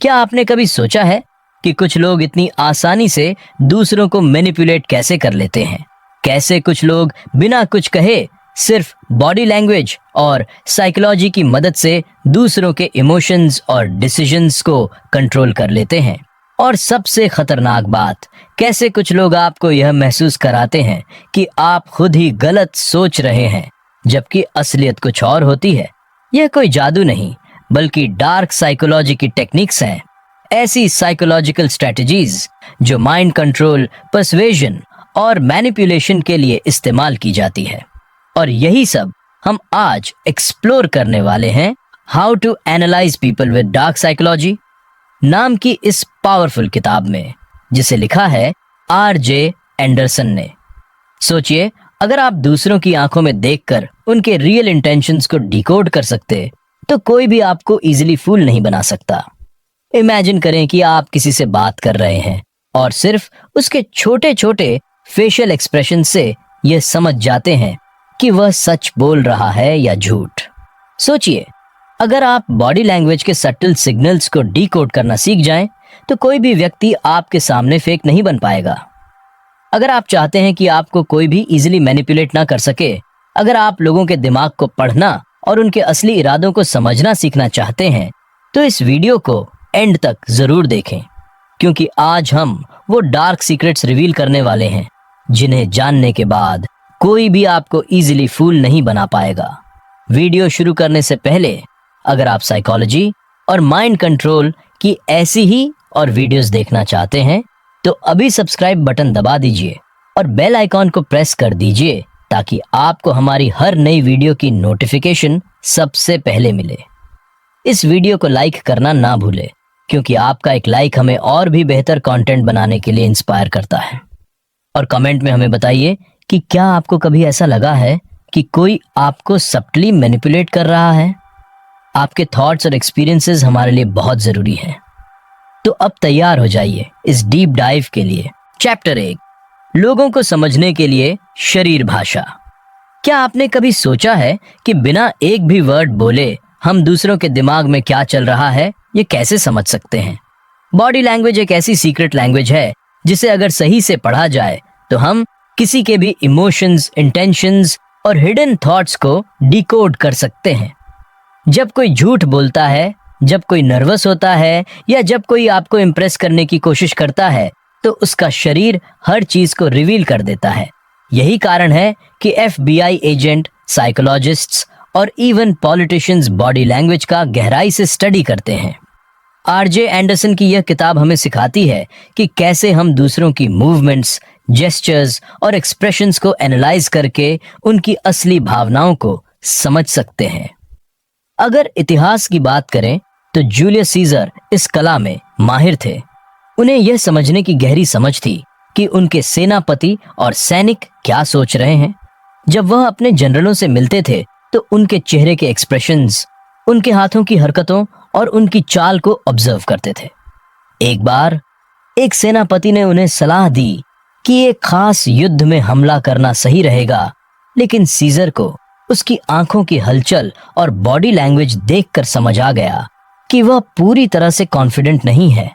क्या आपने कभी सोचा है कि कुछ लोग इतनी आसानी से दूसरों को मैनिपुलेट कैसे कर लेते हैं? कैसे कुछ लोग बिना कुछ कहे सिर्फ बॉडी लैंग्वेज और साइकोलॉजी की मदद से दूसरों के इमोशंस और डिसीजंस को कंट्रोल कर लेते हैं? और सबसे खतरनाक बात, कैसे कुछ लोग आपको यह महसूस कराते हैं कि आप खुद ही गलत सोच रहे हैं, जबकि असलियत कुछ और होती है। यह कोई जादू नहीं, बल्कि डार्क साइकोलॉजी की टेक्निक्स हैं। ऐसी साइकोलॉजिकल स्ट्रेटजीज जो माइंड कंट्रोल, पर्सुएजन और मैनिपुलेशन के लिए इस्तेमाल की जाती है। और यही सब हम आज एक्सप्लोर करने वाले हैं how to analyse people with dark psychology नाम की इस पावरफुल किताब में, जिसे लिखा है आर.जे. एंडरसन ने। सोचिए, अगर आप दूसरों की आंखों में देखकर उनके रियल इंटेंशंस को डिकोड कर सकते तो कोई भी आपको इजीली फूल नहीं बना सकता। इमेजिन करें कि आप किसी से बात कर रहे हैं और सिर्फ उसके छोटे छोटे फेशियल एक्सप्रेशन से यह समझ जाते हैं कि वह सच बोल रहा है या झूठ। सोचिए, अगर आप बॉडी लैंग्वेज के सटल सिग्नल्स को डिकोड करना सीख जाएं, तो कोई भी व्यक्ति आपके सामने फेक नहीं बन पाएगा। अगर आप चाहते हैं कि आपको कोई भी इजीली मैनिपुलेट ना कर सके, अगर आप लोगों के दिमाग को पढ़ना और उनके असली इरादों को समझना सीखना चाहते हैं, तो इस वीडियो को एंड तक जरूर देखें, क्योंकि आज हम वो डार्क सीक्रेट्स रिवील करने वाले हैं जिन्हें जानने के बाद कोई भी आपको इजीली फूल नहीं बना पाएगा। वीडियो शुरू करने से पहले अगर आप साइकोलॉजी और माइंड कंट्रोल की ऐसी ही और वीडियोस देखना चाहते हैं, तो अभी सब्सक्राइब बटन दबा दीजिए और बेल आइकॉन को प्रेस कर दीजिए, ताकि आपको हमारी हर नई वीडियो की नोटिफिकेशन सबसे पहले मिले। इस वीडियो को लाइक करना ना भूलें, क्योंकि आपका एक लाइक हमें और भी बेहतर कंटेंट बनाने के लिए इंस्पायर करता है। और कमेंट में हमें बताइए कि क्या आपको कभी ऐसा लगा है कि कोई आपको सब्टली मैनिपुलेट कर रहा है? आपके थॉट्स और एक्सपीरियंसेस हमारे लिए बहुत जरूरी हैं। तो अब तैयार हो जाइए इस डीप डाइव के लिए। चैप्टर 1, लोगों को समझने के लिए शरीर भाषा। क्या आपने कभी सोचा है कि बिना एक भी वर्ड बोले हम दूसरों के दिमाग में क्या चल रहा है ये कैसे समझ सकते हैं? बॉडी लैंग्वेज एक ऐसी सीक्रेट लैंग्वेज है जिसे अगर सही से पढ़ा जाए तो हम किसी के भी इमोशंस, इंटेंशंस और हिडन थॉट्स को डिकोड कर सकते हैं। जब कोई झूठ बोलता है, जब कोई नर्वस होता है या जब कोई आपको इम्प्रेस करने की कोशिश करता है, तो उसका शरीर हर चीज को रिवील कर देता है। यही कारण है कि FBI एजेंट, साइकोलॉजिस्ट्स और इवन पॉलिटिशियंस बॉडी लैंग्वेज का गहराई से स्टडी करते हैं। आर.जे. एंडरसन की यह किताब हमें सिखाती है कि कैसे हम दूसरों की मूवमेंट्स, जेस्चर्स और एक्सप्रेशंस को एनालाइज करके उनकी असली भावनाओं को समझ सकते हैं। अगर इतिहास की बात करें तो जूलियस सीजर इस कला में माहिर थे। उन्हें यह समझने की गहरी समझ थी कि उनके सेनापति और सैनिक क्या सोच रहे हैं। जब वह अपने जनरलों से मिलते थे तो उनके चेहरे के एक्सप्रेशंस, उनके हाथों की हरकतों और उनकी चाल को ऑब्जर्व करते थे। एक बार एक सेनापति ने उन्हें सलाह दी कि एक खास युद्ध में हमला करना सही रहेगा, लेकिन सीजर को उसकी आंखों की हलचल और बॉडी लैंग्वेज देखकर समझ आ गया कि वह पूरी तरह से कॉन्फिडेंट नहीं है।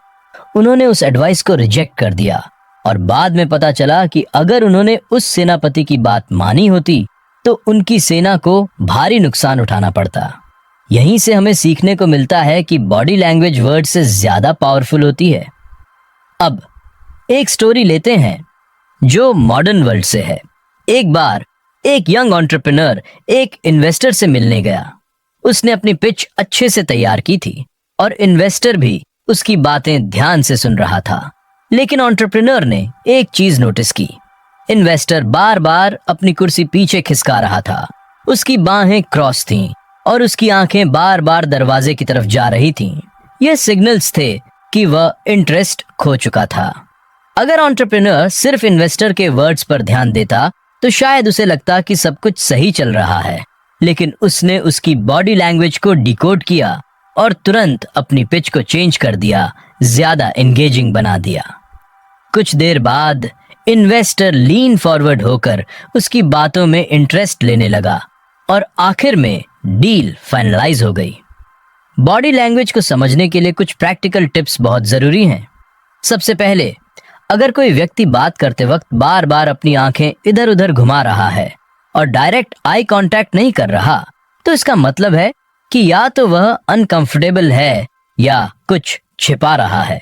उन्होंने उस एडवाइस को रिजेक्ट कर दिया और बाद में पता चला कि अगर उन्होंने उस सेनापति की बात मानी होती तो उनकी सेना को भारी नुकसान उठाना पड़ता। यहीं से हमें सीखने को मिलता है कि बॉडी लैंग्वेज वर्ड से ज्यादा पावरफुल होती है। अब एक स्टोरी लेते हैं जो मॉडर्न वर्ल्ड से है। एक बार एक यंग एंटरप्रेन्योर एक इन्वेस्टर से मिलने गया। उसने अपनी पिच अच्छे से तैयार की थी और इन्वेस्टर भी उसकी बातें ध्यान से सुन रहा था। लेकिन एंटरप्रेन्योर ने एक चीज नोटिस की। इन्वेस्टर बार बार अपनी कुर्सी पीछे खिसका रहा था। उसकी बाहें क्रॉस थीं और उसकी आंखें बार बार दरवाजे की तरफ जा रही थीं। यह सिग्नल्स थे कि वह इंटरेस्ट खो चुका था। अगर एंटरप्रेन्योर सिर्फ इन्वेस्टर के वर्ड्स पर ध्यान देता तो शायद उसे लगता कि सब कुछ सही चल रहा है, लेकिन उसने उसकी बॉडी लैंग्वेज को डिकोड किया और तुरंत अपनी पिच को चेंज कर दिया, ज्यादा एंगेजिंग बना दिया। कुछ देर बाद इन्वेस्टर लीन फॉरवर्ड होकर उसकी बातों में इंटरेस्ट लेने लगा और आखिर में डील फाइनलाइज हो गई। बॉडी लैंग्वेज को समझने के लिए कुछ प्रैक्टिकल टिप्स बहुत जरूरी हैं। सबसे पहले, अगर कोई व्यक्ति बात करते वक्त बार बार अपनी आंखें इधर उधर घुमा रहा है और डायरेक्ट आई कांटेक्ट नहीं कर रहा, तो इसका मतलब है कि या तो वह अनकंफर्टेबल है या कुछ छिपा रहा है।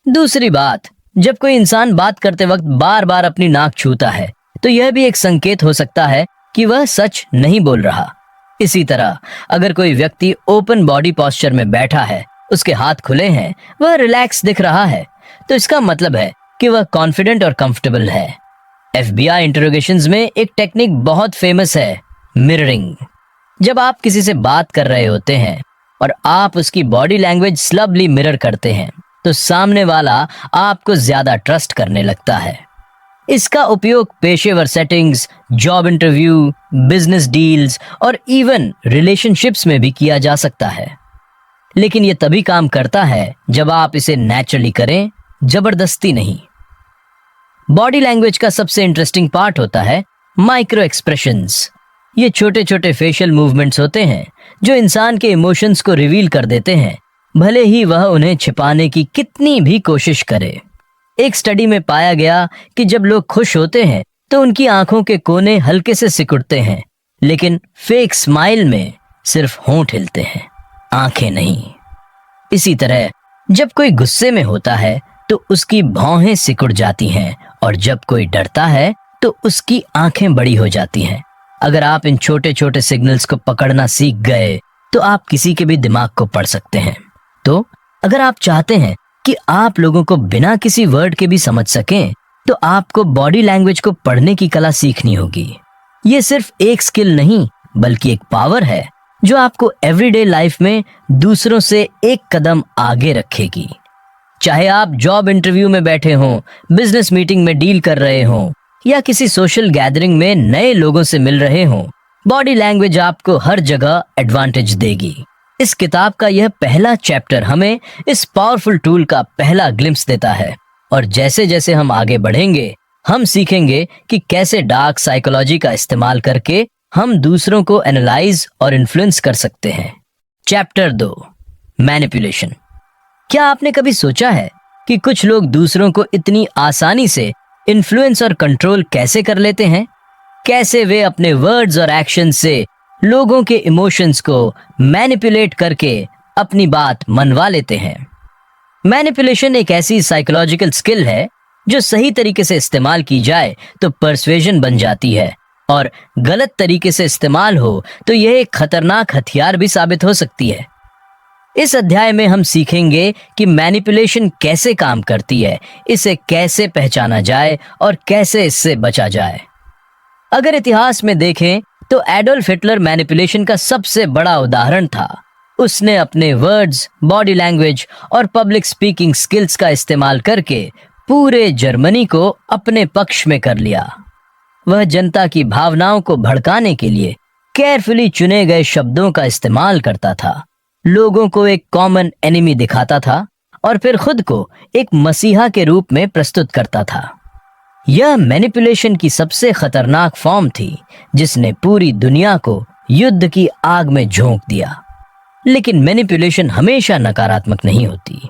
दूसरी बात, जब कोई इंसान बात करते वक्त बार बार अपनी नाक छूता है, तो यह भी एक संकेत हो सकता है कि वह सच नहीं बोल रहा। इसी तरह अगर कोई व्यक्ति ओपन बॉडी पोस्चर में बैठा है, उसके हाथ खुले हैं, वह रिलैक्स दिख रहा है, तो इसका मतलब है कि वह कॉन्फिडेंट और कंफर्टेबल है। FBI इंटरोगेशंस में एक टेक्निक बहुत फेमस है, मिररिंग। जब आप किसी से बात कर रहे होते हैं और आप उसकी बॉडी लैंग्वेज स्लबली मिरर करते हैं, तो सामने वाला आपको ज्यादा ट्रस्ट करने लगता है। इसका उपयोग पेशेवर settings, job interview, business deals और इवन रिलेशनशिप्स में भी किया जा सकता है। लेकिन यह तभी काम करता है जब आप इसे नेचुरली करें, जबरदस्ती नहीं। बॉडी लैंग्वेज का सबसे इंटरेस्टिंग पार्ट होता है माइक्रो एक्सप्रेशंस। ये छोटे छोटे फेशियल मूवमेंट्स होते हैं जो इंसान के इमोशंस को रिवील कर देते हैं, भले ही वह उन्हें छिपाने की कितनी भी कोशिश करे। एक स्टडी में पाया गया कि जब लोग खुश होते हैं तो उनकी आंखों के कोने हल्के से सिकुड़ते हैं, लेकिन फेक स्माइल में सिर्फ होंठ हिलते हैं, आंखें नहीं। इसी तरह जब कोई गुस्से में होता है तो उसकी भौहें सिकुड़ जाती हैं, और जब कोई डरता है तो उसकी आंखें बड़ी हो जाती हैं। अगर आप इन छोटे छोटे सिग्नल्स को पकड़ना सीख गए तो आप किसी के भी दिमाग को पढ़ सकते हैं। तो अगर आप चाहते हैं कि आप लोगों को बिना किसी वर्ड के भी समझ सकें, तो आपको बॉडी लैंग्वेज को पढ़ने की कला सीखनी होगी। ये सिर्फ एक स्किल नहीं, बल्कि एक पावर है जो आपको एवरीडे लाइफ में दूसरों से एक कदम आगे रखेगी। चाहे आप जॉब इंटरव्यू में बैठे हों, बिजनेस मीटिंग में डील कर रहे हों, या किसी सोशल गैदरिंग में नए लोगों से मिल रहे हों, बॉडी लैंग्वेज आपको हर जगह एडवांटेज देगी। इस किताब का यह पहला चैप्टर हमें इस पावरफुल टूल का पहला ग्लिम्स देता है, और जैसे जैसे हम आगे बढ़ेंगे, हम सीखेंगे कि कैसे डार्क साइकोलॉजी का इस्तेमाल करके हम दूसरों को एनालाइज और इन्फ्लुएंस कर सकते हैं। Chapter 2, manipulation. क्या आपने कभी सोचा है कि कुछ लोग दूसरों को इतनी आसानी से इन्फ्लुएंस और कंट्रोल कैसे कर लेते हैं? कैसे वे अपने वर्ड्स और एक्शन से लोगों के इमोशंस को मैनिपुलेट करके अपनी बात मनवा लेते हैं। मैनिपुलेशन एक ऐसी साइकोलॉजिकल स्किल है जो सही तरीके से इस्तेमाल की जाए तो पर्सुएजन बन जाती है, और गलत तरीके से इस्तेमाल हो तो यह एक खतरनाक हथियार भी साबित हो सकती है। इस अध्याय में हम सीखेंगे कि मैनिपुलेशन कैसे काम करती है, इसे कैसे पहचाना जाए और कैसे इससे बचा जाए। अगर इतिहास में देखें तो एडोल्फ हिटलर मैनिपुलेशन का सबसे बड़ा उदाहरण था। उसने अपने वर्ड्स, बॉडी लैंग्वेज और पब्लिक स्पीकिंग स्किल्स का इस्तेमाल करके पूरे जर्मनी को अपने पक्ष में कर लिया। वह जनता की भावनाओं को भड़काने के लिए केयरफुली चुने गए शब्दों का इस्तेमाल करता था, लोगों को एक कॉमन एनिमी दिखाता था और फिर खुद को एक मसीहा के रूप में प्रस्तुत करता था। यह मैनिपुलेशन की सबसे खतरनाक फॉर्म थी जिसने पूरी दुनिया को युद्ध की आग में झोंक दिया। लेकिन मैनिपुलेशन हमेशा नकारात्मक नहीं होती।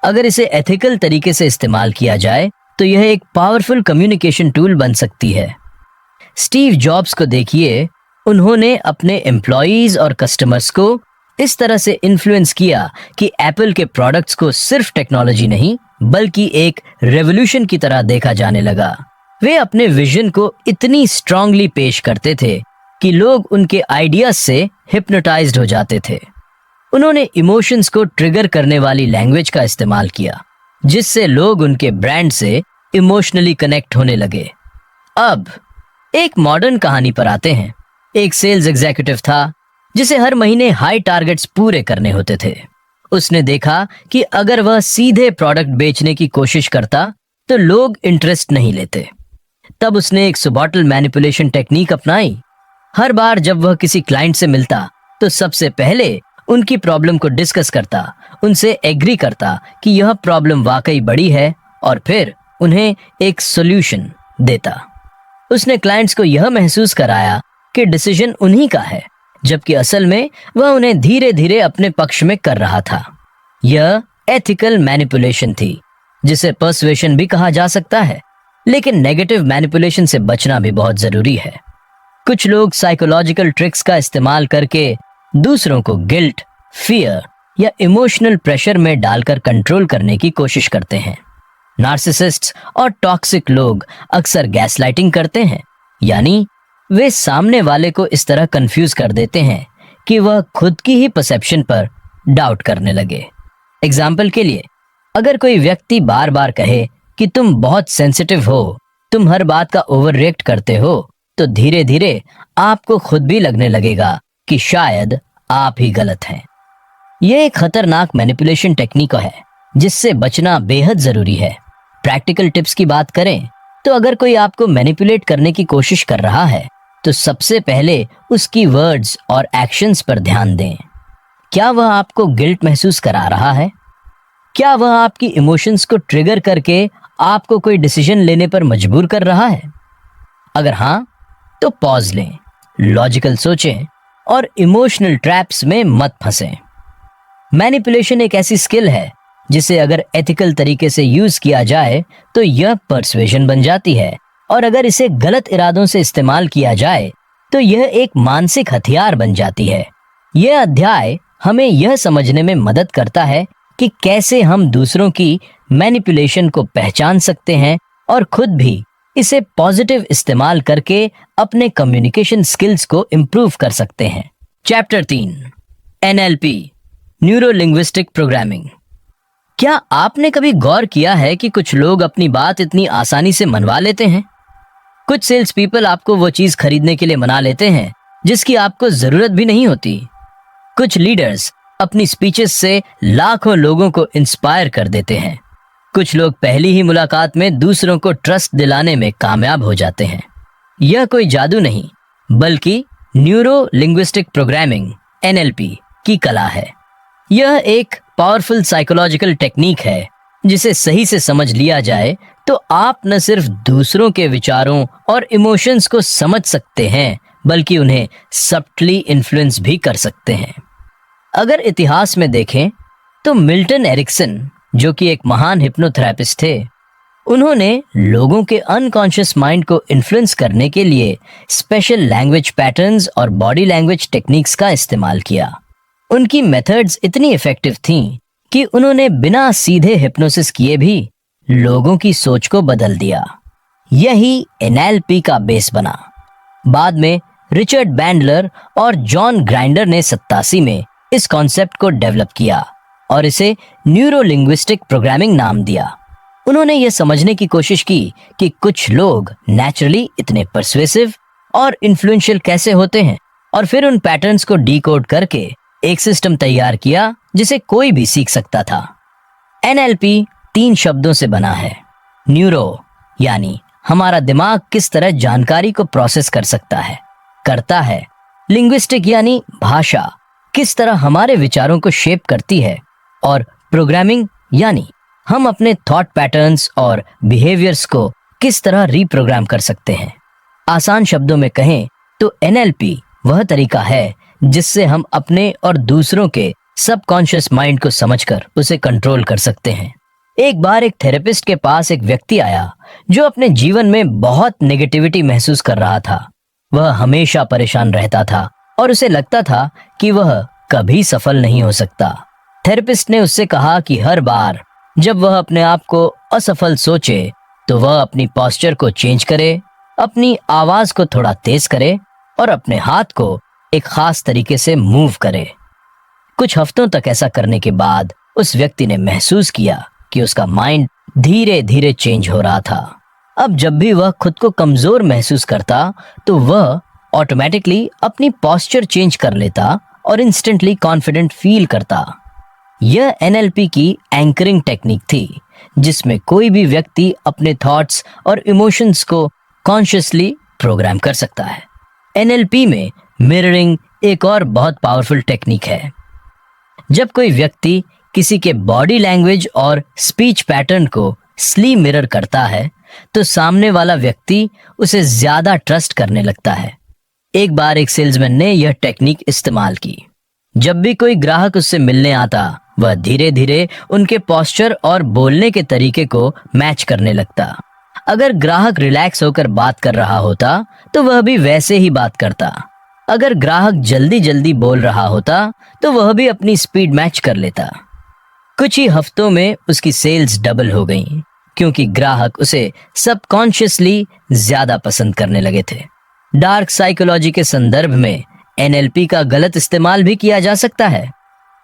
अगर इसे एथिकल तरीके से इस्तेमाल किया जाए तो यह एक पावरफुल कम्युनिकेशन टूल बन सकती है। स्टीव जॉब्स को देखिए, उन्होंने अपने एम्प्लॉइज और कस्टमर्स को इस तरह से इन्फ्लुएंस किया कि एप्पल के प्रोडक्ट्स को सिर्फ टेक्नोलॉजी नहीं बल्कि एक रेवोल्यूशन की तरह देखा जाने लगा। वे अपने विजन को इतनी स्ट्रांगली पेश करते थे कि लोग उनके आइडियाज से हिप्नोटाइज्ड हो जाते थे। उन्होंने इमोशंस को ट्रिगर करने वाली लैंग्वेज का इस्तेमाल किया, जिससे लोग उनके ब्रांड से इमोशनली कनेक्ट होने लगे। अब एक मॉडर्न कहानी पर आते हैं। एक सेल्स एग्जीक्यूटिव था जिसे हर महीने हाई टारगेट्स पूरे करने होते थे। उसने देखा कि अगर वह सीधे प्रोडक्ट बेचने की कोशिश करता तो लोग इंटरेस्ट नहीं लेते। तब उसने एक सुबॉटल मैनिपुलेशन टेक्निक अपनाई। हर बार जब वह किसी क्लाइंट से मिलता तो सबसे पहले उनकी प्रॉब्लम को डिस्कस करता, उनसे एग्री करता कि यह प्रॉब्लम वाकई बड़ी है और फिर उन्हें एक सॉल्यूशन देता। उसने क्लाइंट्स को यह महसूस कराया कि डिसीजन उन्हीं का है, जबकि असल में वह उन्हें धीरे धीरे अपने पक्ष में कर रहा था। यह एथिकल मैनिपुलेशन थी, जिसे पर्सुएशन भी कहा जा सकता है, लेकिन नेगेटिव मैनिपुलेशन से बचना भी बहुत जरूरी है। कुछ लोग साइकोलॉजिकल ट्रिक्स का इस्तेमाल करके दूसरों को गिल्ट, फियर या इमोशनल प्रेशर में डालकर कंट्रोल करने की कोशिश करते हैं। नार्सिसिस्ट्स और टॉक्सिक लोग अक्सर गैसलाइटिंग करते हैं, यानी वे सामने वाले को इस तरह कंफ्यूज कर देते हैं कि वह खुद की ही परसेप्शन पर डाउट करने लगे। एग्जाम्पल के लिए, अगर कोई व्यक्ति बार बार कहे कि तुम बहुत सेंसिटिव हो, तुम हर बात का ओवर रिएक्ट करते हो, तो धीरे धीरे आपको खुद भी लगने लगेगा कि शायद आप ही गलत हैं। यह एक खतरनाक मैनिपुलेशन टेक्निक है जिससे बचना बेहद जरूरी है। प्रैक्टिकल टिप्स की बात करें तो अगर कोई आपको मैनिपुलेट करने की कोशिश कर रहा है तो सबसे पहले उसकी वर्ड्स और एक्शंस पर ध्यान दें। क्या वह आपको गिल्ट महसूस करा रहा है? क्या वह आपकी इमोशंस को ट्रिगर करके आपको कोई डिसीजन लेने पर मजबूर कर रहा है? अगर हाँ, तो पॉज लें, लॉजिकल सोचें और इमोशनल ट्रैप्स में मत फंसें। मैनिपुलेशन एक ऐसी स्किल है जिसे अगर एथिकल तरीके से यूज किया जाए तो यह पर्सुएशन बन जाती है, और अगर इसे गलत इरादों से इस्तेमाल किया जाए तो यह एक मानसिक हथियार बन जाती है। यह अध्याय हमें यह समझने में मदद करता है कि कैसे हम दूसरों की मैनिपुलेशन को पहचान सकते हैं और खुद भी इसे पॉजिटिव इस्तेमाल करके अपने कम्युनिकेशन स्किल्स को इंप्रूव कर सकते हैं। Chapter 3, NLP, neuro linguistic programming. क्या आपने कभी गौर किया है कि कुछ लोग अपनी बात इतनी आसानी से मनवा लेते हैं? कुछ सेल्स पीपल आपको वो चीज खरीदने के लिए मना लेते हैं जिसकी आपको जरूरत भी नहीं होती। कुछ लीडर्स अपनी स्पीचेस से लाखों लोगों को इंस्पायर कर देते हैं। कुछ लोग पहली ही मुलाकात में दूसरों को ट्रस्ट दिलाने में कामयाब हो जाते हैं। यह कोई जादू नहीं, बल्कि न्यूरो लिंग्विस्टिक प्रोग्रामिंग NLP की कला है। यह एक पावरफुल साइकोलॉजिकल टेक्निक है जिसे सही से समझ लिया जाए तो आप न सिर्फ दूसरों के विचारों और इमोशंस को समझ सकते हैं, बल्कि उन्हें सब्टली इन्फ्लुएंस भी कर सकते हैं। अगर इतिहास में देखें तो मिल्टन एरिक्सन, जो कि एक महान हिप्नोथेरेपिस्ट थे, उन्होंने लोगों के अनकॉन्शियस माइंड को इन्फ्लुएंस करने के लिए स्पेशल लैंग्वेज पैटर्न्स और बॉडी लैंग्वेज टेक्निक्स का इस्तेमाल किया। उनकी मेथड्स इतनी इफेक्टिव थीं कि उन्होंने बिना सीधे हिप्नोसिस किए भी लोगों की सोच को बदल दिया। यही NLP का बेस बना। बाद में रिचर्ड बैंडलर और जॉन ग्राइंडर ने 87 में इस कॉन्सेप्ट को डेवलप किया और इसे न्यूरो लिंग्विस्टिक प्रोग्रामिंग नाम दिया। उन्होंने यह समझने की कोशिश की कि कुछ लोग नेचुरली इतने परसुएसिव और इन्फ्लुएंशियल कैसे होते हैं, और फिर उन पैटर्न्स को डीकोड करके एक सिस्टम तैयार किया जिसे कोई भी सीख सकता था। NLP 3 शब्दों से बना है। न्यूरो यानी हमारा दिमाग किस तरह जानकारी को प्रोसेस कर सकता है, करता है। लिंग्विस्टिक यानी भाषा किस तरह हमारे विचारों को शेप करती है, और प्रोग्रामिंग यानी हम अपने थॉट पैटर्न्स और बिहेवियर्स को किस तरह रीप्रोग्राम कर सकते हैं। आसान शब्दों में कहें तो NLP वह तरीका है जिससे हम अपने और दूसरों के सबकॉन्शियस माइंड को समझकर उसे कंट्रोल कर सकते हैं। एक बार एक थेरेपिस्ट के पास एक व्यक्ति आया जो अपने जीवन में बहुत नेगेटिविटी महसूस कर रहा था। वह हमेशा परेशान रहता था और उसे लगता था कि वह कभी सफल नहीं हो सकता। थेरेपिस्ट ने उससे कहा कि हर बार जब वह अपने आप को असफल सोचे तो वह अपनी पोस्चर को चेंज करे, अपनी आवाज को थोड़ा तेज करे और अपने हाथ को एक खास तरीके से मूव करे। कुछ हफ्तों तक ऐसा करने के बाद उस व्यक्ति ने महसूस किया कि उसका माइंड धीरे धीरे चेंज हो रहा था। अब जब भी वह खुद को कमजोर महसूस करता तो वह ऑटोमेटिकली अपनी पोस्चर चेंज कर लेता और इंस्टेंटली कॉन्फिडेंट फील करता। यह NLP की एंकरिंग टेक्निक थी जिसमें कोई भी व्यक्ति अपने थॉट्स और इमोशंस को कॉन्शियसली प्रोग्राम कर सकता है। NLP में मिररिंग एक और बहुत पावरफुल टेक्निक है। जब कोई व्यक्ति किसी के बॉडी लैंग्वेज और स्पीच पैटर्न को स्ली मिरर करता है तो सामने वाला व्यक्ति उसे ज्यादा ट्रस्ट करने लगता है। एक बार एक सेल्समैन ने यह टेक्निक इस्तेमाल की। जब भी कोई ग्राहक उससे मिलने आता, वह धीरे धीरे उनके पोस्चर और बोलने के तरीके को मैच करने लगता। अगर ग्राहक रिलैक्स होकर बात कर रहा होता तो वह भी वैसे ही बात करता। अगर ग्राहक जल्दी जल्दी बोल रहा होता तो वह भी अपनी स्पीड मैच कर लेता। कुछ ही हफ्तों में उसकी सेल्स डबल हो गईं, क्योंकि ग्राहक उसे सबकॉन्शियसली ज्यादा पसंद करने लगे थे। डार्क साइकोलॉजी के संदर्भ में एनएलपी का गलत इस्तेमाल भी किया जा सकता है।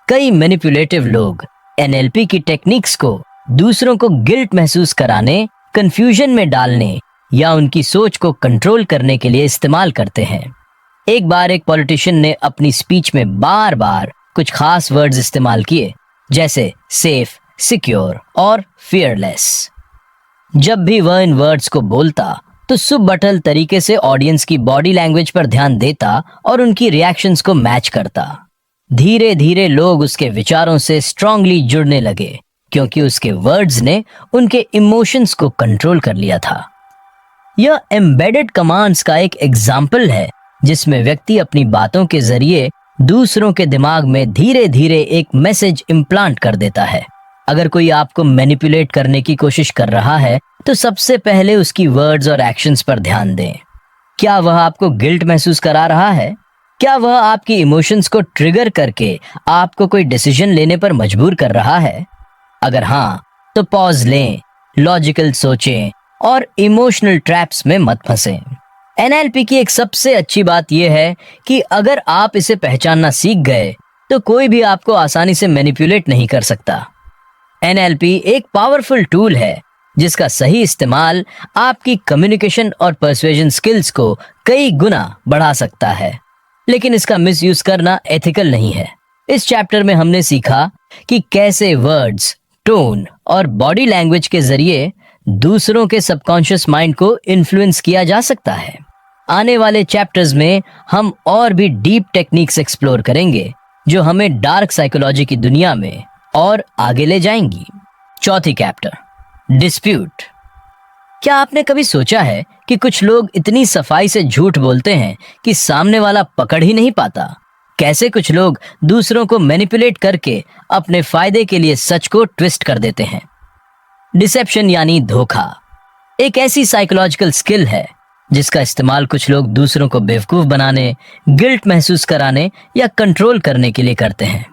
कई मैनिपुलेटिव लोग एनएलपी की टेक्निक्स को दूसरों को गिल्ट महसूस कराने, कंफ्यूजन में डालने या उनकी सोच को कंट्रोल करने के लिए इस्तेमाल करते हैं। एक बार एक पॉलिटिशियन ने अपनी स्पीच में बार बार कुछ खास वर्ड्स इस्तेमाल किए, जैसे सेफ, सिक्योर और फियरलेस। जब भी वह इन वर्ड्स को बोलता तो सुबटल तरीके से ऑडियंस की बॉडी लैंग्वेज पर ध्यान देता और उनकी रिएक्शंस को मैच करता। धीरे धीरे लोग उसके विचारों से स्ट्रांगली जुड़ने लगे, क्योंकि उसके वर्ड्स ने उनके इमोशंस को कंट्रोल कर लिया था। यह एम्बेडेड कमांड्स का एक एग्जाम्पल है, जिसमें व्यक्ति अपनी बातों के जरिए दूसरों के दिमाग में धीरे धीरे एक मैसेज इम्प्लांट कर देता है। अगर कोई आपको मैनिपुलेट करने की कोशिश कर रहा है तो सबसे पहले उसकी वर्ड्स और एक्शंस पर ध्यान दें। क्या वह आपको गिल्ट महसूस करा रहा है? क्या वह आपकी इमोशंस को ट्रिगर करके आपको कोई डिसीजन लेने पर मजबूर कर रहा है? अगर हाँ, तो पॉज लें, लॉजिकल सोचें और इमोशनल ट्रैप्स में मत फंसें। एनएलपी की एक सबसे अच्छी बात यह है कि अगर आप इसे पहचानना सीख गए तो कोई भी आपको आसानी से मैनिपुलेट नहीं कर सकता। एनएलपी एक पावरफुल टूल है जिसका सही इस्तेमाल आपकी कम्युनिकेशन और पर्सुएजन स्किल्स को कई गुना बढ़ा सकता है, लेकिन इसका मिसयूज करना एथिकल नहीं है। इस चैप्टर में हमने सीखा कि कैसे वर्ड्स, टोन और बॉडी लैंग्वेज के जरिए दूसरों के सबकॉन्शियस माइंड को इन्फ्लुएंस किया जा सकता है। आने वाले चैप्टर्स में हम और भी डीप टेक्निक्स एक्सप्लोर करेंगे जो हमें डार्क साइकोलॉजी की दुनिया में और आगे ले जाएंगी। चौथी चैप्टर, डिस्प्यूट। क्या आपने कभी सोचा है कि कुछ लोग इतनी सफाई से झूठ बोलते हैं कि सामने वाला पकड़ ही नहीं पाता? कैसे कुछ लोग दूसरों को मैनिपुलेट करके अपने फायदे के लिए सच को ट्विस्ट कर देते हैं। डिसेप्शन यानी धोखा एक ऐसी साइकोलॉजिकल स्किल है जिसका इस्तेमाल कुछ लोग दूसरों को बेवकूफ बनाने, गिल्ट महसूस कराने या कंट्रोल करने के लिए करते हैं।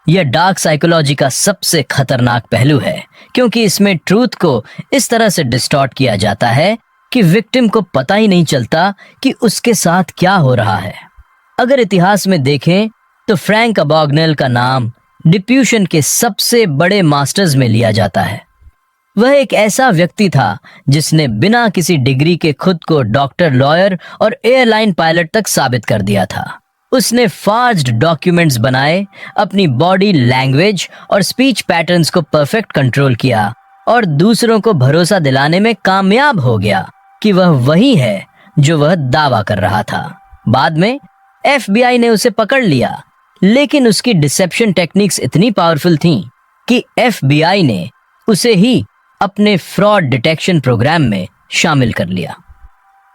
यह डार्क साइकोलॉजी का सबसे खतरनाक पहलू है, क्योंकि इसमें ट्रूथ को इस तरह से डिस्टॉर्ट किया जाता है कि विक्टिम को पता ही नहीं चलता कि उसके साथ क्या हो रहा है। अगर इतिहास में देखें तो फ्रैंक अबॉगनेल का नाम डिप्यूशन के सबसे बड़े मास्टर्स में लिया जाता है। वह एक ऐसा व्यक्ति था जिसने बिना किसी डिग्री के खुद को डॉक्टर, लॉयर और एयरलाइन पायलट तक साबित कर दिया था। उसने फॉर्ज्ड डॉक्यूमेंट्स बनाए, अपनी बॉडी लैंग्वेज और स्पीच पैटर्न्स को परफेक्ट कंट्रोल किया और दूसरों को भरोसा दिलाने में कामयाब हो गया कि वह वही है जो वह दावा कर रहा था। बाद में एफबीआई ने उसे पकड़ लिया, लेकिन उसकी डिसेप्शन टेक्निक्स इतनी पावरफुल थीं कि एफबीआई ने उसे ही अपने फ्रॉड डिटेक्शन प्रोग्राम में शामिल कर लिया।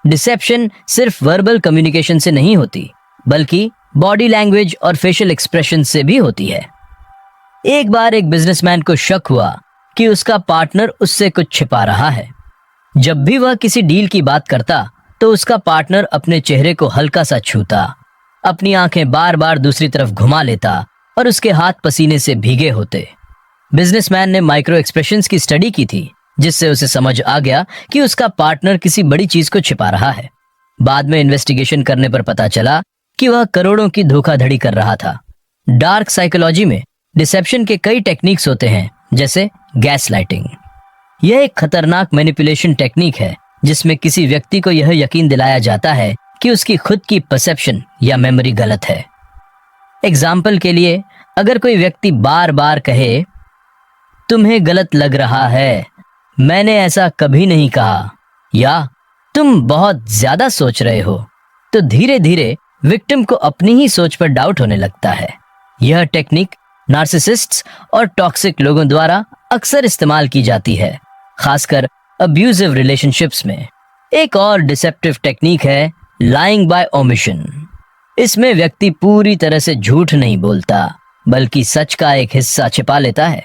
डिसेप्शन सिर्फ वर्बल कम्युनिकेशन से नहीं होती, बल्कि बॉडी लैंग्वेज और फेशियल एक्सप्रेशन से भी होती है। एक बार एक बिजनेसमैन को शक हुआ कि उसका पार्टनर उससे कुछ छिपा रहा है। जब भी वह किसी डील की बात करता तो उसका पार्टनर अपने चेहरे को हल्का सा छूता, अपनी आंखें बार बार दूसरी तरफ घुमा लेता और उसके हाथ पसीने से भीगे होते। बिजनेसमैन ने माइक्रो एक्सप्रेशंस की स्टडी की थी, जिससे उसे समझ आ गया कि उसका पार्टनर किसी बड़ी चीज को छिपा रहा है। बाद में इन्वेस्टिगेशन करने पर पता चला कि वह करोड़ों की धोखाधड़ी कर रहा था। डार्क साइकोलॉजी में डिसेप्शन के कई टेक्निक्स होते हैं, जैसे गैस लाइटिंग। यह एक खतरनाक मैनिपुलेशन टेक्निक है जिसमें किसी व्यक्ति को यह यकीन दिलाया जाता है कि उसकी खुद की परसेप्शन या मेमोरी गलत है। एग्जाम्पल के लिए, अगर कोई व्यक्ति बार बार कहे, तुम्हें गलत लग रहा है, मैंने ऐसा कभी नहीं कहा, या तुम बहुत ज्यादा सोच रहे हो, तो धीरे धीरे विक्टिम को अपनी ही सोच पर डाउट होने लगता है। यह टेक्निक नार्सिसिस्ट्स और टॉक्सिक लोगों द्वारा अक्सर इस्तेमाल की जाती है, खासकर अब्यूजिव रिलेशनशिप्स में। एक और डिसेप्टिव टेक्निक है लाइंग बाय ओमिशन। इसमें व्यक्ति पूरी तरह से झूठ नहीं बोलता, बल्कि सच का एक हिस्सा छिपा लेता है।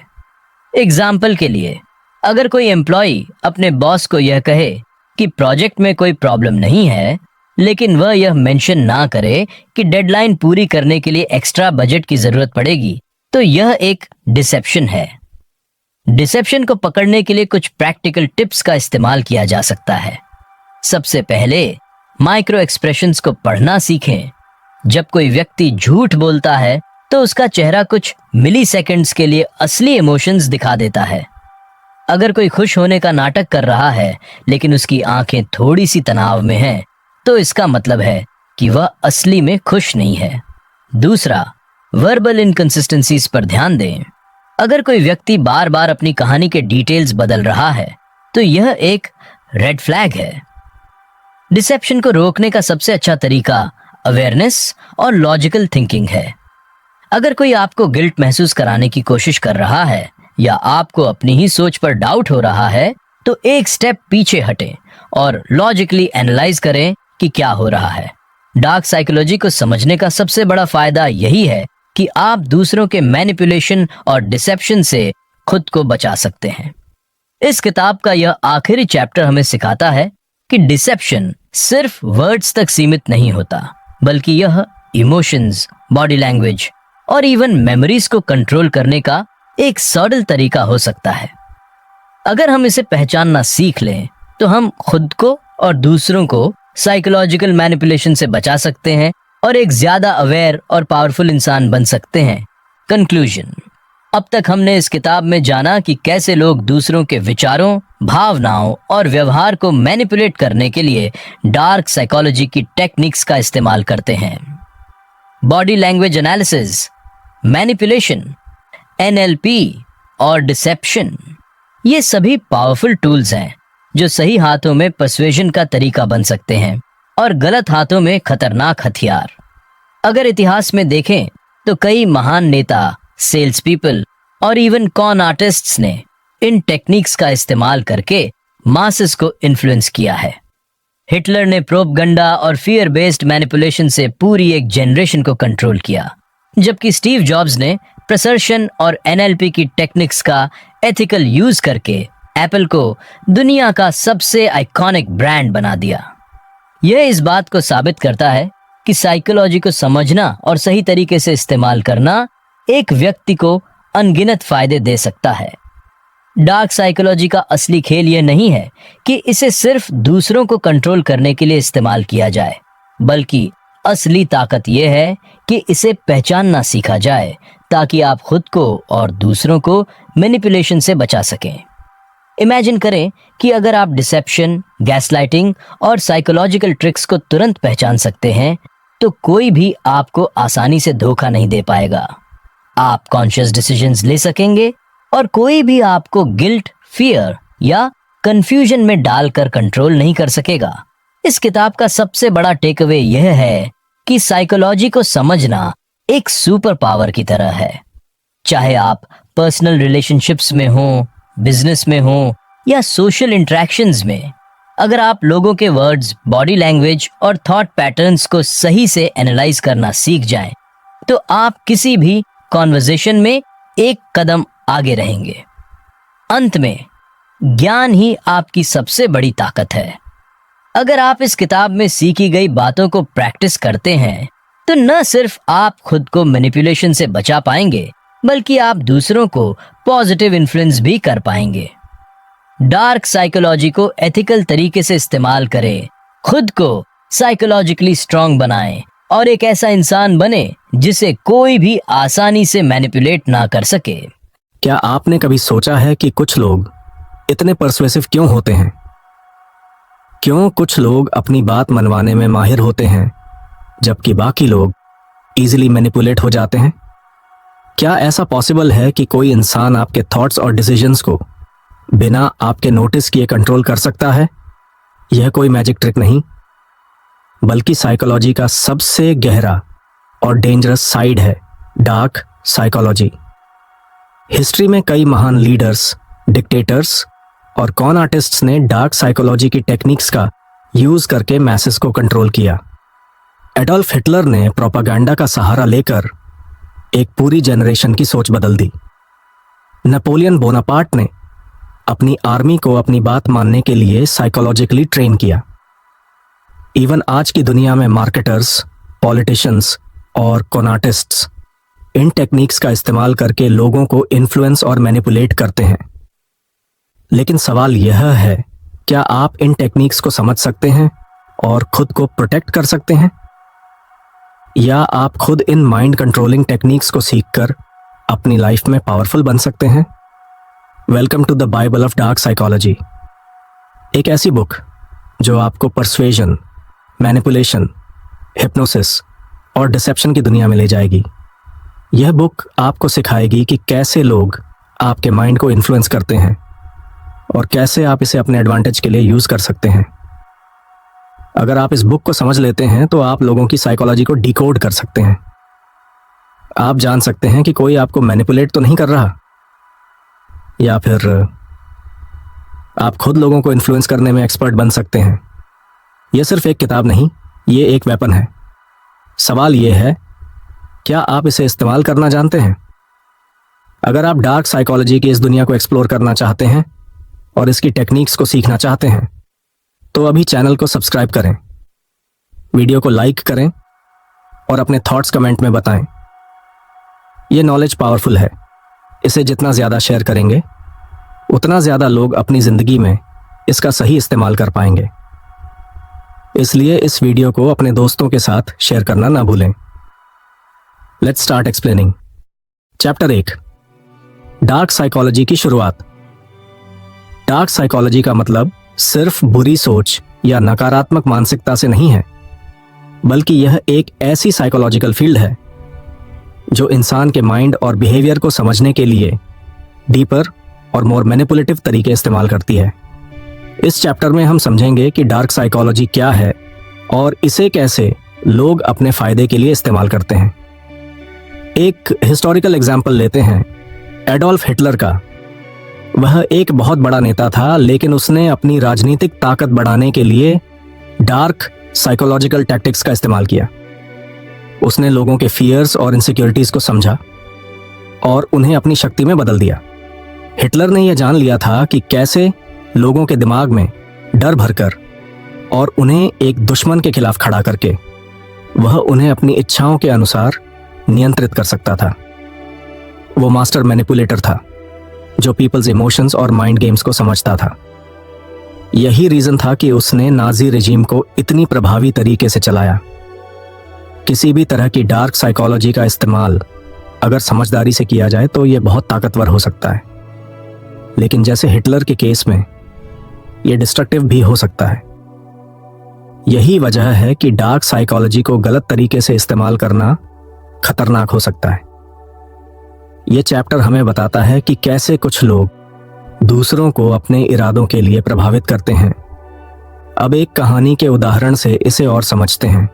एग्जाम्पल के लिए, अगर कोई एम्प्लॉय अपने बॉस को यह कहे कि प्रोजेक्ट में कोई प्रॉब्लम नहीं है, लेकिन वह यह मेंशन ना करे कि डेडलाइन पूरी करने के लिए एक्स्ट्रा बजट की जरूरत पड़ेगी, तो यह एक डिसेप्शन है। डिसेप्शन को पकड़ने के लिए कुछ प्रैक्टिकल टिप्स का इस्तेमाल किया जा सकता है। सबसे पहले माइक्रो एक्सप्रेशंस को पढ़ना सीखें। जब कोई व्यक्ति झूठ बोलता है तो उसका चेहरा कुछ मिली सेकेंड्स के लिए असली इमोशंस दिखा देता है। अगर कोई खुश होने का नाटक कर रहा है लेकिन उसकी आंखें थोड़ी सी तनाव में हैं, तो इसका मतलब है कि वह असली में खुश नहीं है। दूसरा, वर्बल इनकंसिस्टेंसीज पर ध्यान दें। अगर कोई व्यक्ति बार बार अपनी कहानी के डिटेल्स बदल रहा है, तो यह एक रेड फ्लैग है। डिसेप्शन को रोकने का सबसे अच्छा तरीका अवेयरनेस और लॉजिकल थिंकिंग है। अगर कोई आपको गिल्ट महसूस कराने की कोशिश कर रहा है या आपको अपनी ही सोच पर डाउट हो रहा है, तो एक स्टेप पीछे हटें और लॉजिकली एनालाइज करें कि क्या हो रहा है। डार्क साइकोलॉजी को समझने का सबसे बड़ा फायदा यही है कि आप दूसरों के मैनिपुलेशन और डिसेप्शन से खुद को बचा सकते हैं। इस किताब का यह आखिरी चैप्टर हमें सिखाता है कि डिसेप्शन सिर्फ वर्ड्स तक सीमित नहीं होता, बल्कि यह इमोशंस, बॉडी लैंग्वेज और इवन मेमोरीज को कंट्रोल करने का एक सरल तरीका हो सकता है। अगर हम इसे पहचानना सीख लें, तो हम खुद को और दूसरों को साइकोलॉजिकल मैनिपुलेशन से बचा सकते हैं और एक ज्यादा अवेयर और पावरफुल इंसान बन सकते हैं। कंक्लूजन, अब तक हमने इस किताब में जाना कि कैसे लोग दूसरों के विचारों, भावनाओं और व्यवहार को मैनिपुलेट करने के लिए डार्क साइकोलॉजी की टेक्निक्स का इस्तेमाल करते हैं। Body language analysis, manipulation, NLP और डिसेप्शन, ये सभी पावरफुल टूल्स हैं जो सही हाथों में पर्सुएशन का तरीका बन सकते हैं और गलत हाथों में खतरनाक हथियार। अगर इतिहास में देखें तो कई महान नेता, सेल्स पीपल और इवन कॉन आर्टिस्ट्स ने इन टेक्निक्स का इस्तेमाल करके मासेस को इन्फ्लुएंस किया है। हिटलर ने प्रोपगंडा और फियर बेस्ड मैनिपुलेशन से पूरी एक जनरेशन को कंट्रोल किया, जबकि स्टीव जॉब्स ने प्रसर्शन और NLP की टेक्निक्स का एथिकल यूज करके एप्पल को दुनिया का सबसे आइकॉनिक ब्रांड बना दिया। यह इस बात को साबित करता है कि साइकोलॉजी को समझना और सही तरीके से इस्तेमाल करना एक व्यक्ति को अनगिनत फायदे दे सकता है। डार्क साइकोलॉजी का असली खेल यह नहीं है कि इसे सिर्फ दूसरों को कंट्रोल करने के लिए इस्तेमाल किया जाए, बल्कि असली ताकत यह है कि इसे पहचानना सीखा जाए ताकि आप खुद को और दूसरों को मैनिपुलेशन से बचा सकें। इमेजिन करें कि अगर आप डिसेप्शन, गैसलाइटिंग और साइकोलॉजिकल ट्रिक्स को तुरंत पहचान सकते हैं, तो कोई भी आपको आसानी से धोखा नहीं दे पाएगा। आप कॉन्शियस डिसीजंस ले सकेंगे और कोई भी आपको गिल्ट, फियर या कंफ्यूजन में डालकर कंट्रोल नहीं कर सकेगा। इस किताब का सबसे बड़ा टेक अवे यह है कि साइकोलॉजी को समझना एक सुपर पावर की तरह है। चाहे आप पर्सनल रिलेशनशिप्स में हो, बिजनेस में हो या सोशल इंटरेक्शंस में, अगर आप लोगों के वर्ड्स, बॉडी लैंग्वेज और थॉट पैटर्न्स को सही से एनालाइज करना सीख जाएं, तो आप किसी भी कॉन्वर्सेशन में एक कदम आगे रहेंगे। अंत में, ज्ञान ही आपकी सबसे बड़ी ताकत है। अगर आप इस किताब में सीखी गई बातों को प्रैक्टिस करते हैं, तो न सिर्फ आप खुद को मैनिपुलेशन से बचा पाएंगे, बल्कि आप दूसरों को पॉजिटिव इन्फ्लुएंस भी कर पाएंगे। डार्क साइकोलॉजी को एथिकल तरीके से इस्तेमाल करें, खुद को साइकोलॉजिकली स्ट्रांग बनाएं और एक ऐसा इंसान बने जिसे कोई भी आसानी से मैनिपुलेट ना कर सके। क्या आपने कभी सोचा है कि कुछ लोग इतने पर्सुएसिव क्यों होते हैं? क्यों कुछ लोग अपनी बात मनवाने में माहिर होते हैं जबकि बाकी लोग इजीली मैनिपुलेट हो जाते हैं? क्या ऐसा पॉसिबल है कि कोई इंसान आपके थॉट्स और डिसीजंस को बिना आपके नोटिस किए कंट्रोल कर सकता है? यह कोई मैजिक ट्रिक नहीं, बल्कि साइकोलॉजी का सबसे गहरा और डेंजरस साइड है, डार्क साइकोलॉजी। हिस्ट्री में कई महान लीडर्स, डिक्टेटर्स और कॉन आर्टिस्ट्स ने डार्क साइकोलॉजी की टेक्निक्स का यूज करके मैसेज को कंट्रोल किया। एडोल्फ हिटलर ने प्रोपागेंडा का सहारा लेकर एक पूरी जनरेशन की सोच बदल दी। नेपोलियन बोनापार्ट ने अपनी आर्मी को अपनी बात मानने के लिए साइकोलॉजिकली ट्रेन किया। इवन आज की दुनिया में मार्केटर्स, पॉलिटिशियंस और कोनाटिस्ट्स इन टेक्निक्स का इस्तेमाल करके लोगों को इन्फ्लुएंस और मैनिपुलेट करते हैं। लेकिन सवाल यह है, क्या आप इन टेक्निक्स को समझ सकते हैं और खुद को प्रोटेक्ट कर सकते हैं, या आप खुद इन माइंड कंट्रोलिंग टेक्निक्स को सीखकर अपनी लाइफ में पावरफुल बन सकते हैं? Welcome to the Bible of dark psychology, एक ऐसी बुक जो आपको परसुएजन, मैनिपुलेशन, हिप्नोसिस और डिसेप्शन की दुनिया में ले जाएगी। यह बुक आपको सिखाएगी कि कैसे लोग आपके माइंड को इन्फ्लुएंस करते हैं और कैसे आप इसे अपने एडवांटेज के लिए यूज कर सकते हैं। अगर आप इस बुक को समझ लेते हैं तो आप लोगों की साइकोलॉजी को डिकोड कर सकते हैं। आप जान सकते हैं कि कोई आपको मैनिपुलेट तो नहीं कर रहा, या फिर आप खुद लोगों को इन्फ्लुएंस करने में एक्सपर्ट बन सकते हैं। यह सिर्फ एक किताब नहीं, ये एक वेपन है। सवाल यह है, क्या आप इसे इस्तेमाल करना जानते हैं? अगर आप डार्क साइकोलॉजी की इस दुनिया को एक्सप्लोर करना चाहते हैं और इसकी टेक्निक्स को सीखना चाहते हैं तो अभी चैनल को सब्सक्राइब करें, वीडियो को लाइक करें और अपने थॉट्स कमेंट में बताएं। यह नॉलेज पावरफुल है, इसे जितना ज़्यादा शेयर करेंगे उतना ज़्यादा लोग अपनी ज़िंदगी में इसका सही इस्तेमाल कर पाएंगे। इसलिए इस वीडियो को अपने दोस्तों के साथ शेयर करना ना भूलें। Let's start explaining. Chapter 1, dark psychology की शुरुआत। डार्क साइकोलॉजी का मतलब सिर्फ बुरी सोच या नकारात्मक मानसिकता से नहीं है, बल्कि यह एक ऐसी साइकोलॉजिकल फील्ड है जो इंसान के माइंड और बिहेवियर को समझने के लिए डीपर और मोर मैनिपुलेटिव तरीके इस्तेमाल करती है। इस चैप्टर में हम समझेंगे कि डार्क साइकोलॉजी क्या है और इसे कैसे लोग अपने फायदे के लिए इस्तेमाल करते हैं। एक हिस्टोरिकल एग्जाम्पल लेते हैं एडोल्फ हिटलर का। वह एक बहुत बड़ा नेता था, लेकिन उसने अपनी राजनीतिक ताकत बढ़ाने के लिए डार्क साइकोलॉजिकल टैक्टिक्स का इस्तेमाल किया। उसने लोगों के फियर्स और इनसिक्योरिटीज को समझा और उन्हें अपनी शक्ति में बदल दिया। हिटलर ने यह जान लिया था कि कैसे लोगों के दिमाग में डर भरकर और उन्हें एक दुश्मन के खिलाफ खड़ा करके वह उन्हें अपनी इच्छाओं के अनुसार नियंत्रित कर सकता था। वो मास्टर मैनिपुलेटर था जो पीपल्स इमोशंस और माइंड गेम्स को समझता था। यही रीजन था कि उसने नाजी रेजिम को इतनी प्रभावी तरीके से चलाया। किसी भी तरह की डार्क साइकोलॉजी का इस्तेमाल अगर समझदारी से किया जाए तो यह बहुत ताकतवर हो सकता है, लेकिन जैसे हिटलर के केस में यह डिस्ट्रक्टिव भी हो सकता है। यही वजह है कि डार्क साइकोलॉजी को गलत तरीके से इस्तेमाल करना खतरनाक हो सकता है। यह चैप्टर हमें बताता है कि कैसे कुछ लोग दूसरों को अपने इरादों के लिए प्रभावित करते हैं। अब एक कहानी के उदाहरण से इसे और समझते हैं।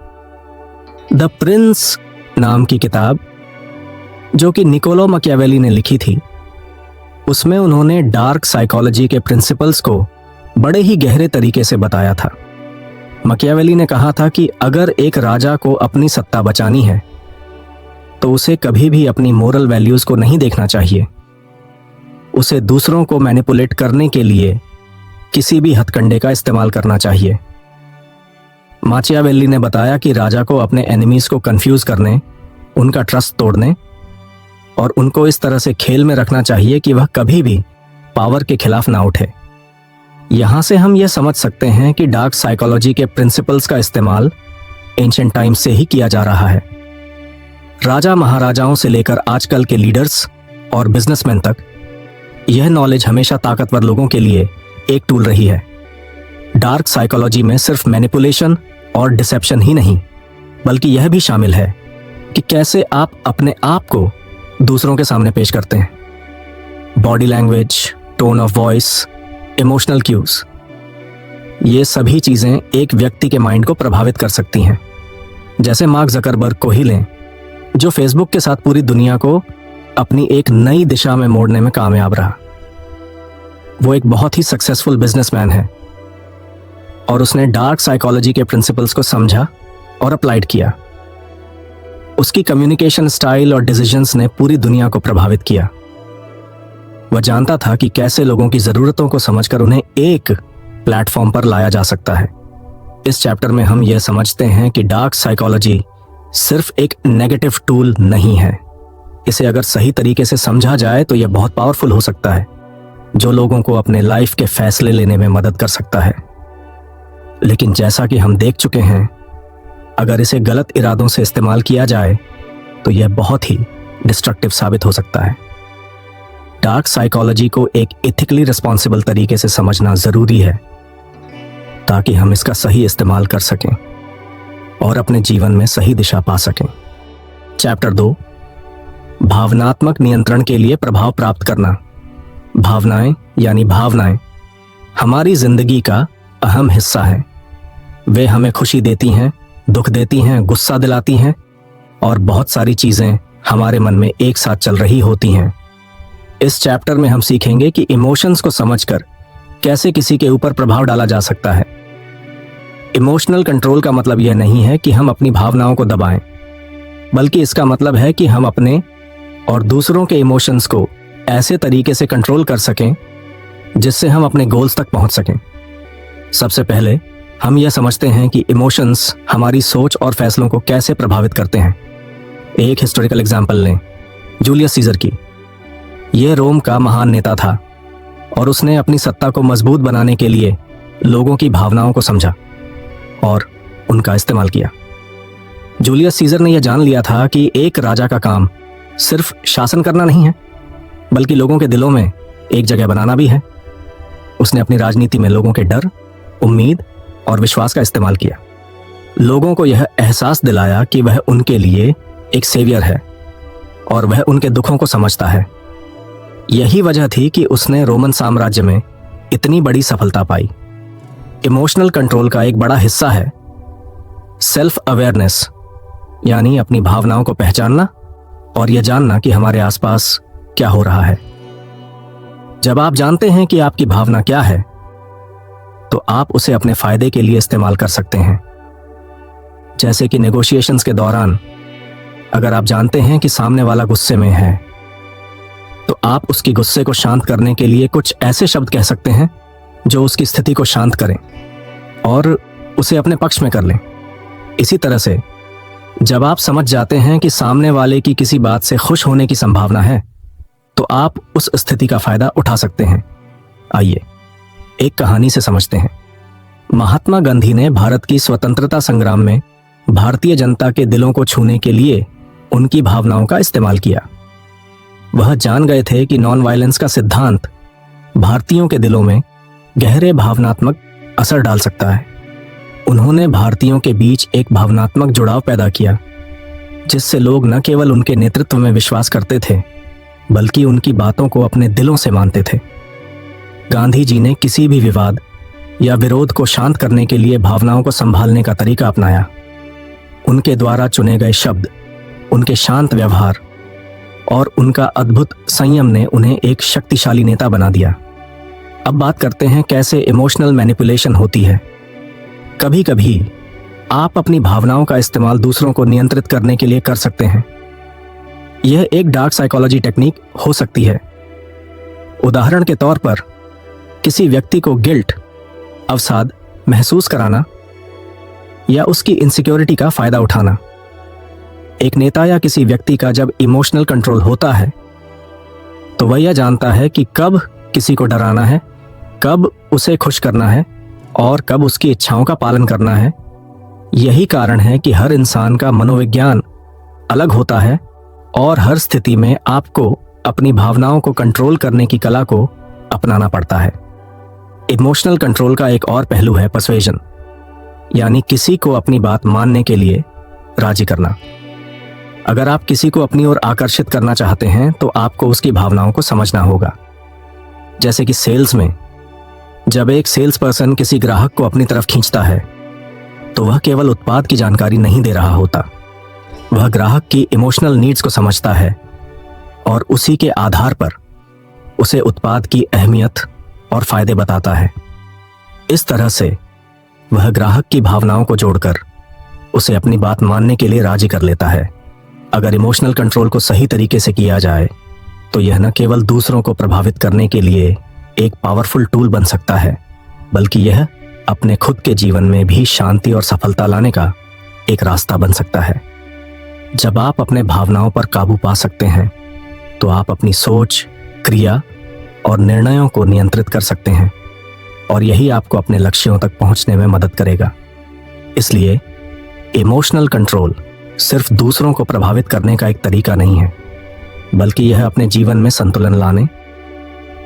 द प्रिंस नाम की किताब, जो कि निकोलो मैकियावेली ने लिखी थी, उसमें उन्होंने डार्क साइकोलॉजी के प्रिंसिपल्स को बड़े ही गहरे तरीके से बताया था। मैकियावेली ने कहा था कि अगर एक राजा को अपनी सत्ता बचानी है तो उसे कभी भी अपनी मोरल वैल्यूज को नहीं देखना चाहिए। उसे दूसरों को मैनिपुलेट करने के लिए किसी भी हथकंडे का इस्तेमाल करना चाहिए। मैकियावेली ने बताया कि राजा को अपने एनिमीज को कंफ्यूज करने, उनका ट्रस्ट तोड़ने और उनको इस तरह से खेल में रखना चाहिए कि वह कभी भी पावर के खिलाफ ना उठे। यहां से हम यह समझ सकते हैं कि डार्क साइकोलॉजी के प्रिंसिपल्स का इस्तेमाल एंशिएंट टाइम्स से ही किया जा रहा है। राजा महाराजाओं से लेकर आजकल के लीडर्स और बिजनेसमैन तक यह नॉलेज हमेशा ताकतवर लोगों के लिए एक टूल रही है। डार्क साइकोलॉजी में सिर्फ मैनिपुलेशन और डिसेप्शन ही नहीं, बल्कि यह भी शामिल है कि कैसे आप अपने आप को दूसरों के सामने पेश करते हैं। Body language, tone of voice, emotional cues, ये सभी चीजें एक व्यक्ति के माइंड को प्रभावित कर सकती हैं। जैसे मार्क जकरबर्ग को ही लें, जो फेसबुक के साथ पूरी दुनिया को अपनी एक नई दिशा में मोड़ने में कामयाब रहा। वो एक बहुत ही सक्सेसफुल बिजनेसमैन है और उसने डार्क साइकोलॉजी के प्रिंसिपल्स को समझा और अप्लाइड किया। उसकी कम्युनिकेशन स्टाइल और डिसीजंस ने पूरी दुनिया को प्रभावित किया। वह जानता था कि कैसे लोगों की जरूरतों को समझकर उन्हें एक प्लेटफॉर्म पर लाया जा सकता है। इस चैप्टर में हम यह समझते हैं कि डार्क साइकोलॉजी सिर्फ एक नेगेटिव टूल नहीं है। इसे अगर सही तरीके से समझा जाए तो यह बहुत पावरफुल हो सकता है, जो लोगों को अपने लाइफ के फैसले लेने में मदद कर सकता है। लेकिन जैसा कि हम देख चुके हैं, अगर इसे गलत इरादों से इस्तेमाल किया जाए तो यह बहुत ही डिस्ट्रक्टिव साबित हो सकता है। डार्क साइकोलॉजी को एक एथिकली रिस्पॉन्सिबल तरीके से समझना जरूरी है ताकि हम इसका सही इस्तेमाल कर सकें और अपने जीवन में सही दिशा पा सकें। चैप्टर 2, भावनात्मक नियंत्रण के लिए प्रभाव प्राप्त करना। भावनाएं यानी भावनाएं हमारी जिंदगी का अहम हिस्सा हैं। वे हमें खुशी देती हैं, दुख देती हैं, गुस्सा दिलाती हैं और बहुत सारी चीजें हमारे मन में एक साथ चल रही होती हैं। इस चैप्टर में हम सीखेंगे कि इमोशंस को समझकर कैसे किसी के ऊपर प्रभाव डाला जा सकता है। इमोशनल कंट्रोल का मतलब यह नहीं है कि हम अपनी भावनाओं को दबाएं, बल्कि इसका मतलब है कि हम अपने और दूसरों के इमोशंस को ऐसे तरीके से कंट्रोल कर सकें जिससे हम अपने गोल्स तक पहुंच सकें। सबसे पहले हम यह समझते हैं कि इमोशंस हमारी सोच और फैसलों को कैसे प्रभावित करते हैं। एक हिस्टोरिकल एग्जाम्पल लें, जूलियस सीजर की। यह रोम का महान नेता था और उसने अपनी सत्ता को मजबूत बनाने के लिए लोगों की भावनाओं को समझा और उनका इस्तेमाल किया। जूलियस सीजर ने यह जान लिया था कि एक राजा का काम सिर्फ शासन करना नहीं है, बल्कि लोगों के दिलों में एक जगह बनाना भी है। उसने अपनी राजनीति में लोगों के डर, उम्मीद और विश्वास का इस्तेमाल किया। लोगों को यह एहसास दिलाया कि वह उनके लिए एक सेवियर है और वह उनके दुखों को समझता है। यही वजह थी कि उसने रोमन साम्राज्य में इतनी बड़ी सफलता पाई। इमोशनल कंट्रोल का एक बड़ा हिस्सा है सेल्फ अवेयरनेस, यानी अपनी भावनाओं को पहचानना और यह जानना कि हमारे आसपास क्या हो रहा है। जब आप जानते हैं कि आपकी भावना क्या है, तो आप उसे अपने फायदे के लिए इस्तेमाल कर सकते हैं। जैसे कि नेगोशिएशंस के दौरान अगर आप जानते हैं कि सामने वाला गुस्से में है, तो आप उसकी गुस्से को शांत करने के लिए कुछ ऐसे शब्द कह सकते हैं जो उसकी स्थिति को शांत करें और उसे अपने पक्ष में कर लें। इसी तरह से जब आप समझ जाते हैं कि सामने वाले की किसी बात से खुश होने की संभावना है, तो आप उस स्थिति का फायदा उठा सकते हैं। आइए एक कहानी से समझते हैं। महात्मा गांधी ने भारत की स्वतंत्रता संग्राम में भारतीय जनता के दिलों को छूने के लिए उनकी भावनाओं का इस्तेमाल किया। वह जान गए थे कि नॉन वायलेंस का सिद्धांत भारतीयों के दिलों में गहरे भावनात्मक असर डाल सकता है। उन्होंने भारतीयों के बीच एक भावनात्मक जुड़ाव पैदा किया, जिससे लोग न केवल उनके नेतृत्व में विश्वास करते थे, बल्कि उनकी बातों को अपने दिलों से मानते थे। गांधी जी ने किसी भी विवाद या विरोध को शांत करने के लिए भावनाओं को संभालने का तरीका अपनाया। उनके द्वारा चुने गए शब्द, उनके शांत व्यवहार और उनका अद्भुत संयम ने उन्हें एक शक्तिशाली नेता बना दिया। अब बात करते हैं कैसे इमोशनल मैनिपुलेशन होती है। कभी कभी आप अपनी भावनाओं का इस्तेमाल दूसरों को नियंत्रित करने के लिए कर सकते हैं। यह एक डार्क साइकोलॉजी टेक्निक हो सकती है। उदाहरण के तौर पर किसी व्यक्ति को गिल्ट, अवसाद महसूस कराना या उसकी इनसिक्योरिटी का फायदा उठाना। एक नेता या किसी व्यक्ति का जब इमोशनल कंट्रोल होता है, तो वह यह जानता है कि कब किसी को डराना है, कब उसे खुश करना है और कब उसकी इच्छाओं का पालन करना है। यही कारण है कि हर इंसान का मनोविज्ञान अलग होता है और हर स्थिति में आपको अपनी भावनाओं को कंट्रोल करने की कला को अपनाना पड़ता है। इमोशनल कंट्रोल का एक और पहलू है पर्सुएजन, यानी किसी को अपनी बात मानने के लिए राजी करना। अगर आप किसी को अपनी ओर आकर्षित करना चाहते हैं, तो आपको उसकी भावनाओं को समझना होगा। जैसे कि सेल्स में जब एक सेल्स पर्सन किसी ग्राहक को अपनी तरफ खींचता है, तो वह केवल उत्पाद की जानकारी नहीं दे रहा होता, वह ग्राहक की इमोशनल नीड्स को समझता है और उसी के आधार पर उसे उत्पाद की अहमियत और फायदे बताता है। इस तरह से वह ग्राहक की भावनाओं को जोड़कर उसे अपनी बात मानने के लिए राजी कर लेता है। अगर इमोशनल कंट्रोल को सही तरीके से किया जाए तो यह न केवल दूसरों को प्रभावित करने के लिए एक पावरफुल टूल बन सकता है, बल्कि यह अपने खुद के जीवन में भी शांति और सफलता लाने का एक रास्ता बन सकता है। जब आप अपने भावनाओं पर काबू पा सकते हैं तो आप अपनी सोच, क्रिया और निर्णयों को नियंत्रित कर सकते हैं, और यही आपको अपने लक्ष्यों तक पहुंचने में मदद करेगा। इसलिए इमोशनल कंट्रोल सिर्फ दूसरों को प्रभावित करने का एक तरीका नहीं है, बल्कि यह अपने जीवन में संतुलन लाने,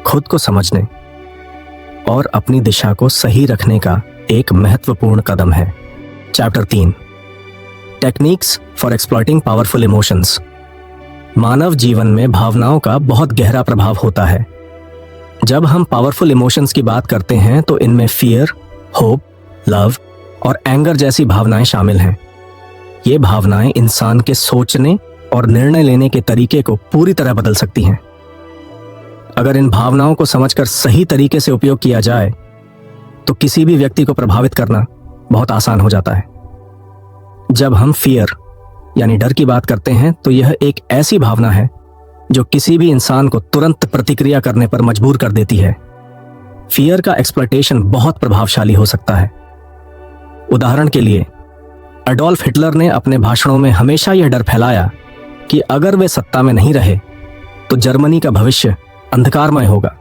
खुद को समझने और अपनी दिशा को सही रखने का एक महत्वपूर्ण कदम है। Chapter 3, techniques for exploiting powerful emotions. मानव जीवन में भावनाओं का बहुत गहरा प्रभाव होता है। जब हम पावरफुल इमोशंस की बात करते हैं तो इनमें फियर, होप, लव और एंगर जैसी भावनाएं शामिल हैं। ये भावनाएं इंसान के सोचने और निर्णय लेने के तरीके को पूरी तरह बदल सकती हैं। अगर इन भावनाओं को समझकर सही तरीके से उपयोग किया जाए तो किसी भी व्यक्ति को प्रभावित करना बहुत आसान हो जाता है। जब हम फियर यानी डर की बात करते हैं तो यह एक ऐसी भावना है जो किसी भी इंसान को तुरंत प्रतिक्रिया करने पर मजबूर कर देती है। फियर का एक्सप्लॉयटेशन बहुत प्रभावशाली हो सकता है। उदाहरण के लिए, एडोल्फ हिटलर ने अपने भाषणों में हमेशा यह डर फैलाया कि अगर वे सत्ता में नहीं रहे तो जर्मनी का भविष्य अंधकारमय होगा।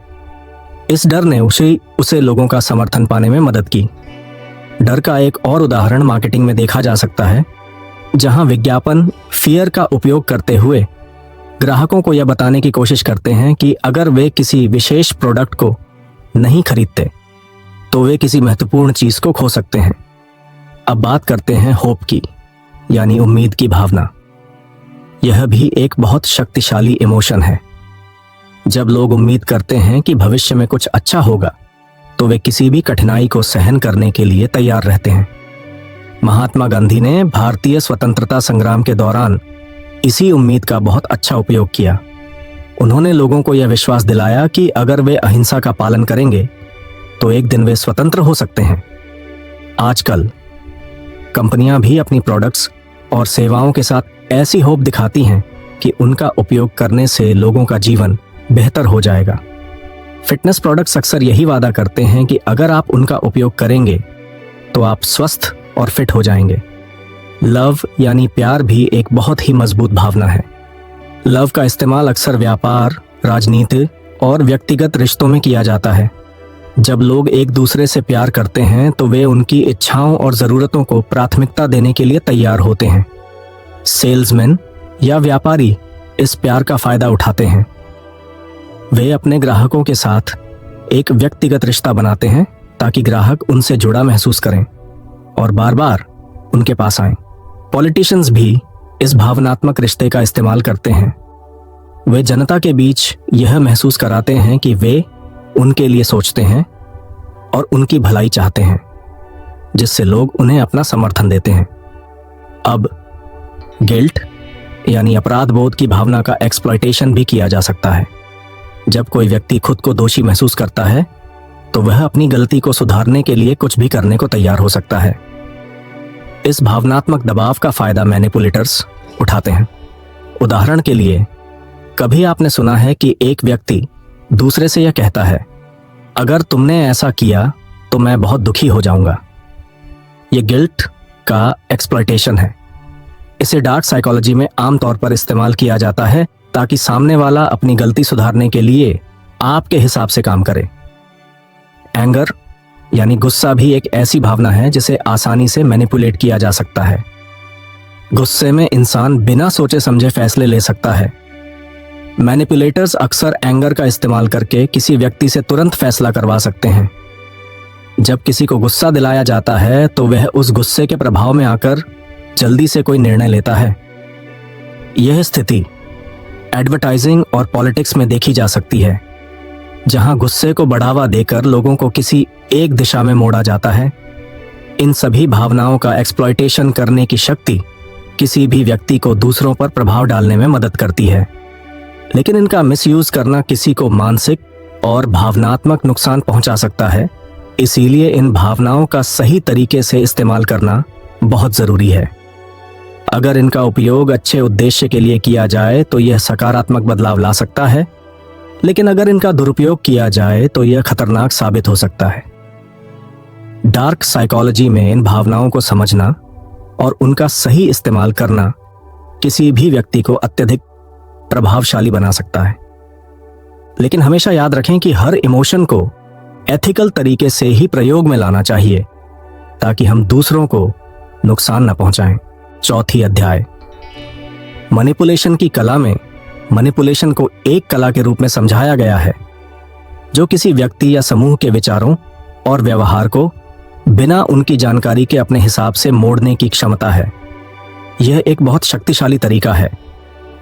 इस डर ने उसे लोगों का समर्थन पाने में मदद की। डर का एक और उदाहरण मार्केटिंग में देखा जा सकता है, जहां विज्ञापन फियर का उपयोग करते हुए ग्राहकों को यह बताने की कोशिश करते हैं कि अगर वे किसी विशेष प्रोडक्ट को नहीं खरीदते तो वे किसी महत्वपूर्ण चीज को खो सकते हैं। अब बात करते हैं होप की, यानी उम्मीद की भावना। यह भी एक बहुत शक्तिशाली इमोशन है। जब लोग उम्मीद करते हैं कि भविष्य में कुछ अच्छा होगा तो वे किसी भी कठिनाई को सहन करने के लिए तैयार रहते हैं। महात्मा गांधी ने भारतीय स्वतंत्रता संग्राम के दौरान इसी उम्मीद का बहुत अच्छा उपयोग किया। उन्होंने लोगों को यह विश्वास दिलाया कि अगर वे अहिंसा का पालन करेंगे तो एक दिन वे स्वतंत्र हो सकते हैं। आजकल कंपनियां भी अपनी प्रोडक्ट्स और सेवाओं के साथ ऐसी होप दिखाती हैं कि उनका उपयोग करने से लोगों का जीवन बेहतर हो जाएगा। फिटनेस प्रोडक्ट्स अक्सर यही वादा करते हैं कि अगर आप उनका उपयोग करेंगे तो आप स्वस्थ और फिट हो जाएंगे। लव यानी प्यार भी एक बहुत ही मजबूत भावना है। लव का इस्तेमाल अक्सर व्यापार, राजनीति और व्यक्तिगत रिश्तों में किया जाता है। जब लोग एक दूसरे से प्यार करते हैं तो वे उनकी इच्छाओं और ज़रूरतों को प्राथमिकता देने के लिए तैयार होते हैं। सेल्समैन या व्यापारी इस प्यार का फायदा उठाते हैं। वे अपने ग्राहकों के साथ एक व्यक्तिगत रिश्ता बनाते हैं ताकि ग्राहक उनसे जुड़ा महसूस करें और बार बार उनके पास आएं। पॉलिटिशियंस भी इस भावनात्मक रिश्ते का इस्तेमाल करते हैं। वे जनता के बीच यह महसूस कराते हैं कि वे उनके लिए सोचते हैं और उनकी भलाई चाहते हैं, जिससे लोग उन्हें अपना समर्थन देते हैं। अब गिल्ट यानी अपराध बोध की भावना का एक्सप्लॉयटेशन भी किया जा सकता है। जब कोई व्यक्ति खुद को दोषी महसूस करता है तो वह अपनी गलती को सुधारने के लिए कुछ भी करने को तैयार हो सकता है। इस भावनात्मक दबाव का फायदा मैनिपुलेटर्स उठाते हैं। उदाहरण के लिए, कभी आपने सुना है कि एक व्यक्ति दूसरे से यह कहता है, अगर तुमने ऐसा किया तो मैं बहुत दुखी हो जाऊंगा। यह गिल्ट का एक्सप्लॉयटेशन है। इसे डार्क साइकोलॉजी में आमतौर पर इस्तेमाल किया जाता है ताकि सामने वाला अपनी गलती सुधारने के लिए आपके हिसाब से काम करे। एंगर यानी गुस्सा भी एक ऐसी भावना है जिसे आसानी से मैनिपुलेट किया जा सकता है। गुस्से में इंसान बिना सोचे समझे फैसले ले सकता है। मैनिपुलेटर्स अक्सर एंगर का इस्तेमाल करके किसी व्यक्ति से तुरंत फैसला करवा सकते हैं। जब किसी को गुस्सा दिलाया जाता है तो वह उस गुस्से के प्रभाव में आकर जल्दी से कोई निर्णय लेता है। यह स्थिति एडवर्टाइजिंग और पॉलिटिक्स में देखी जा सकती है, जहां गुस्से को बढ़ावा देकर लोगों को किसी एक दिशा में मोड़ा जाता है। इन सभी भावनाओं का एक्सप्लॉयटेशन करने की शक्ति किसी भी व्यक्ति को दूसरों पर प्रभाव डालने में मदद करती है, लेकिन इनका मिसयूज करना किसी को मानसिक और भावनात्मक नुकसान पहुंचा सकता है। इसीलिए इन भावनाओं का सही तरीके से इस्तेमाल करना बहुत जरूरी है। अगर इनका उपयोग अच्छे उद्देश्य के लिए किया जाए तो यह सकारात्मक बदलाव ला सकता है, लेकिन अगर इनका दुरुपयोग किया जाए तो यह खतरनाक साबित हो सकता है। डार्क साइकोलॉजी में इन भावनाओं को समझना और उनका सही इस्तेमाल करना किसी भी व्यक्ति को अत्यधिक प्रभावशाली बना सकता है। लेकिन हमेशा याद रखें कि हर इमोशन को एथिकल तरीके से ही प्रयोग में लाना चाहिए ताकि हम दूसरों को नुकसान न पहुंचाएं। चौथी अध्याय, मैनिपुलेशन की कला में मैनिपुलेशन को एक कला के रूप में समझाया गया है जो किसी व्यक्ति या समूह के विचारों और व्यवहार को बिना उनकी जानकारी के अपने हिसाब से मोड़ने की क्षमता है। यह एक बहुत शक्तिशाली तरीका है,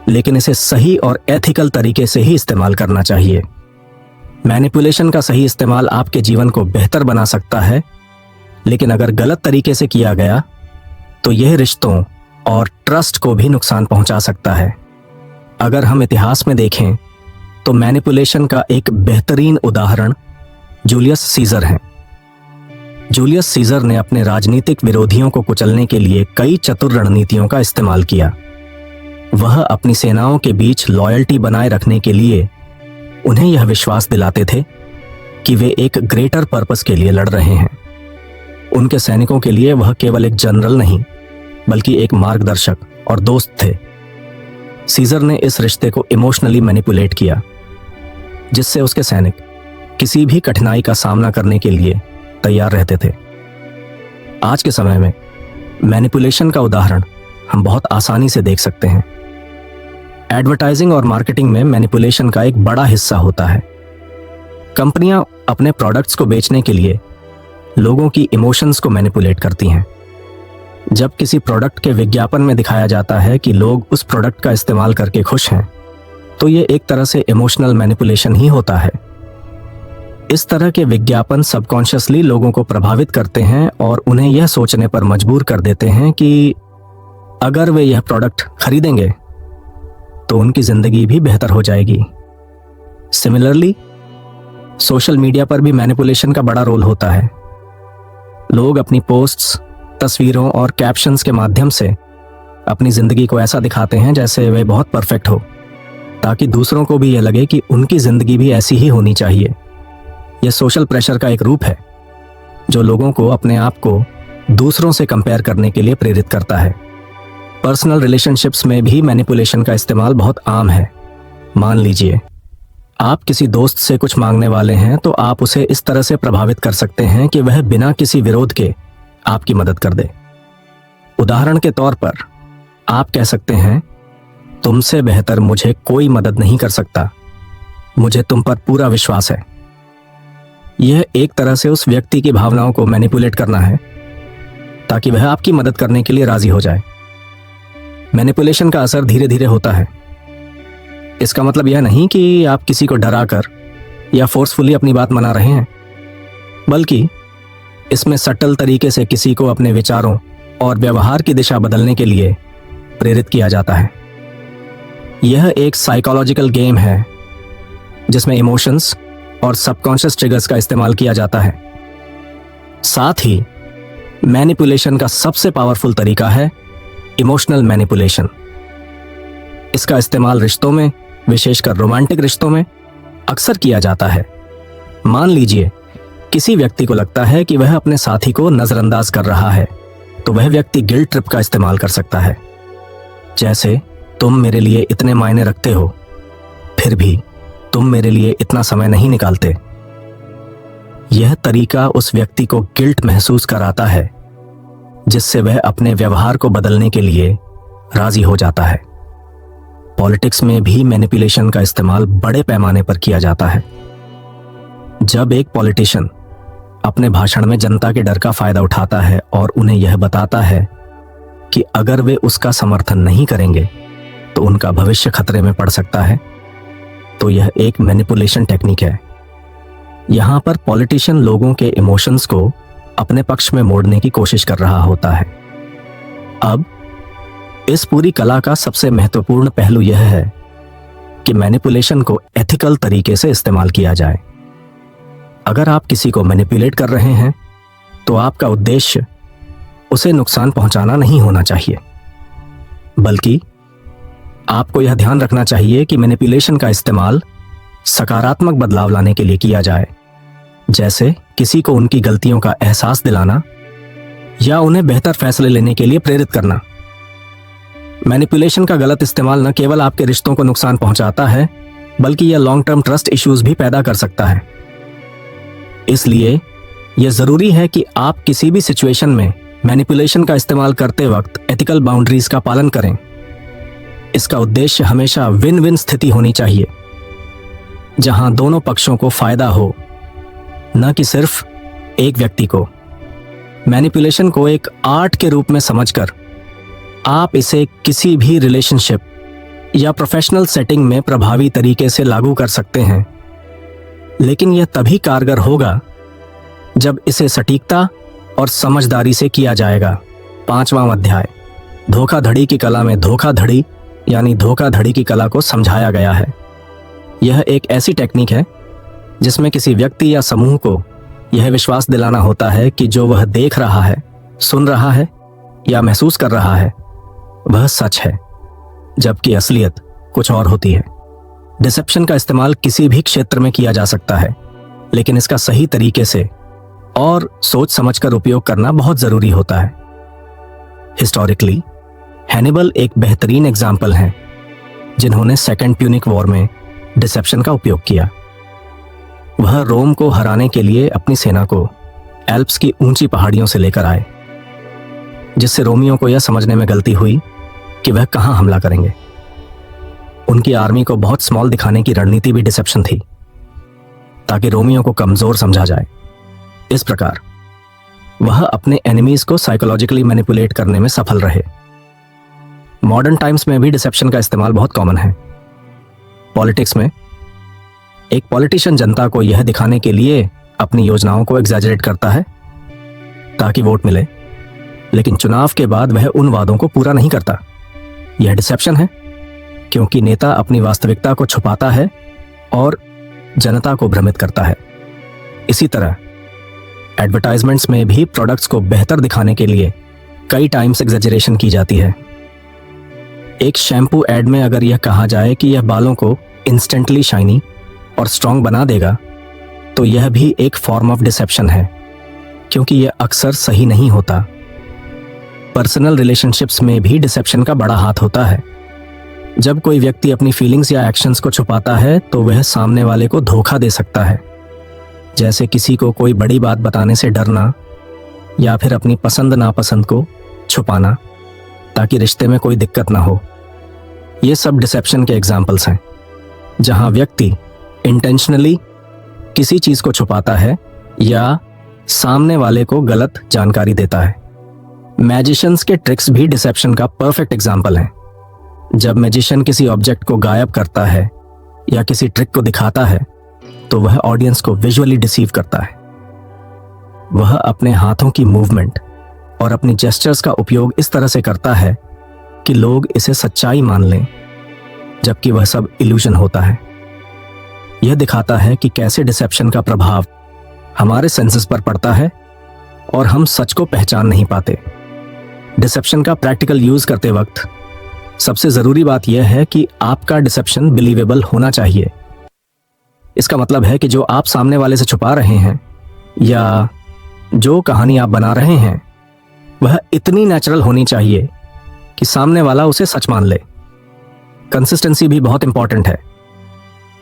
लेकिन इसे सही और एथिकल तरीके से ही इस्तेमाल करना चाहिए। मैनिपुलेशन का सही इस्तेमाल आपके जीवन को बेहतर बना सकता है, लेकिन अगर गलत तरीके से किया गया तो यह रिश्तों और ट्रस्ट को भी नुकसान पहुंचा सकता है। अगर हम इतिहास में देखें तो मैनिपुलेशन का एक बेहतरीन उदाहरण जूलियस सीजर हैं। जूलियस सीजर ने अपने राजनीतिक विरोधियों को कुचलने के लिए कई चतुर रणनीतियों का इस्तेमाल किया। वह अपनी सेनाओं के बीच लॉयल्टी बनाए रखने के लिए उन्हें यह विश्वास दिलाते थे कि वे एक ग्रेटर पर्पस के लिए लड़ रहे हैं। उनके सैनिकों के लिए वह केवल एक जनरल नहीं बल्कि एक मार्गदर्शक और दोस्त थे। सीजर ने इस रिश्ते को इमोशनली मैनिपुलेट किया, जिससे उसके सैनिक किसी भी कठिनाई का सामना करने के लिए तैयार रहते थे। आज के समय में मैनिपुलेशन का उदाहरण हम बहुत आसानी से देख सकते हैं। एडवर्टाइजिंग और मार्केटिंग में मैनिपुलेशन का एक बड़ा हिस्सा होता है। कंपनियां अपने प्रोडक्ट्स को बेचने के लिए लोगों की इमोशंस को मैनिपुलेट करती हैं। जब किसी प्रोडक्ट के विज्ञापन में दिखाया जाता है कि लोग उस प्रोडक्ट का इस्तेमाल करके खुश हैं, तो ये एक तरह से इमोशनल मैनिपुलेशन ही होता है। इस तरह के विज्ञापन सबकॉन्शियसली लोगों को प्रभावित करते हैं और उन्हें यह सोचने पर मजबूर कर देते हैं कि अगर वे यह प्रोडक्ट खरीदेंगे तो उनकी जिंदगी भी बेहतर हो जाएगी। सिमिलरली, सोशल मीडिया पर भी मैनिपुलेशन का बड़ा रोल होता है। लोग अपनी पोस्ट्स, तस्वीरों और कैप्शंस के माध्यम से अपनी जिंदगी को ऐसा दिखाते हैं जैसे वे बहुत परफेक्ट हो, ताकि दूसरों को भी यह लगे कि उनकी जिंदगी भी ऐसी ही होनी चाहिए। यह सोशल प्रेशर का एक रूप है जो लोगों को अपने आप को दूसरों से कंपेयर करने के लिए प्रेरित करता है। पर्सनल रिलेशनशिप्स में भी मैनिपुलेशन का इस्तेमाल बहुत आम है। मान लीजिए आप किसी दोस्त से कुछ मांगने वाले हैं, तो आप उसे इस तरह से प्रभावित कर सकते हैं कि वह बिना किसी विरोध के आपकी मदद कर दे। उदाहरण के तौर पर आप कह सकते हैं, तुमसे बेहतर मुझे कोई मदद नहीं कर सकता, मुझे तुम पर पूरा विश्वास है। यह एक तरह से उस व्यक्ति की भावनाओं को मैनिपुलेट करना है ताकि वह आपकी मदद करने के लिए राजी हो जाए। मैनिपुलेशन का असर धीरे धीरे होता है। इसका मतलब यह नहीं कि आप किसी को डराकर या फोर्सफुली अपनी बात मना रहे हैं, बल्कि इसमें सटल तरीके से किसी को अपने विचारों और व्यवहार की दिशा बदलने के लिए प्रेरित किया जाता है। यह एक साइकोलॉजिकल गेम है जिसमें इमोशंस और सबकॉन्शियस ट्रिगर्स का इस्तेमाल किया जाता है। साथ ही मैनिपुलेशन का सबसे पावरफुल तरीका है इमोशनल मैनिपुलेशन। इसका इस्तेमाल रिश्तों में, विशेषकर रोमांटिक रिश्तों में अक्सर किया जाता है। मान लीजिए किसी व्यक्ति को लगता है कि वह अपने साथी को नजरअंदाज कर रहा है, तो वह व्यक्ति गिल्ट ट्रिप का इस्तेमाल कर सकता है, जैसे तुम मेरे लिए इतने मायने रखते हो, फिर भी तुम मेरे लिए इतना समय नहीं निकालते। यह तरीका उस व्यक्ति को गिल्ट महसूस कराता है, जिससे वह अपने व्यवहार को बदलने के लिए राजी हो जाता है। पॉलिटिक्स में भी मैनिपुलेशन का इस्तेमाल बड़े पैमाने पर किया जाता है। जब एक पॉलिटिशियन अपने भाषण में जनता के डर का फायदा उठाता है और उन्हें यह बताता है कि अगर वे उसका समर्थन नहीं करेंगे तो उनका भविष्य खतरे में पड़ सकता है, तो यह एक मैनिपुलेशन टेक्निक है। यहां पर पॉलिटिशियन लोगों के इमोशंस को अपने पक्ष में मोड़ने की कोशिश कर रहा होता है। अब इस पूरी कला का सबसे महत्वपूर्ण पहलू यह है कि मैनिपुलेशन को एथिकल तरीके से इस्तेमाल किया जाए। अगर आप किसी को मैनिपुलेट कर रहे हैं तो आपका उद्देश्य उसे नुकसान पहुंचाना नहीं होना चाहिए, बल्कि आपको यह ध्यान रखना चाहिए कि मैनिपुलेशन का इस्तेमाल सकारात्मक बदलाव लाने के लिए किया जाए, जैसे किसी को उनकी गलतियों का एहसास दिलाना या उन्हें बेहतर फैसले लेने के लिए प्रेरित करना। मैनिपुलेशन का गलत इस्तेमाल न केवल आपके रिश्तों को नुकसान पहुंचाता है, बल्कि यह लॉन्ग टर्म ट्रस्ट इश्यूज भी पैदा कर सकता है। इसलिए यह जरूरी है कि आप किसी भी सिचुएशन में मैनिपुलेशन का इस्तेमाल करते वक्त एथिकल बाउंड्रीज का पालन करें। इसका उद्देश्य हमेशा विन विन स्थिति होनी चाहिए, जहां दोनों पक्षों को फायदा हो, न कि सिर्फ एक व्यक्ति को। मैनिपुलेशन को एक आर्ट के रूप में समझकर आप इसे किसी भी रिलेशनशिप या प्रोफेशनल सेटिंग में प्रभावी तरीके से लागू कर सकते हैं, लेकिन यह तभी कारगर होगा जब इसे सटीकता और समझदारी से किया जाएगा। 5वां अध्याय, धोखाधड़ी की कला में धोखाधड़ी यानी धोखाधड़ी की कला को समझाया गया है। यह एक ऐसी टेक्निक है जिसमें किसी व्यक्ति या समूह को यह विश्वास दिलाना होता है कि जो वह देख रहा है, सुन रहा है या महसूस कर रहा है वह सच है, जबकि असलियत कुछ और होती है। डिसेप्शन का इस्तेमाल किसी भी क्षेत्र में किया जा सकता है, लेकिन इसका सही तरीके से और सोच समझकर उपयोग करना बहुत जरूरी होता है। हिस्टोरिकली हैनिबल एक बेहतरीन एग्जाम्पल हैं, जिन्होंने सेकेंड प्यूनिक वॉर में डिसेप्शन का उपयोग किया। वह रोम को हराने के लिए अपनी सेना को एल्प्स की ऊंची पहाड़ियों से लेकर आए, जिससे रोमियों को यह समझने में गलती हुई कि वह कहां हमला करेंगे। उनकी आर्मी को बहुत स्मॉल दिखाने की रणनीति भी डिसेप्शन थी, ताकि रोमियों को कमजोर समझा जाए। इस प्रकार वह अपने एनिमीज को साइकोलॉजिकली मैनिपुलेट करने में सफल रहे। मॉडर्न टाइम्स में भी डिसेप्शन का इस्तेमाल बहुत कॉमन है। पॉलिटिक्स में एक पॉलिटिशियन जनता को यह दिखाने के लिए अपनी योजनाओं को एग्जैजरेट करता है ताकि वोट मिले, लेकिन चुनाव के बाद वह उन वादों को पूरा नहीं करता। यह डिसेप्शन है, क्योंकि नेता अपनी वास्तविकता को छुपाता है और जनता को भ्रमित करता है। इसी तरह एडवर्टाइजमेंट्स में भी प्रोडक्ट्स को बेहतर दिखाने के लिए कई टाइम्स एग्जैजरेशन की जाती है। एक शैम्पू एड में अगर यह कहा जाए कि यह बालों को इंस्टेंटली शाइनी और स्ट्रॉन्ग बना देगा, तो यह भी एक फॉर्म ऑफ डिसेप्शन है, क्योंकि यह अक्सर सही नहीं होता। पर्सनल रिलेशनशिप्स में भी डिसेप्शन का बड़ा हाथ होता है। जब कोई व्यक्ति अपनी फीलिंग्स या एक्शंस को छुपाता है तो वह सामने वाले को धोखा दे सकता है, जैसे किसी को कोई बड़ी बात बताने से डरना या फिर अपनी पसंद नापसंद को छुपाना ताकि रिश्ते में कोई दिक्कत ना हो। ये सब डिसेप्शन के एग्जाम्पल्स हैं, जहां व्यक्ति इंटेंशनली किसी चीज को छुपाता है या सामने वाले को गलत जानकारी देता है। मैजिशियंस के ट्रिक्स भी डिसेप्शन का परफेक्ट एग्जाम्पल हैं। जब मैजिशियन किसी ऑब्जेक्ट को गायब करता है या किसी ट्रिक को दिखाता है, तो वह ऑडियंस को विजुअली डिसीव करता है। वह अपने हाथों की मूवमेंट और अपनी जेस्चर्स का उपयोग इस तरह से करता है कि लोग इसे सच्चाई मान लें, जबकि वह सब इल्यूजन होता है। यह दिखाता है कि कैसे डिसेप्शन का प्रभाव हमारे सेंसेस पर पड़ता है और हम सच को पहचान नहीं पाते। डिसेप्शन का प्रैक्टिकल यूज करते वक्त सबसे जरूरी बात यह है कि आपका डिसेप्शन बिलीवेबल होना चाहिए। इसका मतलब है कि जो आप सामने वाले से छुपा रहे हैं या जो कहानी आप बना रहे हैं वह इतनी नेचुरल होनी चाहिए कि सामने वाला उसे सच मान ले। कंसिस्टेंसी भी बहुत इंपॉर्टेंट है।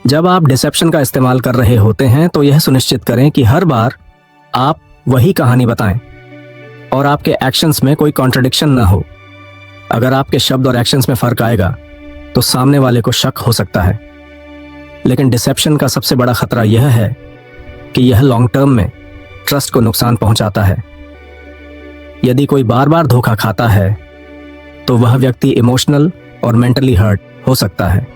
जब आप डिसेप्शन का इस्तेमाल कर रहे होते हैं तो यह सुनिश्चित करें कि हर बार आप वही कहानी बताएं और आपके एक्शंस में कोई कॉन्ट्रडिक्शन ना हो। अगर आपके शब्द और एक्शंस में फर्क आएगा तो सामने वाले को शक हो सकता है। लेकिन डिसेप्शन का सबसे बड़ा खतरा यह है कि यह लॉन्ग टर्म में ट्रस्ट को नुकसान पहुंचाता है। यदि कोई बार बार धोखा खाता है तो वह व्यक्ति इमोशनल और मेंटली हर्ट हो सकता है।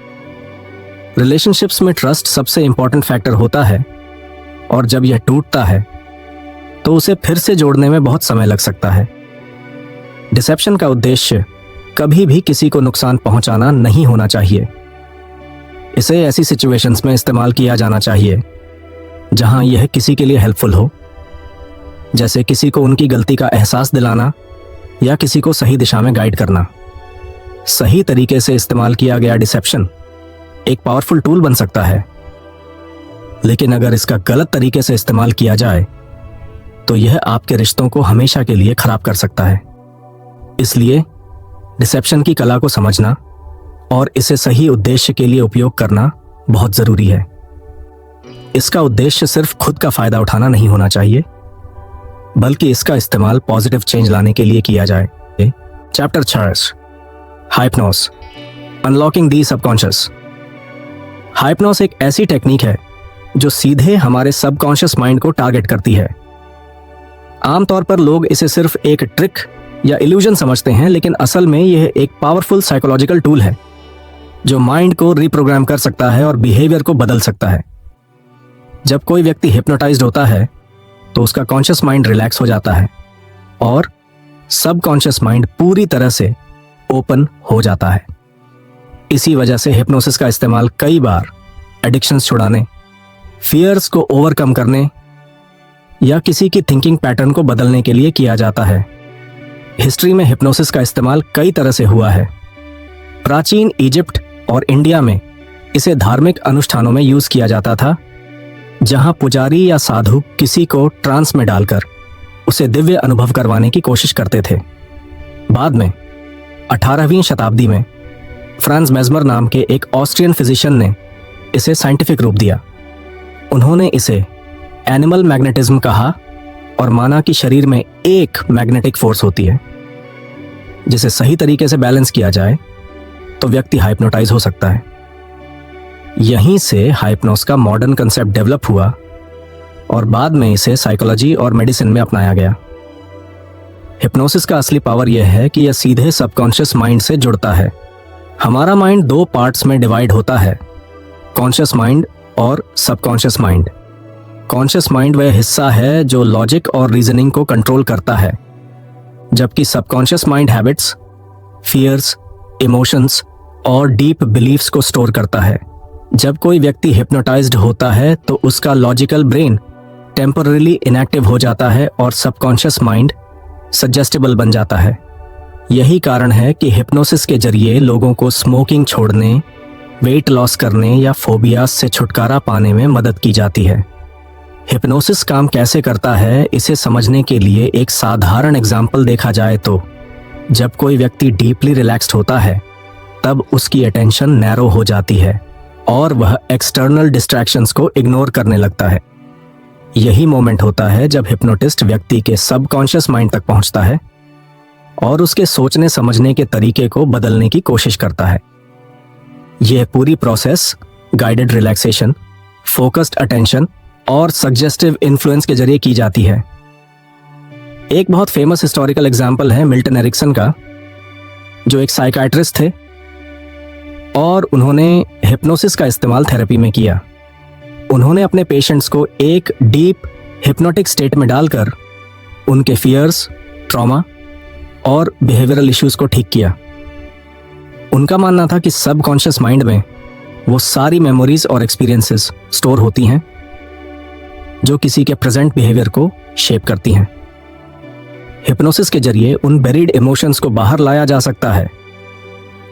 रिलेशनशिप्स में ट्रस्ट सबसे इंपॉर्टेंट फैक्टर होता है और जब यह टूटता है तो उसे फिर से जोड़ने में बहुत समय लग सकता है। डिसेप्शन का उद्देश्य कभी भी किसी को नुकसान पहुंचाना नहीं होना चाहिए। इसे ऐसी सिचुएशंस में इस्तेमाल किया जाना चाहिए जहां यह किसी के लिए हेल्पफुल हो, जैसे किसी को उनकी गलती का एहसास दिलाना या किसी को सही दिशा में गाइड करना। सही तरीके से इस्तेमाल किया गया डिसेप्शन एक पावरफुल टूल बन सकता है, लेकिन अगर इसका गलत तरीके से इस्तेमाल किया जाए तो यह आपके रिश्तों को हमेशा के लिए खराब कर सकता है। इसलिए डिसेप्शन की कला को समझना और इसे सही उद्देश्य के लिए उपयोग करना बहुत जरूरी है। इसका उद्देश्य सिर्फ खुद का फायदा उठाना नहीं होना चाहिए, बल्कि इसका इस्तेमाल पॉजिटिव चेंज लाने के लिए किया जाए। चैप्टर 6, हाइप्नोस, अनलॉकिंग दी सबकॉन्शियस। हाइप्नोस एक ऐसी टेक्निक है जो सीधे हमारे सबकॉन्शियस माइंड को टारगेट करती है। आमतौर पर लोग इसे सिर्फ एक ट्रिक या इल्यूजन समझते हैं, लेकिन असल में यह एक पावरफुल साइकोलॉजिकल टूल है जो माइंड को रिप्रोग्राम कर सकता है और बिहेवियर को बदल सकता है। जब कोई व्यक्ति हिप्नोटाइज्ड होता है तो उसका कॉन्शियस माइंड रिलैक्स हो जाता है और सबकॉन्शियस माइंड पूरी तरह से ओपन हो जाता है। इसी वजह से हिप्नोसिस का इस्तेमाल कई बार एडिक्शंस छुड़ाने, फियर्स को ओवरकम करने या किसी की थिंकिंग पैटर्न को बदलने के लिए किया जाता है। हिस्ट्री में हिप्नोसिस का इस्तेमाल कई तरह से हुआ है। प्राचीन इजिप्ट और इंडिया में इसे धार्मिक अनुष्ठानों में यूज किया जाता था, जहां पुजारी या साधु किसी को ट्रांस में डालकर उसे दिव्य अनुभव करवाने की कोशिश करते थे। बाद में 18वीं शताब्दी में फ्रांज मेस्मर नाम के एक ऑस्ट्रियन फिजिशियन ने इसे साइंटिफिक रूप दिया। उन्होंने इसे एनिमल मैग्नेटिज्म कहा और माना कि शरीर में एक मैग्नेटिक फोर्स होती है जिसे सही तरीके से बैलेंस किया जाए तो व्यक्ति हाइप्नोटाइज हो सकता है। यहीं से हाइप्नोस का मॉडर्न कंसेप्ट डेवलप हुआ और बाद में इसे साइकोलॉजी और मेडिसिन में अपनाया गया। हिप्नोसिस का असली पावर यह है कि यह सीधे सबकॉन्शियस माइंड से जुड़ता है। हमारा माइंड 2 पार्ट्स में डिवाइड होता है, कॉन्शियस माइंड और सबकॉन्शियस माइंड। कॉन्शियस माइंड वह हिस्सा है जो लॉजिक और रीजनिंग को कंट्रोल करता है, जबकि subconscious mind habits, fears, emotions और डीप बिलीफ्स को स्टोर करता है। जब कोई व्यक्ति हिप्नोटाइज्ड होता है तो उसका लॉजिकल ब्रेन टेम्पररीली इनएक्टिव हो जाता है और सबकॉन्शियस माइंड सजेस्टेबल बन जाता है। यही कारण है कि हिप्नोसिस के जरिए लोगों को स्मोकिंग छोड़ने, वेट लॉस करने या फोबियास से छुटकारा पाने में मदद की जाती है। हिप्नोसिस काम कैसे करता है इसे समझने के लिए एक साधारण एग्जाम्पल देखा जाए तो जब कोई व्यक्ति डीपली रिलैक्स्ड होता है तब उसकी अटेंशन नैरो हो जाती है और वह एक्सटर्नल डिस्ट्रैक्शंस को इग्नोर करने लगता है। यही मोमेंट होता है जब हिप्नोटिस्ट व्यक्ति के सबकॉन्शियस माइंड तक पहुंचता है और उसके सोचने समझने के तरीके को बदलने की कोशिश करता है। यह पूरी process guided relaxation, focused attention और सजेस्टिव इन्फ्लुएंस के जरिए की जाती है। एक बहुत फेमस हिस्टोरिकल एग्जाम्पल है मिल्टन एरिक्सन का, जो एक साइकाइट्रिस्ट थे और उन्होंने हिप्नोसिस का इस्तेमाल थेरेपी में किया। उन्होंने अपने पेशेंट्स को एक डीप हिप्नोटिक स्टेट में डालकर उनके फियर्स, ट्रॉमा और बिहेवियरल इश्यूज को ठीक किया। उनका मानना था कि सबकॉन्शियस माइंड में वो सारी मेमोरीज और एक्सपीरियंसेस स्टोर होती हैं जो किसी के प्रेजेंट बिहेवियर को शेप करती हैं। हिप्नोसिस के जरिए उन बेरिड इमोशंस को बाहर लाया जा सकता है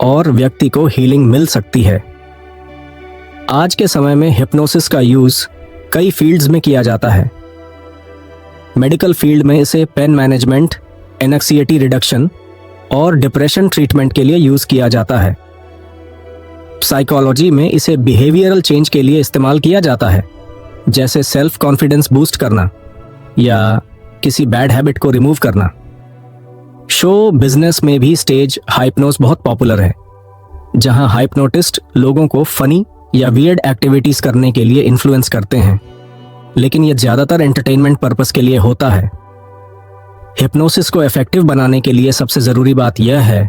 और व्यक्ति को हीलिंग मिल सकती है। आज के समय में हिप्नोसिस का यूज कई फील्ड्स में किया जाता है। मेडिकल फील्ड में इसे पेन मैनेजमेंट, एंग्जायटी रिडक्शन और डिप्रेशन ट्रीटमेंट के लिए यूज किया जाता है। साइकोलॉजी में इसे बिहेवियरल चेंज के लिए इस्तेमाल किया जाता है, जैसे सेल्फ कॉन्फिडेंस बूस्ट करना या किसी बैड हैबिट को रिमूव करना। शो बिजनेस में भी स्टेज हाइप्नोस बहुत पॉपुलर है, जहां हाइप्नोटिस्ट लोगों को फनी या वियर्ड एक्टिविटीज करने के लिए इन्फ्लुएंस करते हैं, लेकिन यह ज्यादातर एंटरटेनमेंट पर्पस के लिए होता है। हिप्नोसिस को इफेक्टिव बनाने के लिए सबसे जरूरी बात यह है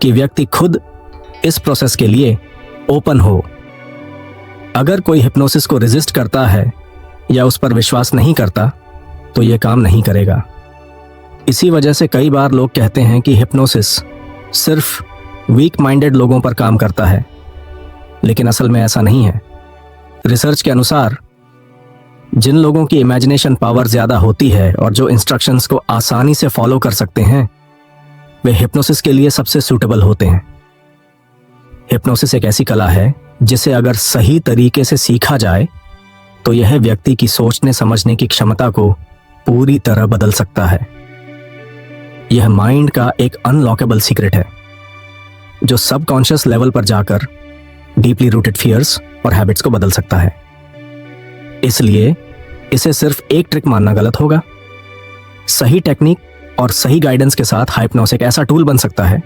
कि व्यक्ति खुद इस प्रोसेस के लिए ओपन हो। अगर कोई हिप्नोसिस को रेजिस्ट करता है या उस पर विश्वास नहीं करता तो यह काम नहीं करेगा। इसी वजह से कई बार लोग कहते हैं कि हिप्नोसिस सिर्फ वीक माइंडेड लोगों पर काम करता है, लेकिन असल में ऐसा नहीं है। रिसर्च के अनुसार जिन लोगों की इमेजिनेशन पावर ज्यादा होती है और जो इंस्ट्रक्शंस को आसानी से फॉलो कर सकते हैं, वे हिप्नोसिस के लिए सबसे सूटेबल होते हैं। हिप्नोसिस एक ऐसी कला है जिसे अगर सही तरीके से सीखा जाए तो यह व्यक्ति की सोचने समझने की क्षमता को पूरी तरह बदल सकता है। यह माइंड का एक अनलॉकेबल सीक्रेट है जो सबकॉन्शियस लेवल पर जाकर डीपली रूटेड फियर्स और हैबिट्स को बदल सकता है। इसलिए इसे सिर्फ एक ट्रिक मानना गलत होगा। सही टेक्निक और सही गाइडेंस के साथ हाइप्नोस एक ऐसा टूल बन सकता है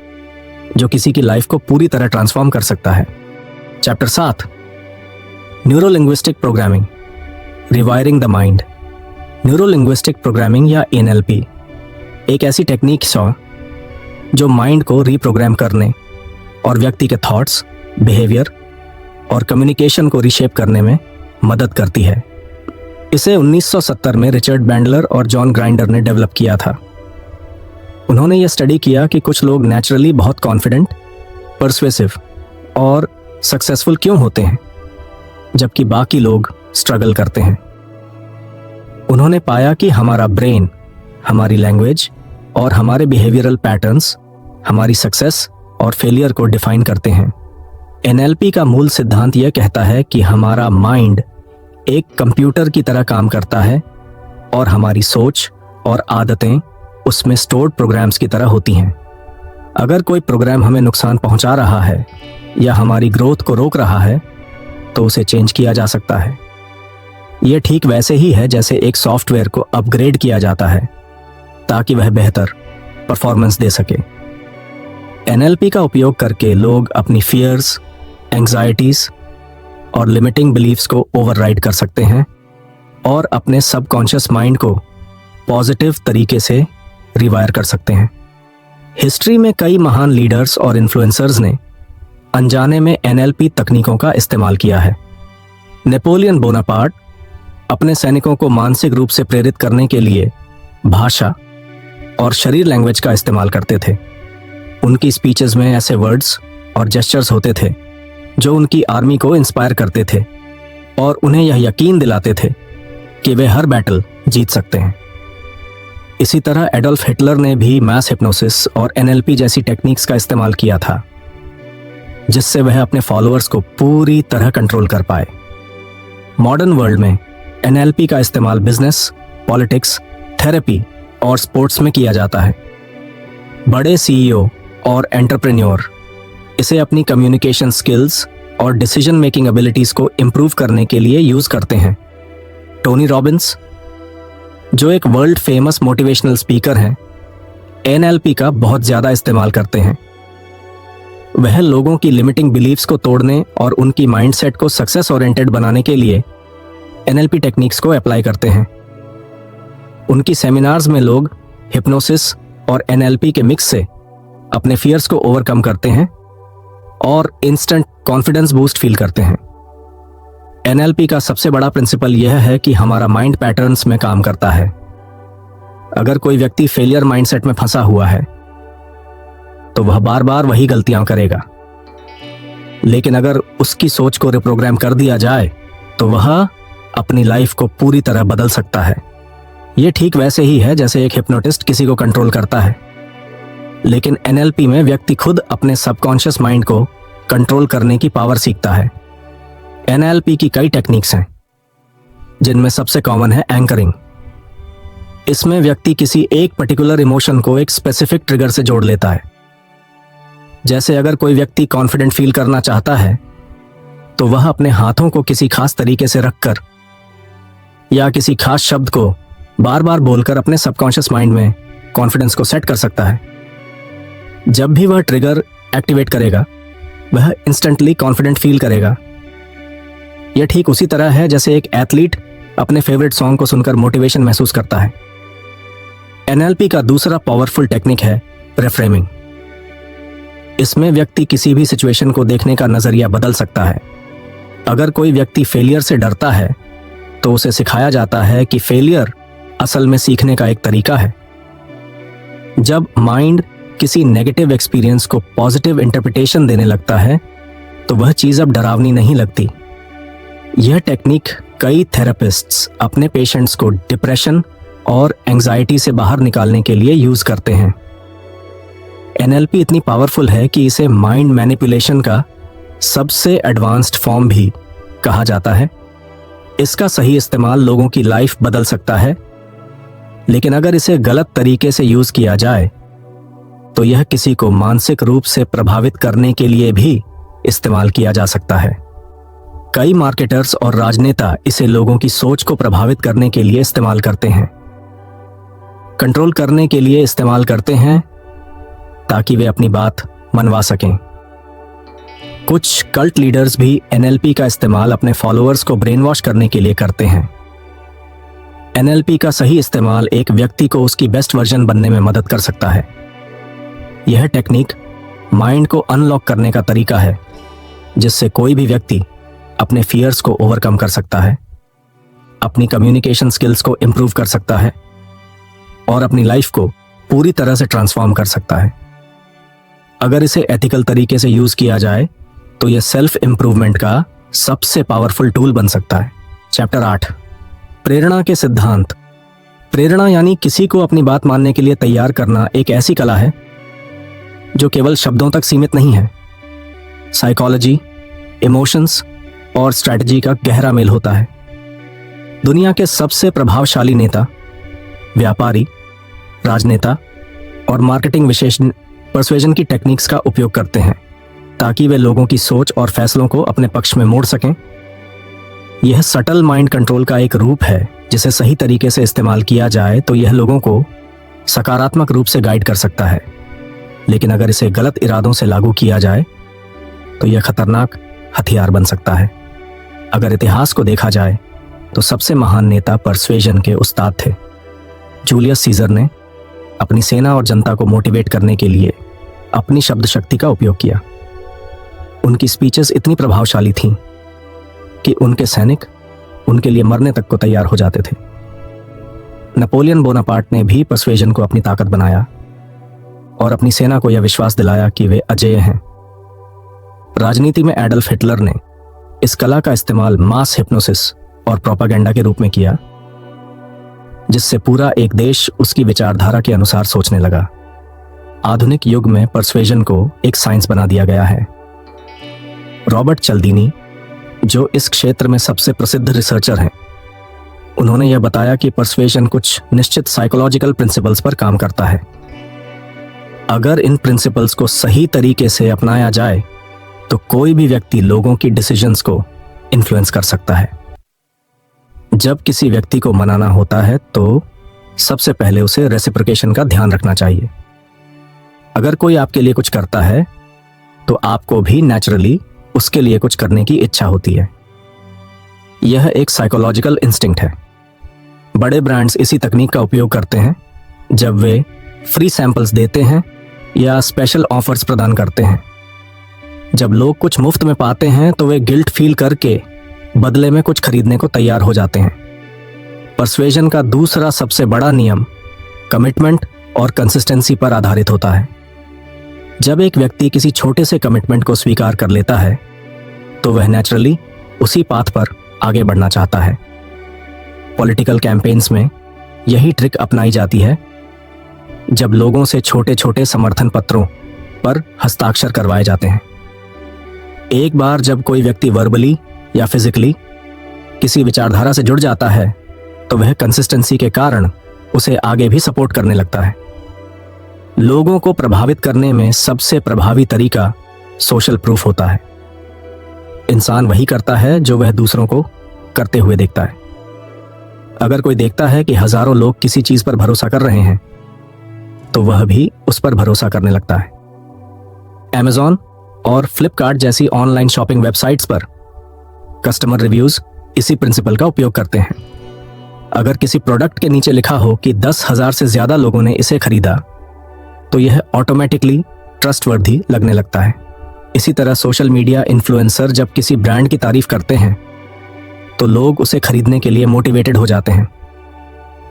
जो किसी की लाइफ को पूरी तरह ट्रांसफॉर्म कर सकता है। Chapter 7, neurolinguistic programming, rewiring the mind. Neurolinguistic programming या NLP एक ऐसी टेक्निक है जो माइंड को रीप्रोग्राम करने और व्यक्ति के थॉट्स, बिहेवियर और कम्युनिकेशन को रीशेप करने में मदद करती है। इसे 1970 में रिचर्ड बैंडलर और जॉन ग्राइंडर ने डेवलप किया था। उन्होंने यह स्टडी किया कि कुछ लोग नेचुरली बहुत कॉन्फिडेंट, पर्सुएसिव और सक्सेसफुल क्यों होते हैं जबकि बाकी लोग स्ट्रगल करते हैं। उन्होंने पाया कि हमारा ब्रेन, हमारी लैंग्वेज और हमारे बिहेवियरल पैटर्न्स हमारी सक्सेस और फेलियर को डिफाइन करते हैं। NLP का मूल सिद्धांत यह कहता है कि हमारा माइंड एक कंप्यूटर की तरह काम करता है और हमारी सोच और आदतें उसमें स्टोर्ड प्रोग्राम्स की तरह होती हैं। अगर कोई प्रोग्राम हमें नुकसान पहुंचा रहा है या हमारी ग्रोथ को रोक रहा है तो उसे चेंज किया जा सकता है। यह ठीक वैसे ही है जैसे एक सॉफ्टवेयर को अपग्रेड किया जाता है ताकि वह बेहतर परफॉर्मेंस दे सके। NLP का उपयोग करके लोग अपनी फियर्स, एंग्जाइटीज और लिमिटिंग बिलीफ्स को ओवरराइड कर सकते हैं और अपने सबकॉन्शियस माइंड को पॉजिटिव तरीके से रिवायर कर सकते हैं। हिस्ट्री में कई महान लीडर्स और इन्फ्लुएंसर्स ने अनजाने में NLP तकनीकों का इस्तेमाल किया है। नेपोलियन बोनापार्ट अपने सैनिकों को मानसिक रूप से प्रेरित करने के लिए भाषा और शरीर लैंग्वेज का इस्तेमाल करते थे। उनकी स्पीचेस में ऐसे वर्ड्स और जेस्चर्स होते थे जो उनकी आर्मी को इंस्पायर करते थे और उन्हें यह यकीन दिलाते थे कि वे हर बैटल जीत सकते हैं। इसी तरह एडोल्फ हिटलर ने भी मैस हिप्नोसिस और NLP जैसी टेक्निक्स का इस्तेमाल किया था जिससे वह अपने फॉलोअर्स को पूरी तरह कंट्रोल कर पाए। मॉडर्न वर्ल्ड में NLP का इस्तेमाल बिजनेस, पॉलिटिक्स, थेरेपी और स्पोर्ट्स में किया जाता है। बड़े CEO और एंटरप्रेन्योर इसे अपनी कम्युनिकेशन स्किल्स और डिसीजन मेकिंग एबिलिटीज को इम्प्रूव करने के लिए यूज करते हैं। टोनी रॉबिन्स, जो एक वर्ल्ड फेमस मोटिवेशनल स्पीकर हैं, NLP का बहुत ज्यादा इस्तेमाल करते हैं। वह लोगों की लिमिटिंग बिलीफ्स को तोड़ने और उनकी माइंडसेट को सक्सेस ओरिएंटेड बनाने के लिए NLP टेक्निक्स को अप्लाई करते हैं। उनकी सेमिनार्स में लोग हिप्नोसिस और NLP के मिक्स से अपने फियर्स को ओवरकम करते हैं और इंस्टेंट कॉन्फिडेंस बूस्ट फील करते हैं। NLP का सबसे बड़ा प्रिंसिपल यह है कि हमारा माइंड पैटर्न्स में काम करता है। अगर कोई व्यक्ति फेलियर माइंडसेट में फंसा हुआ है तो वह बार बार वही गलतियां करेगा, लेकिन अगर उसकी सोच को रिप्रोग्राम कर दिया जाए तो वह अपनी लाइफ को पूरी तरह बदल सकता है। यह ठीक वैसे ही है जैसे एक हिप्नोटिस्ट किसी को कंट्रोल करता है, लेकिन NLP में व्यक्ति खुद अपने सबकॉन्शियस माइंड को कंट्रोल करने की पावर सीखता है। NLP की कई टेक्निक्स हैं जिनमें सबसे कॉमन है एंकरिंग। इसमें व्यक्ति किसी एक पर्टिकुलर इमोशन को एक स्पेसिफिक ट्रिगर से जोड़ लेता है। जैसे अगर कोई व्यक्ति कॉन्फिडेंट फील करना चाहता है तो वह अपने हाथों को किसी खास तरीके से रखकर या किसी खास शब्द को बार बार बोलकर अपने सबकॉन्शियस माइंड में कॉन्फिडेंस को सेट कर सकता है। जब भी वह ट्रिगर एक्टिवेट करेगा वह इंस्टेंटली कॉन्फिडेंट फील करेगा। यह ठीक उसी तरह है जैसे एक एथलीट अपने फेवरेट सॉन्ग को सुनकर मोटिवेशन महसूस करता है। NLP का दूसरा पावरफुल टेक्निक है रिफ्रेमिंग। इसमें व्यक्ति किसी भी सिचुएशन को देखने का नजरिया बदल सकता है। अगर कोई व्यक्ति फेलियर से डरता है तो उसे सिखाया जाता है कि फेलियर असल में सीखने का एक तरीका है। जब माइंड किसी नेगेटिव एक्सपीरियंस को पॉजिटिव इंटरप्रिटेशन देने लगता है तो वह चीज अब डरावनी नहीं लगती। यह टेक्निक कई थेरेपिस्ट्स अपने पेशेंट्स को डिप्रेशन और एंजाइटी से बाहर निकालने के लिए यूज करते हैं। एनएलपी इतनी पावरफुल है कि इसे माइंड मैनिपुलेशन का सबसे एडवांस्ड फॉर्म भी कहा जाता है। इसका सही इस्तेमाल लोगों की लाइफ बदल सकता है, लेकिन अगर इसे गलत तरीके से यूज किया जाए तो यह किसी को मानसिक रूप से प्रभावित करने के लिए भी इस्तेमाल किया जा सकता है। कई मार्केटर्स और राजनेता इसे लोगों की सोच को प्रभावित करने के लिए इस्तेमाल करते हैं, कंट्रोल करने के लिए इस्तेमाल करते हैं ताकि वे अपनी बात मनवा सकें। कुछ कल्ट लीडर्स भी एनएलपी का इस्तेमाल अपने फॉलोअर्स को ब्रेन वॉश करने के लिए करते हैं। एनएलपी का सही इस्तेमाल एक व्यक्ति को उसकी बेस्ट वर्जन बनने में मदद कर सकता है। यह टेक्निक माइंड को अनलॉक करने का तरीका है जिससे कोई भी व्यक्ति अपने फियर्स को ओवरकम कर सकता है, अपनी कम्युनिकेशन स्किल्स को इंप्रूव कर सकता है और अपनी लाइफ को पूरी तरह से ट्रांसफॉर्म कर सकता है। अगर इसे एथिकल तरीके से यूज किया जाए तो यह सेल्फ इंप्रूवमेंट का सबसे पावरफुल टूल बन सकता है। चैप्टर 8, प्रेरणा के सिद्धांत। प्रेरणा यानी किसी को अपनी बात मानने के लिए तैयार करना एक ऐसी कला है जो केवल शब्दों तक सीमित नहीं है। साइकोलॉजी, इमोशंस और स्ट्रैटेजी का गहरा मेल होता है। दुनिया के सबसे प्रभावशाली नेता, व्यापारी, राजनेता और मार्केटिंग विशेषज्ञ पर्सुएजन की टेक्निक्स का उपयोग करते हैं ताकि वे लोगों की सोच और फैसलों को अपने पक्ष में मोड़ सकें। यह सटल माइंड कंट्रोल का एक रूप है जिसे सही तरीके से इस्तेमाल किया जाए तो यह लोगों को सकारात्मक रूप से गाइड कर सकता है, लेकिन अगर इसे गलत इरादों से लागू किया जाए तो यह खतरनाक हथियार बन सकता है। अगर इतिहास को देखा जाए तो सबसे महान नेता पर्सुएजन के उस्ताद थे। जूलियस सीजर ने अपनी सेना और जनता को मोटिवेट करने के लिए अपनी शब्द शक्ति का उपयोग किया। उनकी स्पीचेस इतनी प्रभावशाली थीं कि उनके सैनिक उनके लिए मरने तक को तैयार हो जाते थे। नेपोलियन बोनापार्ट ने भी पर्सुएजन को अपनी ताकत बनाया और अपनी सेना को यह विश्वास दिलाया कि वे अजेय हैं। राजनीति में एडल्फ हिटलर ने इस कला का इस्तेमाल मास हिप्नोसिस और प्रोपागेंडा के रूप में किया, जिससे पूरा एक देश उसकी विचारधारा के अनुसार सोचने लगा। आधुनिक युग में पर्सुएजन को एक साइंस बना दिया गया है। रॉबर्ट चल्दीनी, जो इस क्षेत्र में सबसे प्रसिद्ध रिसर्चर हैं, उन्होंने यह बताया कि पर्सुएजन कुछ निश्चित साइकोलॉजिकल प्रिंसिपल्स पर काम करता है। अगर इन प्रिंसिपल्स को सही तरीके से अपनाया जाए तो कोई भी व्यक्ति लोगों की डिसीजंस को इन्फ्लुएंस कर सकता है। जब किसी व्यक्ति को मनाना होता है तो सबसे पहले उसे रेसिप्रोकेशन का ध्यान रखना चाहिए। अगर कोई आपके लिए कुछ करता है तो आपको भी नेचुरली उसके लिए कुछ करने की इच्छा होती है। यह एक साइकोलॉजिकल इंस्टिंक्ट है। बड़े ब्रांड्स इसी तकनीक का उपयोग करते हैं जब वे फ्री सैंपल्स देते हैं या स्पेशल ऑफर्स प्रदान करते हैं। जब लोग कुछ मुफ्त में पाते हैं तो वे गिल्ट फील करके बदले में कुछ खरीदने को तैयार हो जाते हैं। पर्सुएजन का दूसरा सबसे बड़ा नियम कमिटमेंट और कंसिस्टेंसी पर आधारित होता है। जब एक व्यक्ति किसी छोटे से कमिटमेंट को स्वीकार कर लेता है तो वह नेचुरली उसी पाथ पर आगे बढ़ना चाहता है। पॉलिटिकल कैंपेन्स में यही ट्रिक अपनाई जाती है। जब लोगों से छोटे छोटे समर्थन पत्रों पर हस्ताक्षर करवाए जाते हैं। एक बार जब कोई व्यक्ति वर्बली या फिजिकली किसी विचारधारा से जुड़ जाता है तो वह कंसिस्टेंसी के कारण उसे आगे भी सपोर्ट करने लगता है। लोगों को प्रभावित करने में सबसे प्रभावी तरीका सोशल प्रूफ होता है। इंसान वही करता है जो वह दूसरों को करते हुए देखता है। अगर कोई देखता है कि हजारों लोग किसी चीज पर भरोसा कर रहे हैं तो वह भी उस पर भरोसा करने लगता है। Amazon और Flipkart जैसी ऑनलाइन शॉपिंग वेबसाइट्स पर कस्टमर रिव्यूज इसी प्रिंसिपल का उपयोग करते हैं। अगर किसी प्रोडक्ट के नीचे लिखा हो कि 10,000 से ज्यादा लोगों ने इसे खरीदा तो यह ऑटोमेटिकली ट्रस्टवर्दी लगने लगता है। इसी तरह सोशल मीडिया इन्फ्लुएंसर जब किसी ब्रांड की तारीफ करते हैं तो लोग उसे खरीदने के लिए मोटिवेटेड हो जाते हैं।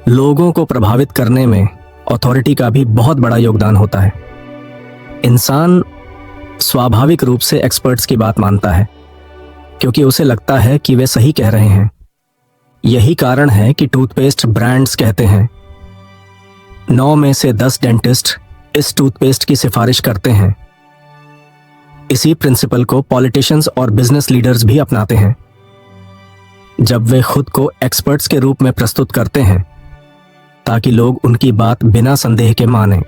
लोगों को प्रभावित करने में अथॉरिटी का भी बहुत बड़ा योगदान होता है। इंसान स्वाभाविक रूप से एक्सपर्ट्स की बात मानता है क्योंकि उसे लगता है कि वे सही कह रहे हैं। यही कारण है कि टूथपेस्ट ब्रांड्स कहते हैं 9 में से 10 डेंटिस्ट इस टूथपेस्ट की सिफारिश करते हैं। इसी प्रिंसिपल को पॉलिटिशियंस और बिजनेस लीडर्स भी अपनाते हैं जब वे खुद को एक्सपर्ट्स के रूप में प्रस्तुत करते हैं, ताकि लोग उनकी बात बिना संदेह के मानें।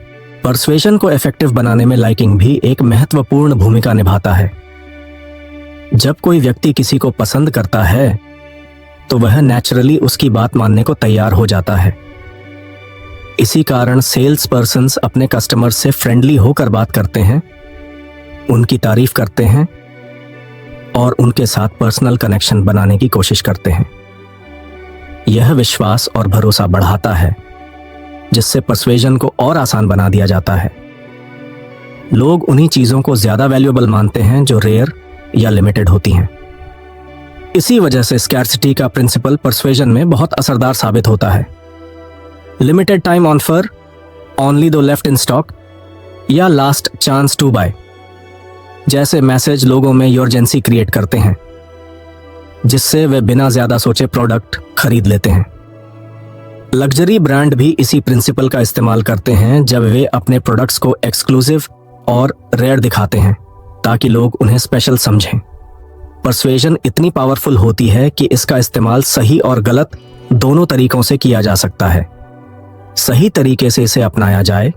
पर्सुएशन को इफेक्टिव बनाने में लाइकिंग भी एक महत्वपूर्ण भूमिका निभाता है। जब कोई व्यक्ति किसी को पसंद करता है तो वह नेचुरली उसकी बात मानने को तैयार हो जाता है। इसी कारण सेल्स पर्सन्स अपने कस्टमर से फ्रेंडली होकर बात करते हैं, उनकी तारीफ करते हैं और उनके साथ पर्सनल कनेक्शन बनाने की कोशिश करते हैं। यह विश्वास और भरोसा बढ़ाता है, जिससे पर्सुएशन को और आसान बना दिया जाता है। लोग उन्हीं चीजों को ज्यादा वैल्यूएबल मानते हैं जो रेयर या लिमिटेड होती हैं। इसी वजह से स्कैर्सिटी का प्रिंसिपल पर्सुएशन में बहुत असरदार साबित होता है। लिमिटेड टाइम ऑफर, ओनली दो लेफ्ट इन स्टॉक या लास्ट चांस टू बाय जैसे मैसेज लोगों में यूर्जेंसी क्रिएट करते हैं, जिससे वे बिना ज्यादा सोचे प्रोडक्ट खरीद लेते हैं। लग्जरी ब्रांड भी इसी प्रिंसिपल का इस्तेमाल करते हैं जब वे अपने प्रोडक्ट्स को एक्सक्लूसिव और रेयर दिखाते हैं, ताकि लोग उन्हें स्पेशल समझें। पर्सुएशन इतनी पावरफुल होती है कि इसका इस्तेमाल सही और गलत दोनों तरीकों से किया जा सकता है। सही तरीके से इसे अपनाया जाए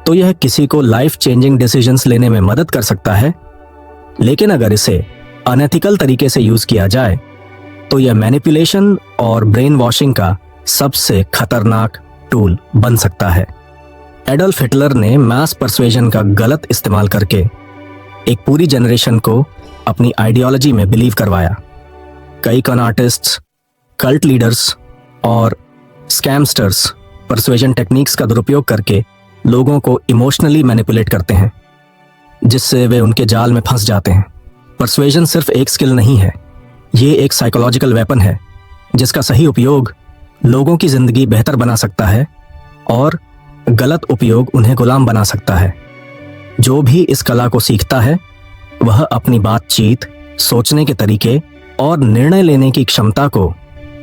तो यह किसी को लाइफ चेंजिंग डिसीजंस लेने में मदद कर सकता है, लेकिन अगर इसे अनएथिकल तरीके से यूज किया जाए तो यह मैनिपुलेशन और ब्रेन वॉशिंग का सबसे खतरनाक टूल बन सकता है। एडोल्फ हिटलर ने मास पर्सुएशन का गलत इस्तेमाल करके एक पूरी जनरेशन को अपनी आइडियोलॉजी में बिलीव करवाया। कई कॉन आर्टिस्ट्स, कल्ट लीडर्स और स्कैमस्टर्स पर्सुएशन टेक्निक्स का दुरुपयोग करके लोगों को इमोशनली मैनिपुलेट करते हैं, जिससे वे उनके जाल में फंस जाते हैं। पर्सुएशन सिर्फ एक स्किल नहीं है, ये एक साइकोलॉजिकल वेपन है जिसका सही उपयोग लोगों की जिंदगी बेहतर बना सकता है और गलत उपयोग उन्हें गुलाम बना सकता है। जो भी इस कला को सीखता है वह अपनी बातचीत, सोचने के तरीके और निर्णय लेने की क्षमता को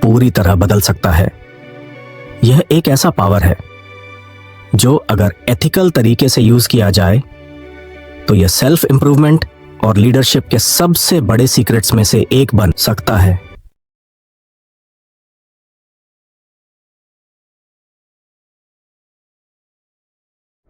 पूरी तरह बदल सकता है। यह एक ऐसा पावर है जो अगर एथिकल तरीके से यूज किया जाए तो यह सेल्फ इंप्रूवमेंट और लीडरशिप के सबसे बड़े सीक्रेट्स में से एक बन सकता है।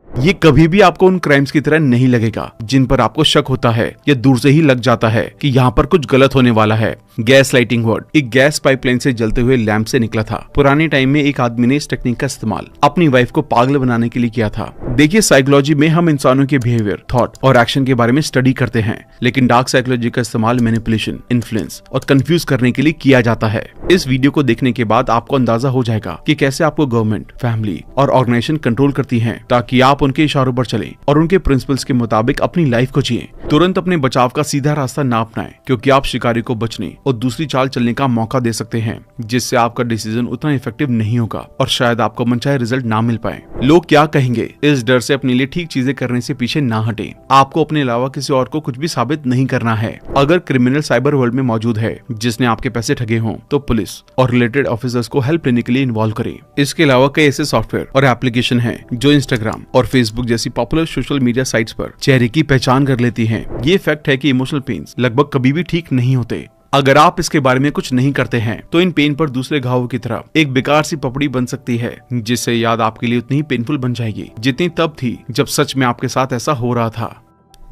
ये कभी भी आपको उन क्राइम्स की तरह नहीं लगेगा जिन पर आपको शक होता है या दूर से ही लग जाता है कि यहाँ पर कुछ गलत होने वाला है। गैस लाइटिंग वर्ड एक गैस पाइपलाइन से जलते हुए लैंप से निकला था। पुराने टाइम में एक आदमी ने इस टेक्निक का इस्तेमाल अपनी वाइफ को पागल बनाने के लिए किया था। देखिए, साइकोलॉजी में हम इंसानों के बिहेवियर, थॉट और एक्शन के बारे में स्टडी करते हैं, लेकिन डार्क साइकोलॉजी का इस्तेमाल मैनिपुलेशन, इन्फ्लुएंस और कंफ्यूज करने के लिए किया जाता है। इस वीडियो को देखने के बाद आपको अंदाजा हो जाएगा कि कैसे आपको गवर्नमेंट, फैमिली और ऑर्गेनाइजेशन कंट्रोल करती है, ताकि आप उनके इशारों पर चलें और उनके प्रिंसिपल्स के मुताबिक अपनी लाइफ को जिएं। तुरंत अपने बचाव का सीधा रास्ता ना अपनाएं, क्योंकि आप शिकारी को बचने और दूसरी चाल चलने का मौका दे सकते हैं, जिससे आपका डिसीजन उतना इफेक्टिव नहीं होगा और शायद आपको मनचाहे रिजल्ट ना मिल पाए। लोग क्या कहेंगे, इस डर से अपने लिए ठीक चीजें करने से पीछे ना हटें। आपको अपने अलावा किसी और को कुछ भी साबित नहीं करना है। अगर क्रिमिनल साइबर वर्ल्ड में मौजूद है जिसने आपके पैसे ठगे हों, तो पुलिस और रिलेटेड ऑफिसर्स को हेल्प लेने के लिए इन्वॉल्व करें। इसके अलावा कई ऐसे सॉफ्टवेयर और एप्लीकेशन हैं जो इंस्टाग्राम और फेसबुक जैसी पॉपुलर सोशल मीडिया साइट्स पर चेहरे की पहचान कर लेती हैं। ये फैक्ट है कि इमोशनल पेन्स लगभग कभी भी ठीक नहीं होते। अगर आप इसके बारे में कुछ नहीं करते हैं तो इन पेन पर दूसरे घावों की तरह एक बेकार सी पपड़ी बन सकती है, जिससे याद आपके लिए उतनी ही पेनफुल बन जाएगी जितनी तब थी जब सच में आपके साथ ऐसा हो रहा था।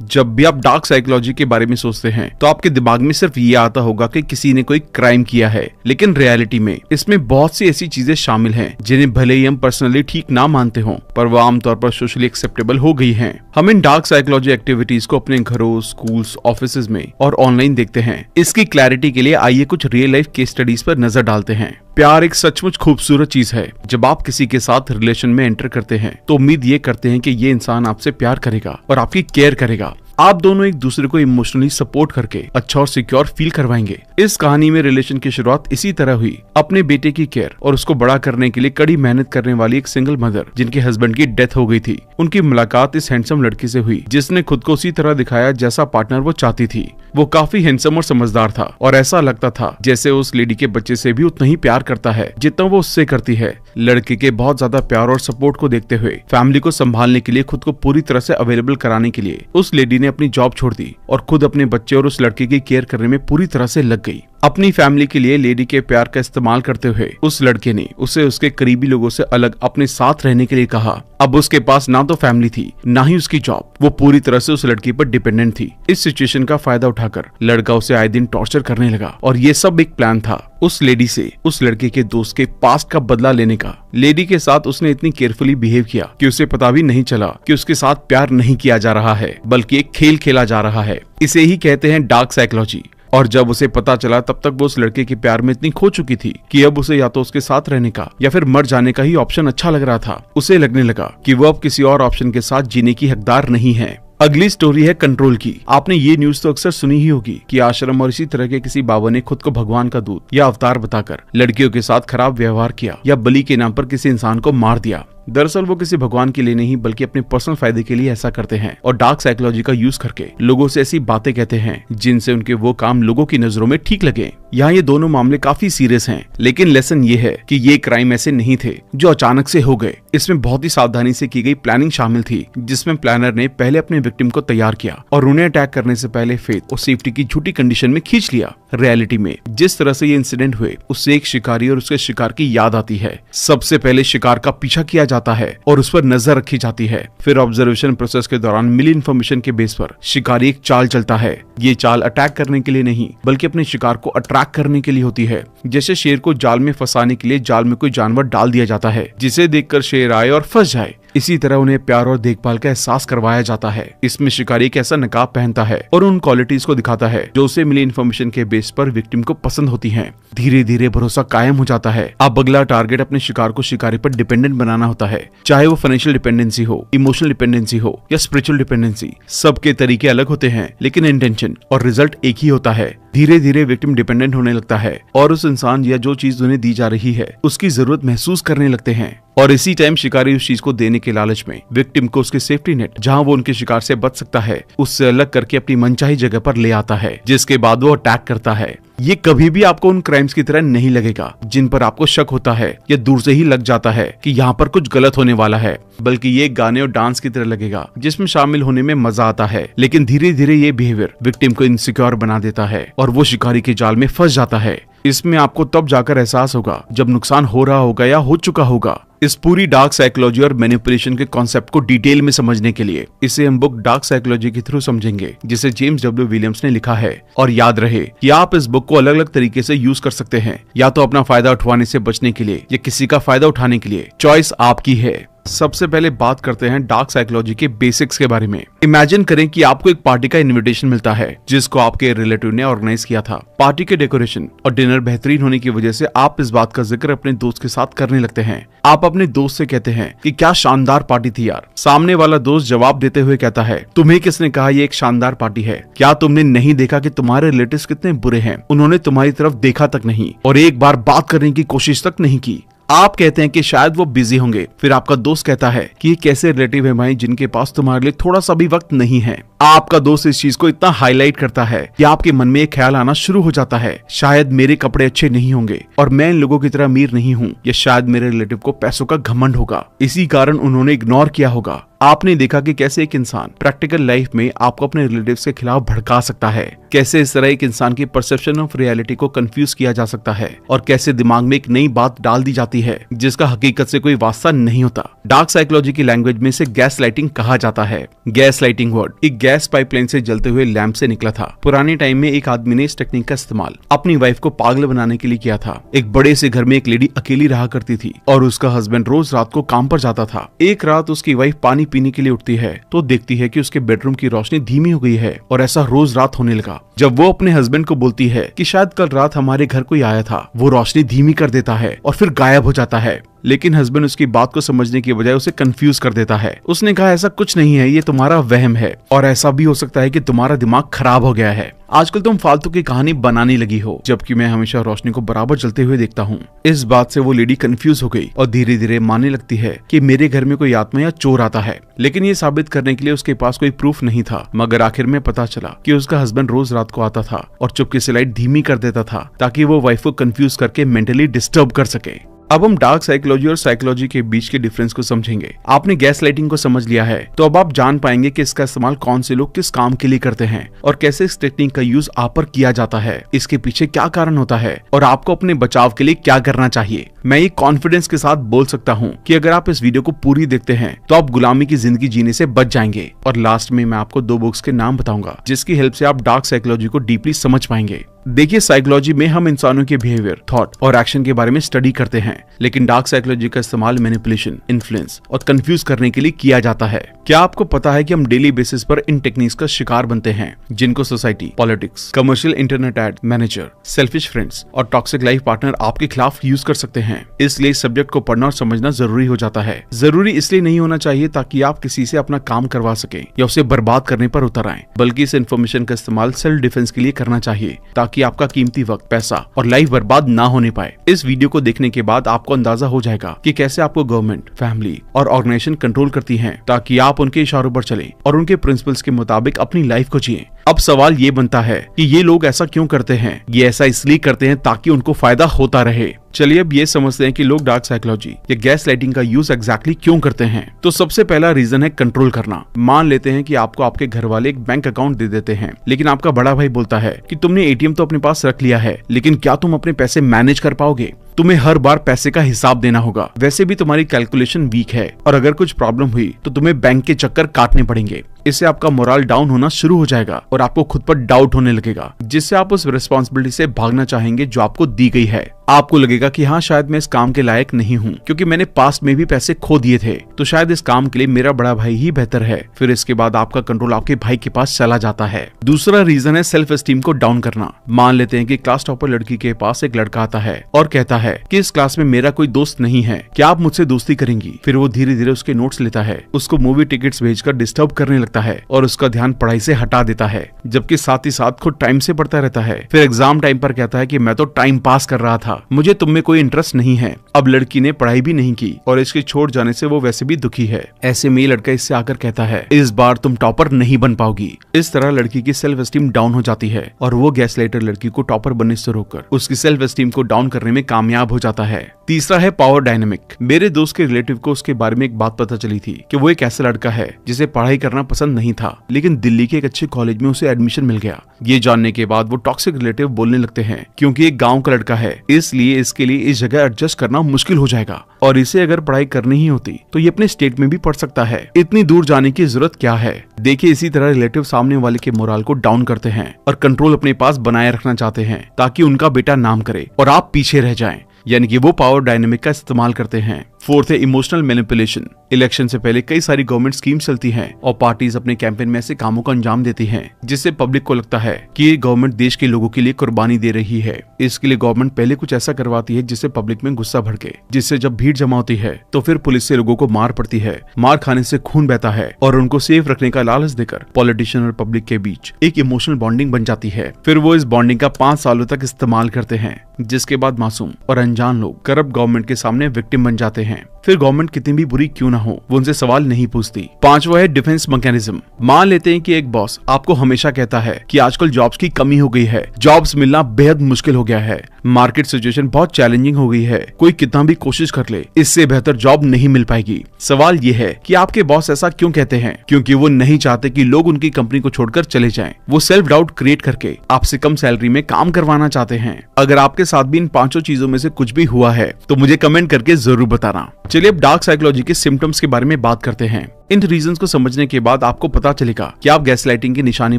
जब भी आप डार्क साइकोलॉजी के बारे में सोचते हैं तो आपके दिमाग में सिर्फ ये आता होगा कि किसी ने कोई क्राइम किया है, लेकिन रियलिटी में इसमें बहुत सी ऐसी चीजें शामिल हैं जिन्हें भले ही हम पर्सनली ठीक ना मानते हों, पर वो आमतौर पर सोशली एक्सेप्टेबल हो गई हैं। हम इन डार्क साइकोलॉजी एक्टिविटीज को अपने घरों, स्कूल्स, ऑफिसेज में और ऑनलाइन देखते हैं। इसकी क्लैरिटी के लिए आइए कुछ रियल लाइफ केस स्टडीज पर नजर डालते हैं। प्यार एक सचमुच खूबसूरत चीज है। जब आप किसी के साथ रिलेशन में एंटर करते हैं तो उम्मीद ये करते हैं कि ये इंसान आपसे प्यार करेगा और आपकी केयर करेगा। आप दोनों एक दूसरे को इमोशनली सपोर्ट करके अच्छा और सिक्योर फील करवाएंगे। इस कहानी में रिलेशन की शुरुआत इसी तरह हुई, अपने बेटे की केयर और उसको बड़ा करने के लिए कड़ी मेहनत करने वाली एक सिंगल मदर जिनके हस्बैंड की डेथ हो गई थी। उनकी मुलाकात इस हैंडसम लड़के से हुई जिसने खुद को उसी तरह दिखाया जैसा पार्टनर वो चाहती थी। वो काफी हैंडसम और समझदार था और ऐसा लगता था जैसे उस लेडी के बच्चे से भी उतना ही प्यार करता है जितना वो उससे करती है। लड़के के बहुत ज्यादा प्यार और सपोर्ट को देखते हुए फैमिली को संभालने के लिए, खुद को पूरी तरह से अवेलेबल कराने के लिए उस लेडी ने अपनी जॉब छोड़ दी और खुद अपने बच्चे और उस लड़के की केयर करने में पूरी तरह से लग गई। अपनी फैमिली के लिए लेडी के प्यार का इस्तेमाल करते हुए उस लड़के ने उसे उसके करीबी लोगों से अलग अपने साथ रहने के लिए कहा। अब उसके पास ना तो फैमिली थी ना ही उसकी जॉब, वो पूरी तरह से उस लड़की पर डिपेंडेंट थी। इस सिचुएशन का फायदा उठाकर लड़का उसे आए दिन टॉर्चर करने लगा और ये सब एक प्लान था उस लेडी से उस लड़के के दोस्त के पास्ट का बदला लेने का। लेडी के साथ उसने इतनी केयरफुली बिहेव किया कि उसे पता भी नहीं चला कि उसके साथ प्यार नहीं किया जा रहा है बल्कि एक खेल खेला जा रहा है। इसे ही कहते हैं डार्क साइकोलॉजी। और जब उसे पता चला तब तक वो उस लड़के के प्यार में इतनी खो चुकी थी कि अब उसे या तो उसके साथ रहने का या फिर मर जाने का ही ऑप्शन अच्छा लग रहा था। उसे लगने लगा कि वो अब किसी और ऑप्शन के साथ जीने की हकदार नहीं है। अगली स्टोरी है कंट्रोल की। आपने ये न्यूज तो अक्सर सुनी ही होगी कि आश्रम और इसी तरह के किसी बाबा ने खुद को भगवान का दूत या अवतार बताकर लड़कियों के साथ खराब व्यवहार किया या बलि के नाम पर किसी इंसान को मार दिया। दरअसल वो किसी भगवान के लिए नहीं बल्कि अपने पर्सनल फायदे के लिए ऐसा करते हैं और डार्क साइकोलॉजी का यूज करके लोगों से ऐसी बातें कहते हैं जिनसे उनके वो काम लोगों की नजरों में ठीक लगे। यहाँ ये दोनों मामले काफी सीरियस हैं, लेकिन लेसन ये है कि ये क्राइम ऐसे नहीं थे जो अचानक से हो गए। इसमें बहुत ही सावधानी से की गई प्लानिंग शामिल थी जिसमें प्लानर ने पहले अपने विक्टिम को तैयार किया और उन्हें अटैक करने से पहले फेथ और सेफ्टी की झूठी कंडीशन में खींच लिया। रियलिटी में जिस तरह से ये इंसिडेंट हुए उससे एक शिकारी और उसके शिकार की याद आती है। सबसे पहले शिकार का पीछा किया जाता है और उस पर नजर रखी जाती है। फिर ऑब्जर्वेशन प्रोसेस के दौरान मिली इन्फॉर्मेशन के बेस पर शिकारी एक चाल चलता है। ये चाल अटैक करने के लिए नहीं बल्कि अपने शिकार को अट्रैक्ट करने के लिए होती है। जैसे शेर को जाल में फंसाने के लिए जाल में कोई जानवर डाल दिया जाता है जिसे देखकर शेर आए और फंस जाए, इसी तरह उन्हें प्यार और देखभाल का एहसास करवाया जाता है। इसमें शिकारी एक ऐसा नकाब पहनता है और उन क्वालिटीज को दिखाता है जो उसे मिली इन्फॉर्मेशन के बेस पर विक्टिम को पसंद होती हैं। धीरे धीरे भरोसा कायम हो जाता है। अब अगला टारगेट अपने शिकार को शिकारी पर डिपेंडेंट बनाना होता है, चाहे वो फाइनेंशियल डिपेंडेंसी हो, इमोशनल डिपेंडेंसी हो या स्पिरिचुअल डिपेंडेंसी। सबके तरीके अलग होते हैं लेकिन इंटेंशन और रिजल्ट एक ही होता है। धीरे धीरे विक्टिम डिपेंडेंट होने लगता है और उस इंसान या जो चीज उन्हें दी जा रही है उसकी जरूरत महसूस करने लगते हैं और इसी टाइम शिकारी उस चीज को देने के लालच में विक्टिम को उसके सेफ्टी नेट जहां वो उनके शिकार से बच सकता है उससे अलग करके अपनी मनचाही जगह पर ले आता है, जिसके बाद वो अटैक करता है। ये कभी भी आपको उन क्राइम्स की तरह नहीं लगेगा जिन पर आपको शक होता है या दूर से ही लग जाता है कि यहाँ पर कुछ गलत होने वाला है, बल्कि ये गाने और डांस की तरह लगेगा जिसमें शामिल होने में मजा आता है। लेकिन धीरे धीरे ये बिहेवियर विक्टिम को इनसिक्योर बना देता है और वो शिकारी के जाल में फंस जाता है। इसमें आपको तब जाकर एहसास होगा जब नुकसान हो रहा होगा या हो चुका होगा। इस पूरी डार्क साइकोलॉजी और मैनिपुलेशन के कॉन्सेप्ट को डिटेल में समझने के लिए इसे हम बुक डार्क साइकोलॉजी के थ्रू समझेंगे जिसे जेम्स डब्ल्यू विलियम्स ने लिखा है। और याद रहे कि आप इस बुक को अलग अलग तरीके से यूज कर सकते हैं, या तो अपना फायदा उठवाने से बचने के लिए या किसी का फायदा उठाने के लिए। चॉइस आपकी है। सबसे पहले बात करते हैं डार्क साइकोलॉजी के बेसिक्स के बारे में। इमेजिन करें कि आपको एक पार्टी का इनविटेशन मिलता है जिसको आपके रिलेटिव ने ऑर्गेनाइज किया था। पार्टी के डेकोरेशन और डिनर बेहतरीन होने की वजह से आप इस बात का जिक्र अपने दोस्त के साथ करने लगते हैं। आप अपने दोस्त से कहते हैं कि क्या शानदार पार्टी थी यार। सामने वाला दोस्त जवाब देते हुए कहता है, तुम्हें किसने कहा ये एक शानदार पार्टी है? क्या तुमने नहीं देखा कि तुम्हारे रिलेटिव्स कितने बुरे हैं? उन्होंने तुम्हारी तरफ देखा तक नहीं और एक बार बात करने की कोशिश तक नहीं की। आप कहते हैं कि शायद वो बिजी होंगे। फिर आपका दोस्त कहता है कि ये कैसे रिलेटिव है भाई जिनके पास तुम्हारे लिए थोड़ा सा भी वक्त नहीं है। आपका दोस्त इस चीज को इतना हाईलाइट करता है कि आपके मन में एक ख्याल आना शुरू हो जाता है, शायद मेरे कपड़े अच्छे नहीं होंगे और मैं इन लोगों की तरह अमीर नहीं हूँ, या शायद मेरे रिलेटिव को पैसों का घमंड होगा, इसी कारण उन्होंने इग्नोर किया होगा। आपने देखा कि कैसे एक इंसान प्रैक्टिकल लाइफ में आपको अपने रिलेटिव्स के खिलाफ भड़का सकता है, कैसे इस तरह एक इंसान की परसेप्शन ऑफ रियलिटी को कंफ्यूज किया जा सकता है और कैसे दिमाग में एक नई बात डाल दी जाती है जिसका हकीकत से कोई वास्ता नहीं होता। डार्क साइकोलॉजी की लैंग्वेज में इसे गैस लाइटिंग कहा जाता है। गैस लाइटिंग वर्ड एक गैस पाइपलाइन से जलते हुए लैंप से निकला था। पुराने टाइम में एक आदमी ने इस टेक्निक का इस्तेमाल अपनी वाइफ को पागल बनाने के लिए किया था। एक बड़े से घर में एक लेडी अकेली रहा करती थी और उसका हस्बैंड रोज रात को काम पर जाता था। एक रात उसकी वाइफ पानी पीने के लिए उठती है तो देखती है कि उसके बेडरूम की रोशनी धीमी हो गई है और ऐसा रोज रात होने लगा। जब वो अपने हस्बैंड को बोलती है कि शायद कल रात हमारे घर कोई आया था, वो रोशनी धीमी कर देता है और फिर गायब हो जाता है। लेकिन हस्बैंड उसकी बात को समझने की बजाय उसे कंफ्यूज कर देता है। उसने कहा ऐसा कुछ नहीं है, ये तुम्हारा वहम है, और ऐसा भी हो सकता है कि तुम्हारा दिमाग खराब हो गया है। आजकल तुम फालतू की कहानी बनाने लगी हो, जबकि मैं हमेशा रोशनी को बराबर जलते हुए देखता हूँ। इस बात से वो लेडी कंफ्यूज हो गई और धीरे धीरे मानने लगती है कि मेरे घर में कोई आत्मा या चोर आता है। लेकिन ये साबित करने के लिए उसके पास कोई प्रूफ नहीं था। मगर आखिर में पता चला कि उसका हस्बैंड रोज रात को आता था और चुपके से लाइट धीमी कर देता था ताकि वो वाइफ को कंफ्यूज करके मेंटली डिस्टर्ब कर सके। अब हम डार्क साइकोलॉजी और साइकोलॉजी के बीच के डिफरेंस को समझेंगे। आपने गैस लाइटिंग को समझ लिया है, तो अब आप जान पाएंगे कि इसका इस्तेमाल कौन से लोग किस काम के लिए करते हैं और कैसे इस टेक्निक का यूज आप पर किया जाता है, इसके पीछे क्या कारण होता है और आपको अपने बचाव के लिए क्या करना चाहिए। मैं ये कॉन्फिडेंस के साथ बोल सकता हूँ कि अगर आप इस वीडियो को पूरी देखते हैं तो आप गुलामी की जिंदगी जीने से बच जाएंगे। और लास्ट में मैं आपको 2 बुक्स के नाम बताऊंगा जिसकी हेल्प से आप डार्क साइकोलॉजी को डीपली समझ पाएंगे। देखिए, साइकोलॉजी में हम इंसानों के बिहेवियर, थॉट और एक्शन के बारे में स्टडी करते हैं, लेकिन डार्क साइकोलॉजी का इस्तेमाल मैनिपुलेशन, इन्फ्लुएंस और कंफ्यूज करने के लिए किया जाता है। क्या आपको पता है कि हम डेली बेसिस पर इन टेक्निक्स का शिकार बनते हैं, जिनको society, politics, commercial internet ad, manager, selfish friends और टॉक्सिक लाइफ पार्टनर आपके खिलाफ यूज कर सकते हैं। इसलिए इस सब्जेक्ट को पढ़ना और समझना जरूरी हो जाता है। जरूरी इसलिए नहीं होना चाहिए ताकि आप किसी से अपना काम करवा सके या उसे बर्बाद करने पर उतर आए, बल्कि इस इन्फॉर्मेशन का इस्तेमाल सेल्फ डिफेंस के लिए करना चाहिए ताकि आपका कीमती वक्त, पैसा और लाइफ बर्बाद ना होने पाए। इस वीडियो को देखने के बाद आपको अंदाजा हो जाएगा कि कैसे आपको गवर्नमेंट, फैमिली और ऑर्गेनाइजेशन कंट्रोल करती हैं ताकि आप उनके इशारों पर चलें और उनके प्रिंसिपल्स के मुताबिक अपनी लाइफ को जिएं। अब सवाल ये बनता है कि ये लोग ऐसा क्यों करते हैं? ये ऐसा इसलिए करते हैं ताकि उनको फायदा होता रहे। चलिए अब ये समझते हैं कि लोग डार्क साइकोलॉजी या गैस लाइटिंग का यूज एग्जैक्टली क्यों करते हैं। तो सबसे पहला रीजन है कंट्रोल करना। मान लेते हैं कि आपको आपके घर वाले एक बैंक अकाउंट दे देते हैं, लेकिन आपका बड़ा भाई बोलता है कि तुमने एटीएम तो अपने पास रख लिया है, लेकिन क्या तुम अपने पैसे मैनेज कर पाओगे? तुम्हें हर बार पैसे का हिसाब देना होगा। वैसे भी तुम्हारी कैलकुलेशन वीक है और अगर कुछ प्रॉब्लम हुई तो तुम्हें बैंक के चक्कर काटने पड़ेंगे। इससे आपका मोरल डाउन होना शुरू हो जाएगा और आपको खुद पर डाउट होने लगेगा, जिससे आप उस रिस्पॉन्सिबिलिटी से भागना चाहेंगे जो आपको दी गई है। आपको लगेगा कि हाँ, शायद मैं इस काम के लायक नहीं हूँ क्योंकि मैंने पास्ट में भी पैसे खो दिए थे, तो शायद इस काम के लिए मेरा बड़ा भाई ही बेहतर है। फिर इसके बाद आपका कंट्रोल आपके भाई के पास चला जाता है। दूसरा रीजन है सेल्फ एस्टीम को डाउन करना। मान लेते हैं कि क्लास टॉपर लड़की के पास एक लड़का आता है और कहता है कि इस क्लास में मेरा कोई दोस्त नहीं है, क्या आप मुझसे दोस्ती करेंगी? फिर वो धीरे धीरे उसके नोट्स लेता है, उसको मूवी टिकट्स भेजकर डिस्टर्ब करने लगता है और उसका ध्यान पढ़ाई से हटा देता है, जबकि साथ ही साथ खुद टाइम से पढ़ता रहता है। फिर एग्जाम टाइम पर कहता है कि मैं तो टाइम पास कर रहा था, मुझे तुम में कोई इंटरेस्ट नहीं है। अब लड़की ने पढ़ाई भी नहीं की और इसके छोड़ जाने से वो वैसे भी दुखी है। ऐसे में लड़का इससे आकर कहता है इस बार तुम टॉपर नहीं बन पाओगी। इस तरह लड़की की सेल्फ एस्टीम डाउन हो जाती है और वो गैसलाइटर लड़की को टॉपर बनने से रोककर उसकी सेल्फ एस्टीम को डाउन करने में कामयाब हो जाता है। तीसरा है पावर डायनेमिक। मेरे दोस्त के रिलेटिव को उसके बारे में एक बात पता चली थी कि वो एक ऐसा लड़का है जिसे पढ़ाई करना पसंद नहीं था, लेकिन दिल्ली के एक अच्छे कॉलेज में उसे एडमिशन मिल गया। ये जानने के बाद वो टॉक्सिक रिलेटिव बोलने लगते हैं क्योंकि एक गांव का लड़का है, इसलिए इसके लिए इस जगह एडजस्ट करना मुश्किल हो जाएगा और इसे अगर पढ़ाई करनी ही होती तो ये अपने स्टेट में भी पढ़ सकता है। इतनी दूर जाने की जरूरत क्या है? देखिए, इसी तरह रिलेटिव सामने वाले के मोरल को डाउन करते हैं और कंट्रोल अपने पास बनाए रखना चाहते हैं ताकि उनका बेटा नाम करे और आप पीछे रह जाएं। यानी कि वो पावर डायनेमिक का इस्तेमाल करते हैं। फोर्थ है इमोशनल मैनिपुलेशन। इलेक्शन से पहले कई सारी गवर्नमेंट स्कीम्स चलती हैं और पार्टीज अपने कैंपेन में ऐसे कामों को अंजाम देती हैं जिससे पब्लिक को लगता है कि ये गवर्नमेंट देश के लोगों के लिए कुर्बानी दे रही है। इसके लिए गवर्नमेंट पहले कुछ ऐसा करवाती है जिससे पब्लिक में गुस्सा भड़के, जिससे जब भीड़ जमा होती है तो फिर पुलिस से लोगों को मार पड़ती है, मार खाने से खून बहता है और उनको सेफ रखने का लालच देकर पॉलिटिशियन और पब्लिक के बीच एक इमोशनल बॉन्डिंग बन जाती है। फिर वो इस बॉन्डिंग का 5 सालों तक इस्तेमाल करते हैं, जिसके बाद मासूम और अनजान लोग करप्ट गवर्नमेंट के सामने विक्टिम बन जाते हैं। फिर गवर्नमेंट कितनी भी बुरी क्यों ना हो, वो उनसे सवाल नहीं पूछती। 5वां है डिफेंस मैकेनिज्म। मान लेते हैं कि एक बॉस आपको हमेशा कहता है कि आजकल जॉब्स की कमी हो गई है, जॉब्स मिलना बेहद मुश्किल हो गया है, मार्केट सिचुएशन बहुत चैलेंजिंग हो गई है, कोई कितना भी कोशिश कर ले इससे बेहतर जॉब नहीं मिल पाएगी। सवाल ये है कि आपके बॉस ऐसा क्यों कहते हैं? क्योंकि वो नहीं चाहते कि लोग उनकी कंपनी को छोड़कर चले जाएं। वो सेल्फ डाउट क्रिएट करके आपसे कम सैलरी में काम करवाना चाहते हैं। अगर आपके साथ भी इन 5 चीजों में से कुछ भी हुआ है तो मुझे कमेंट करके जरूर बताना। चलिए अब डार्क साइकोलॉजी के सिम्टम्स के बारे में बात करते हैं। इन रीजंस को समझने के बाद आपको पता चलेगा कि आप गैसलाइटिंग के निशाने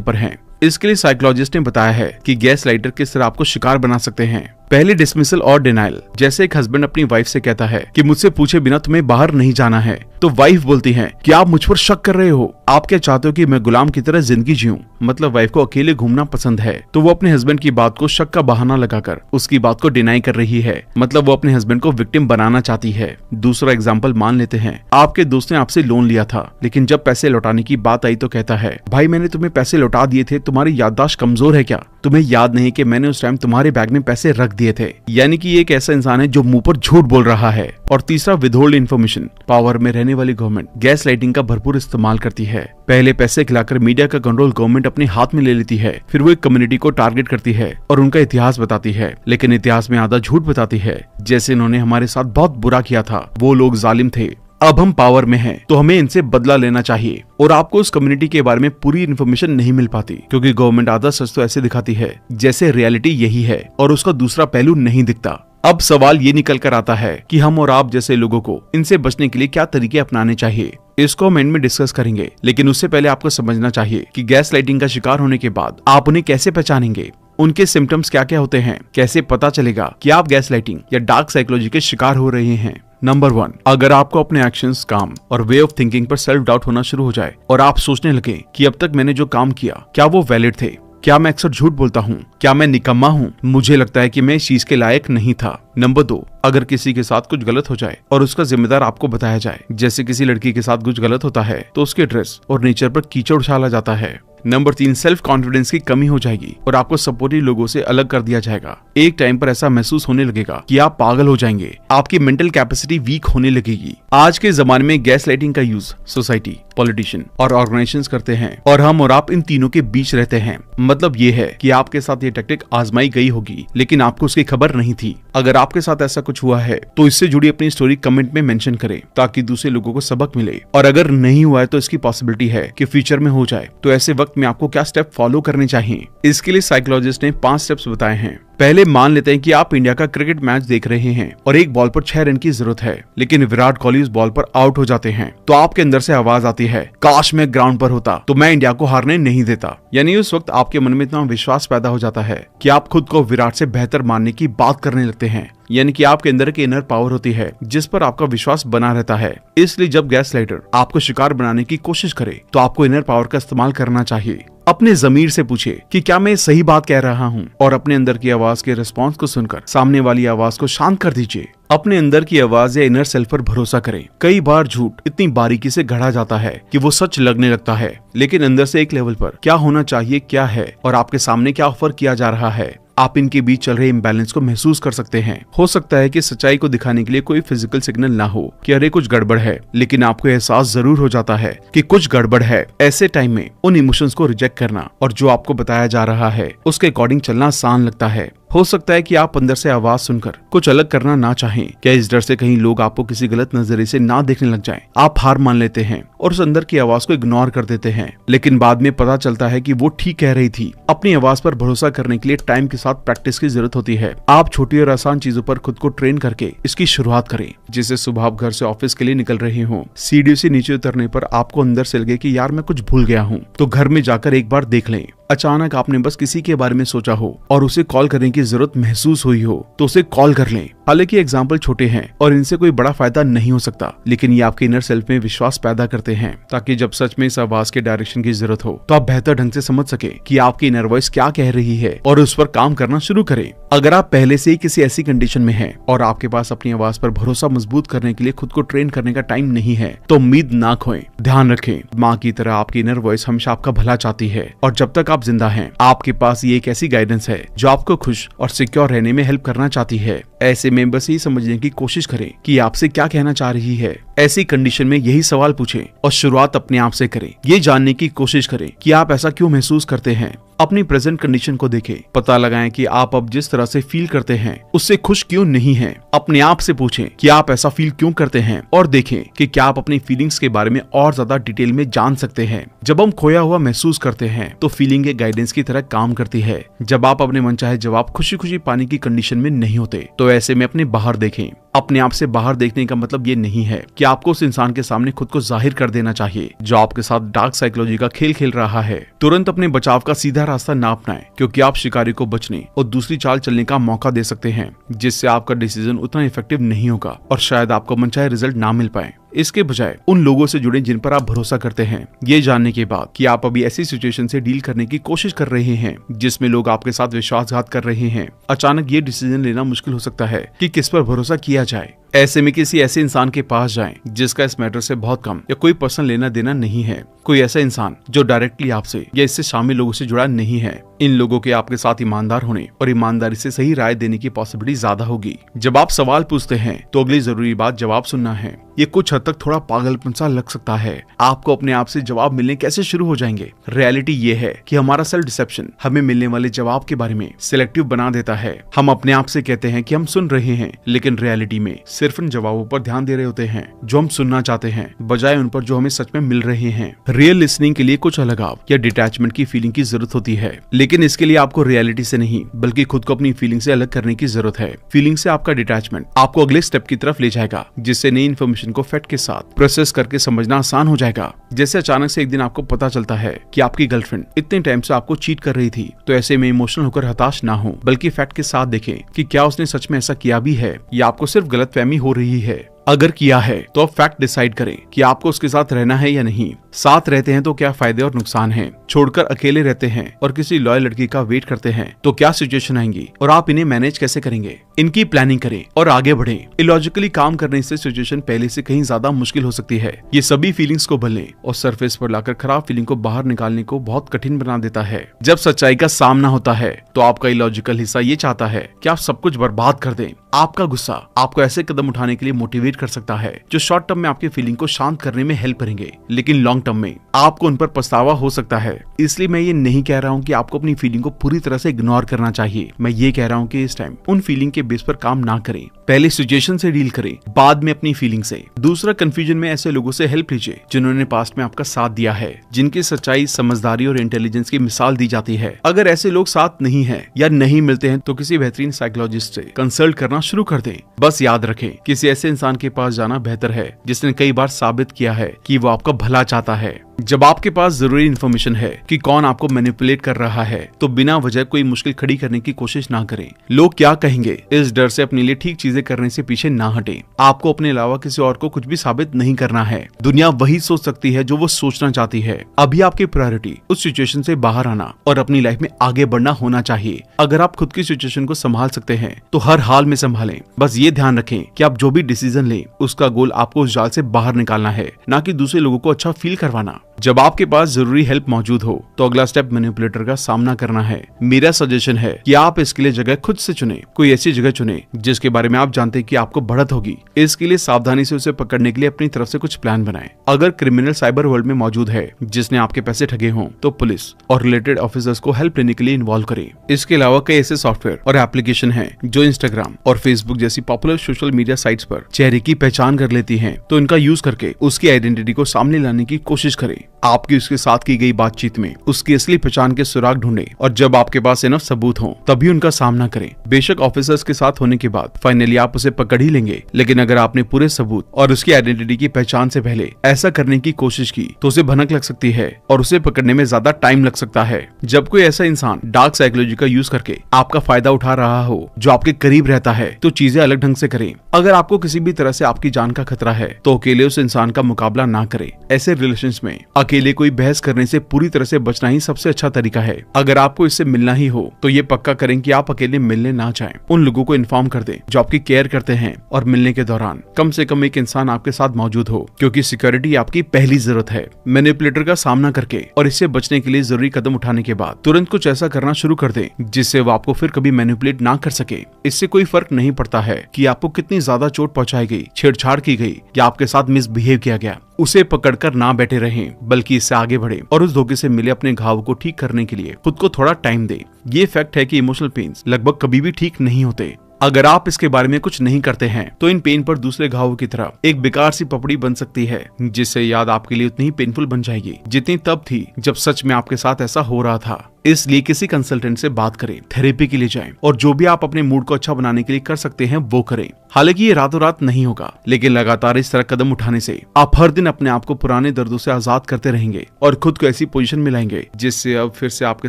पर हैं। इसके लिए साइकोलॉजिस्ट ने बताया है कि गैस लाइटर किस तरह आपको शिकार बना सकते हैं। पहले डिसमिसल और डिनाइल। जैसे एक हस्बैंड अपनी वाइफ से कहता है कि मुझसे पूछे बिना तुम्हें बाहर नहीं जाना है, तो वाइफ बोलती है कि आप मुझ पर शक कर रहे हो, आप क्या चाहते हो कि मैं गुलाम की तरह जिंदगी जीऊं? मतलब वाइफ को अकेले घूमना पसंद है, तो वो अपने हस्बैंड की बात को शक का बहाना लगाकर उसकी बात को डिनाई कर रही है। मतलब वो अपने हस्बैंड को विक्टिम बनाना चाहती है। दूसरा एग्जाम्पल मान लेते हैं, आपके दोस्त ने आपसे लोन लिया था, लेकिन जब पैसे लौटाने की बात आई तो कहता है, भाई मैंने तुम्हें पैसे लौटा दिए थे, तुम्हारी याददाश्त कमजोर है क्या? तुम्हें याद नहीं कि मैंने उस टाइम तुम्हारे बैग में पैसे रख दिए थे? यानी कि ये एक ऐसा इंसान है जो मुंह पर झूठ बोल रहा है। और तीसरा विदहोल्ड इन्फॉर्मेशन। पावर में रहने वाली गवर्नमेंट गैस लाइटिंग का भरपूर इस्तेमाल करती है। पहले पैसे खिलाकर मीडिया का कंट्रोल गवर्नमेंट अपने हाथ में ले लेती है, फिर वो एक कम्युनिटी को टारगेट करती है और उनका इतिहास बताती है, लेकिन इतिहास में आधा झूठ बताती है। जैसे इन्होंने हमारे साथ बहुत बुरा किया था, वो लोग जालिम थे, अब हम पावर में हैं, तो हमें इनसे बदला लेना चाहिए। और आपको उस कम्युनिटी के बारे में पूरी इन्फॉर्मेशन नहीं मिल पाती, क्योंकि गवर्नमेंट आधा सच तो ऐसे दिखाती है जैसे रियलिटी यही है और उसका दूसरा पहलू नहीं दिखता। अब सवाल ये निकल कर आता है कि हम और आप जैसे लोगों को इनसे बचने के लिए क्या तरीके अपनाने चाहिए। इसको हम एंड में डिस्कस करेंगे, लेकिन उससे पहले आपको समझना चाहिए कि गैस लाइटिंग का शिकार होने के बाद आप उन्हें कैसे पहचानेंगे, उनके सिम्टम्स क्या क्या होते हैं, कैसे पता चलेगा कि आप गैस लाइटिंग या डार्क साइकोलॉजी के शिकार हो रहे हैं। नंबर 1, अगर आपको अपने एक्शंस, काम और वे ऑफ थिंकिंग पर सेल्फ डाउट होना शुरू हो जाए और आप सोचने लगे कि अब तक मैंने जो काम किया क्या वो वैलिड थे, क्या मैं अक्सर झूठ बोलता हूँ, क्या मैं निकम्मा हूँ, मुझे लगता है कि मैं इस चीज के लायक नहीं था। नंबर 2, अगर किसी के साथ कुछ गलत हो जाए और उसका जिम्मेदार आपको बताया जाए, जैसे किसी लड़की के साथ कुछ गलत होता है तो उसके ड्रेस और नेचर पर कीचड़ उछाला जाता है। नंबर 3, सेल्फ कॉन्फिडेंस की कमी हो जाएगी और आपको सपोर्टिव लोगों से अलग कर दिया जाएगा। एक टाइम पर ऐसा महसूस होने लगेगा कि आप पागल हो जाएंगे, आपकी मेंटल कैपेसिटी वीक होने लगेगी। आज के जमाने में गैस लाइटिंग का यूज सोसाइटी, पॉलिटिशियन और ऑर्गेनाइजेशंस करते हैं और हम और आप इन तीनों के बीच रहते हैं। मतलब ये है कि आपके साथ ये टेक्निक आजमाई गई होगी, लेकिन आपको उसकी खबर नहीं थी। अगर आपके साथ ऐसा कुछ हुआ है तो इससे जुड़ी अपनी स्टोरी कमेंट में मेंशन करें, ताकि दूसरे लोगों को सबक मिले। और अगर नहीं हुआ है तो इसकी पॉसिबिलिटी है कि फ्यूचर में हो जाए, तो ऐसे वक्त में आपको क्या स्टेप फॉलो करने चाहिए। इसके लिए साइकोलॉजिस्ट ने 5 स्टेप्स बताए हैं। पहले मान लेते हैं कि आप इंडिया का क्रिकेट मैच देख रहे हैं और एक बॉल पर 6 रन की जरूरत है, लेकिन विराट कोहली उस बॉल पर आउट हो जाते हैं। तो आपके अंदर से आवाज आती है, काश मैं ग्राउंड पर होता तो मैं इंडिया को हारने नहीं देता। यानी उस वक्त आपके मन में इतना विश्वास पैदा हो जाता है कि आप खुद को विराट से बेहतर मानने की बात करने लगते हैं। यानी कि आपके अंदर की इनर पावर होती है जिस पर आपका विश्वास बना रहता है। इसलिए जब गैस लाइटर आपको शिकार बनाने की कोशिश करे तो आपको इनर पावर का इस्तेमाल करना चाहिए। अपने जमीर से पूछे कि क्या मैं सही बात कह रहा हूँ, और अपने अंदर की आवाज के रिस्पॉन्स को सुनकर सामने वाली आवाज को शांत कर दीजिए। अपने अंदर की आवाज या इनर सेल्फ पर भरोसा करें। कई बार झूठ इतनी बारीकी से गढ़ा जाता है कि वो सच लगने लगता है, लेकिन अंदर से एक लेवल पर क्या होना चाहिए क्या है और आपके सामने क्या ऑफर किया जा रहा है, आप इनके बीच चल रहे इम्बैलेंस को महसूस कर सकते हैं। हो सकता है कि सच्चाई को दिखाने के लिए कोई फिजिकल सिग्नल ना हो कि अरे कुछ गड़बड़ है, लेकिन आपको एहसास जरूर हो जाता है कि कुछ गड़बड़ है। ऐसे टाइम में उन इमोशंस को रिजेक्ट करना और जो आपको बताया जा रहा है उसके अकॉर्डिंग चलना आसान लगता है। हो सकता है कि आप अंदर से आवाज सुनकर कुछ अलग करना ना चाहें। क्या इस डर से कहीं लोग आपको किसी गलत नजरिए से ना देखने लग जाएं? आप हार मान लेते हैं और उस अंदर की आवाज को इग्नोर कर देते हैं, लेकिन बाद में पता चलता है कि वो ठीक कह रही थी। अपनी आवाज पर भरोसा करने के लिए टाइम के साथ प्रैक्टिस की जरूरत होती है। आप छोटी और आसान चीजों पर खुद को ट्रेन करके इसकी शुरुआत करें। जैसे सुबह आप घर से ऑफिस के लिए निकल रहे हो, सीढ़ी से नीचे उतरने पर आपको अंदर से लगे कि यार मैं कुछ भूल गया हूँ, तो घर में जाकर एक बार देख लें। अचानक आपने बस किसी के बारे में सोचा हो और उसे कॉल करने की जरूरत महसूस हुई हो तो उसे कॉल कर लें। हालांकि एग्जाम्पल छोटे हैं और इनसे कोई बड़ा फायदा नहीं हो सकता, लेकिन ये आपके इनर सेल्फ में विश्वास पैदा करते हैं, ताकि जब सच में इस आवाज के डायरेक्शन की जरूरत हो तो आप बेहतर ढंग से समझ सके कि आपकी इनर वॉइस क्या कह रही है और उस पर काम करना शुरू करें। अगर आप पहले से ही किसी ऐसी कंडीशन में हैं और आपके पास अपनी आवाज पर भरोसा मजबूत करने के लिए खुद को ट्रेन करने का टाइम नहीं है, तो उम्मीद ना खोएं। ध्यान रखें, माँ की तरह आपकी इनर वॉइस हमेशा आपका भला चाहती है, और जब तक आप जिंदा हैं आपके पास ये एक ऐसी गाइडेंस है जो आपको खुश और सिक्योर रहने में हेल्प करना चाहती है। ऐसे में बस ये समझने की कोशिश करें कि आपसे क्या कहना चाह रही है। ऐसी कंडीशन में यही सवाल पूछें और शुरुआत अपने आप से करें। ये जानने की कोशिश करें कि आप ऐसा क्यों महसूस करते हैं। अपनी प्रेजेंट कंडीशन को देखें, पता लगाएं कि आप अब जिस तरह से फील करते हैं उससे खुश क्यों नहीं हैं। अपने आप से पूछें कि आप ऐसा फील क्यों करते हैं और देखें कि क्या आप अपनी फीलिंग्स के बारे में और ज्यादा डिटेल में जान सकते हैं। जब हम खोया हुआ महसूस करते हैं तो फीलिंग एक गाइडेंस की तरह काम करती है। जब आप अपने मनचाहे जवाब खुशी खुशी पाने की कंडीशन में नहीं होते तो ऐसे में अपने बाहर देखें। अपने आप से बाहर देखने का मतलब ये नहीं है कि आपको उस इंसान के सामने खुद को जाहिर कर देना चाहिए जो आपके साथ डार्क साइकोलॉजी का खेल खेल रहा है। तुरंत अपने बचाव का सीधा रास्ता ना अपनाएं, क्योंकि आप शिकारी को बचने और दूसरी चाल चलने का मौका दे सकते हैं, जिससे आपका डिसीजन उतना इफेक्टिव नहीं होगा और शायद आपको मनचाहे रिजल्ट ना मिल पाए। इसके बजाय उन लोगों से जुड़े जिन पर आप भरोसा करते हैं। ये जानने के बाद कि आप अभी ऐसी सिचुएशन से डील करने की कोशिश कर रहे हैं जिसमें लोग आपके साथ विश्वासघात कर रहे हैं, अचानक ये डिसीजन लेना मुश्किल हो सकता है कि किस पर भरोसा किया जाए। ऐसे में किसी ऐसे इंसान के पास जाएं जिसका इस मैटर से बहुत कम या कोई पर्सनल लेना देना नहीं है। कोई ऐसा इंसान जो डायरेक्टली आपसे या इससे शामिल लोगों से जुड़ा नहीं है। इन लोगों के आपके साथ ईमानदार होने और ईमानदारी से सही राय देने की पॉसिबिलिटी ज्यादा होगी। जब आप सवाल पूछते हैं तो अगली जरूरी बात जवाब सुनना है। ये कुछ हद तक थोड़ा पागलपन सा लग सकता है। आपको अपने आप से जवाब मिलने कैसे शुरू हो जाएंगे। रियलिटी ये है कि हमारा सेल्फ डिसेप्शन हमें मिलने वाले जवाब के बारे में सिलेक्टिव बना देता है। हम अपने आप से कहते हैं कि हम सुन रहे हैं, लेकिन रियलिटी में सिर्फ उन जवाबों पर ध्यान दे रहे होते हैं जो हम सुनना चाहते हैं, बजाय उन पर जो हमें सच में मिल रहे हैं। रियल लिसनिंग के लिए कुछ अलगाव या डिटैचमेंट की फीलिंग की जरूरत होती है, लेकिन इसके लिए आपको रियलिटी से नहीं बल्कि खुद को अपनी फीलिंग से अलग करने की जरूरत है। फीलिंग से आपका डिटैचमेंट आपको अगले स्टेप की तरफ ले जाएगा, जिससे नई इन्फॉर्मेशन को फैक्ट के साथ प्रोसेस करके समझना आसान हो जाएगा। जैसे अचानक से एक दिन आपको पता चलता है कि आपकी गर्लफ्रेंड इतने टाइम से आपको चीट कर रही थी, तो ऐसे में इमोशनल होकर हताश ना हो, बल्कि फैक्ट के साथ देखें कि क्या उसने सच में ऐसा किया भी है या आपको सिर्फ गलतफहमी हो रही है। अगर किया है तो अब फैक्ट डिसाइड करें कि आपको उसके साथ रहना है या नहीं। साथ रहते हैं तो क्या फायदे और नुकसान हैं। छोड़कर अकेले रहते हैं और किसी लॉयल लड़की का वेट करते हैं तो क्या सिचुएशन आएंगी और आप इन्हें मैनेज कैसे करेंगे। इनकी प्लानिंग करें और आगे बढ़ें। इलॉजिकली काम करने से सिचुएशन पहले से कहीं ज्यादा मुश्किल हो सकती है। ये सभी फीलिंग्स को भरने और सरफेस पर लाकर खराब फीलिंग को बाहर निकालने को बहुत कठिन बना देता है। जब सच्चाई का सामना होता है तो आपका इलॉजिकल हिस्सा ये चाहता है कि आप सब कुछ बर्बाद कर दें। आपका गुस्सा आपको ऐसे कदम उठाने के लिए मोटिवेट कर सकता है जो शॉर्ट टर्म में आपकी फीलिंग को शांत करने में हेल्प करेंगे, लेकिन लॉन्ग टर्म में आपको उन पर पछतावा हो सकता है। इसलिए मैं ये नहीं कह रहा हूँ कि आपको अपनी फीलिंग को पूरी तरह से इग्नोर करना चाहिए। मैं ये कह रहा हूँ कि इस टाइम उन फीलिंग के बेस पर काम ना करें। पहले सिचुएशन से डील करें, बाद में अपनी फीलिंग से। दूसरा, कंफ्यूजन में ऐसे लोगों से हेल्प लीजिए जिन्होंने पास्ट में आपका साथ दिया है, जिनकी सच्चाई, समझदारी और इंटेलिजेंस की मिसाल दी जाती है। अगर ऐसे लोग साथ नहीं है या नहीं मिलते हैं तो किसी बेहतरीन साइकोलॉजिस्ट से कंसल्ट करना शुरू कर दें। बस याद रखें, किसी ऐसे इंसान के पास जाना बेहतर है जिसने कई बार साबित किया है कि वो आपका भला चाहता है। जब आपके पास जरूरी इन्फॉर्मेशन है कि कौन आपको मैनिपुलेट कर रहा है, तो बिना वजह कोई मुश्किल खड़ी करने की कोशिश ना करें। लोग क्या कहेंगे इस डर से अपने लिए ठीक चीजें करने से पीछे ना हटें। आपको अपने अलावा किसी और को कुछ भी साबित नहीं करना है। दुनिया वही सोच सकती है जो वो सोचना चाहती है। अभी आपकी प्रायोरिटी उस सिचुएशन से बाहर आना और अपनी लाइफ में आगे बढ़ना होना चाहिए। अगर आप खुद की सिचुएशन को संभाल सकते हैं तो हर हाल में संभालें। बस ये ध्यान रखें कि आप जो भी डिसीजन लें उसका गोल आपको उस जाल से बाहर निकालना है, ना कि दूसरे लोगों को अच्छा फील करवाना। जब आपके पास जरूरी हेल्प मौजूद हो तो अगला स्टेप मैनिपुलेटर का सामना करना है। मेरा सजेशन है कि आप इसके लिए जगह खुद से चुने। कोई ऐसी जगह चुने जिसके बारे में आप जानते हैं कि आपको बढ़त होगी। इसके लिए सावधानी से उसे पकड़ने के लिए अपनी तरफ से कुछ प्लान बनाएं। अगर क्रिमिनल साइबर वर्ल्ड में मौजूद है जिसने आपके पैसे ठगे हों तो पुलिस और रिलेटेड ऑफिसर्स को हेल्प लेने के लिए इन्वॉल्व करें। इसके अलावा कई ऐसे सॉफ्टवेयर और एप्लीकेशन हैं जो इंस्टाग्राम और फेसबुक जैसी पॉपुलर सोशल मीडिया साइट्स पर चेहरे की पहचान कर लेती हैं, तो इनका यूज करके उसकी आइडेंटिटी को सामने लाने की कोशिश करें। आपकी उसके साथ की गई बातचीत में उसकी असली पहचान के सुराग ढूंढें और जब आपके पास इनफ सबूत हो तभी उनका सामना करें। बेशक ऑफिसर्स के साथ होने के बाद फाइनली आप उसे पकड़ ही लेंगे, लेकिन अगर आपने पूरे सबूत और उसकी आइडेंटिटी की पहचान से पहले ऐसा करने की कोशिश की तो उसे भनक लग सकती है और उसे पकड़ने में ज्यादा टाइम लग सकता है। जब कोई ऐसा इंसान डार्क साइकोलॉजी का यूज करके आपका फायदा उठा रहा हो जो आपके करीब रहता है तो चीजें अलग ढंग से करें। अगर आपको किसी भी तरह से आपकी जान का खतरा है तो अकेले उस इंसान का मुकाबला ना करें। ऐसे रिलेशंस में अकेले कोई बहस करने से पूरी तरह से बचना ही सबसे अच्छा तरीका है। अगर आपको इससे मिलना ही हो तो ये पक्का करें कि आप अकेले मिलने ना जाएं। उन लोगों को इन्फॉर्म कर दें जो आपकी केयर करते हैं और मिलने के दौरान कम से कम एक इंसान आपके साथ मौजूद हो, क्योंकि सिक्योरिटी आपकी पहली जरूरत है। मैनिपुलेटर का सामना करके और इससे बचने के लिए जरूरी कदम उठाने के बाद तुरंत कुछ ऐसा करना शुरू कर दें जिससे वो आपको फिर कभी मैनिपुलेट ना कर सके। इससे कोई फर्क नहीं पड़ता है कि आपको कितनी ज्यादा चोट पहुंचाई गई, छेड़छाड़ की गई या आपके साथ मिसबिहेव किया गया। उसे पकड़कर ना बैठे रहें, बल्कि इससे आगे बढ़े और उस धोखे से मिले अपने घाव को ठीक करने के लिए खुद को थोड़ा टाइम दे। ये फैक्ट है कि इमोशनल पेन्स लगभग कभी भी ठीक नहीं होते। अगर आप इसके बारे में कुछ नहीं करते हैं तो इन पेन पर दूसरे घावों की तरह एक बेकार सी पपड़ी बन सकती है, जिससे याद आपके लिए उतनी ही पेनफुल बन जाएगी जितनी तब थी जब सच में आपके साथ ऐसा हो रहा था। इसलिए किसी कंसल्टेंट से बात करें, थेरेपी के लिए जाएं और जो भी आप अपने मूड को अच्छा बनाने के लिए कर सकते हैं वो करें। हालांकि ये रातों रात नहीं होगा, लेकिन लगातार इस तरह कदम उठाने से आप हर दिन अपने आप को पुराने दर्दों से आजाद करते रहेंगे और खुद को ऐसी पोजीशन में लाएंगे जिससे अब फिर से आपके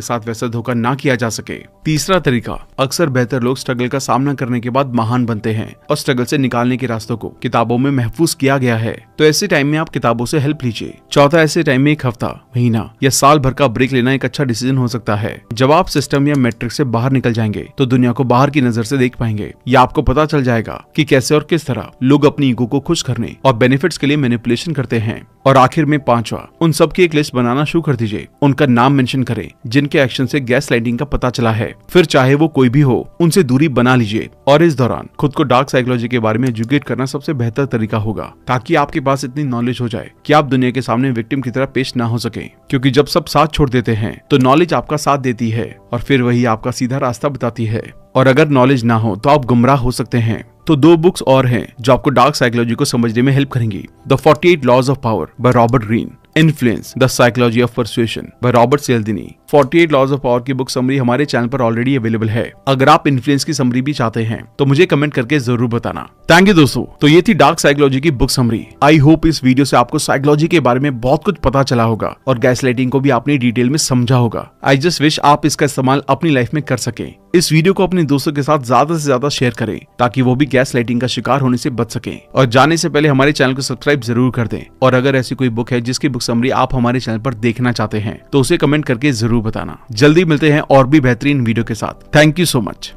साथ वैसा धोखा ना किया जा सके। तीसरा तरीका, अक्सर बेहतर लोग स्ट्रगल का सामना करने के बाद महान बनते हैं और स्ट्रगल से निकालने के रास्तों को किताबों में महफूज किया गया है, तो ऐसे टाइम में आप किताबों से हेल्प लीजिए। चौथा, ऐसे टाइम में एक हफ्ता, महीना या साल भर का ब्रेक लेना एक अच्छा डिसीजन हो सकता है। जब आप सिस्टम या मैट्रिक्स से बाहर निकल जाएंगे तो दुनिया को बाहर की नजर से देख पाएंगे या आपको पता चल जाएगा कि कैसे और किस तरह लोग अपनी ईगो को खुश करने और बेनिफिट्स के लिए मैनिपुलेशन करते हैं। और आखिर में पांचवा, उन सब की एक लिस्ट बनाना शुरू कर दीजिए। उनका नाम मेंशन करें जिनके एक्शन से गैस लाइटिंग का पता चला है, फिर चाहे वो कोई भी हो उनसे दूरी बना लीजिए। और इस दौरान खुद को डार्क साइकोलॉजी के बारे में एजुकेट करना सबसे बेहतर तरीका होगा, ताकि आपके पास इतनी नॉलेज हो जाए कि आप दुनिया के सामने विक्टिम की तरह पेश ना हो सके। क्योंकि जब सब साथ छोड़ देते हैं तो नॉलेज आपका साथ देती है और फिर वही आपका सीधा रास्ता बताती है। और अगर नॉलेज ना हो तो आप गुमराह हो सकते हैं। तो 2 बुक्स और हैं जो आपको डार्क साइकोलॉजी को समझने में हेल्प करेंगी। The 48 laws of power by Robert Greene, influence the psychology of persuasion by Robert Cialdini. 48 laws of power की बुक समरी हमारे चैनल पर ऑलरेडी अवेलेबल है। अगर आप इन्फ्लुएंस की समरी भी चाहते हैं तो मुझे कमेंट करके जरूर बताना। थैंक यू दोस्तों। तो ये थी डार्क साइकोलॉजी की बुक समरी। आई होप इस वीडियो से आपको साइकोलॉजी के बारे में बहुत कुछ पता चला होगा और गैसलाइटिंग को भी आपने डिटेल में समझा होगा। आई जस्ट विश आप इसका इस्तेमाल अपनी लाइफ में कर सकें। इस वीडियो को अपने दोस्तों के साथ ज्यादा से ज्यादा शेयर करें ताकि वो भी गैसलाइटिंग का शिकार होने से बच सकें। और जाने से पहले हमारे चैनल को सब्सक्राइब जरूर कर दें। और अगर ऐसी कोई बुक है जिसकी बुक समरी आप हमारे चैनल पर देखना चाहते हैं तो उसे कमेंट करके जरूर बताना। जल्दी मिलते हैं और भी बेहतरीन वीडियो के साथ। Thank you so much.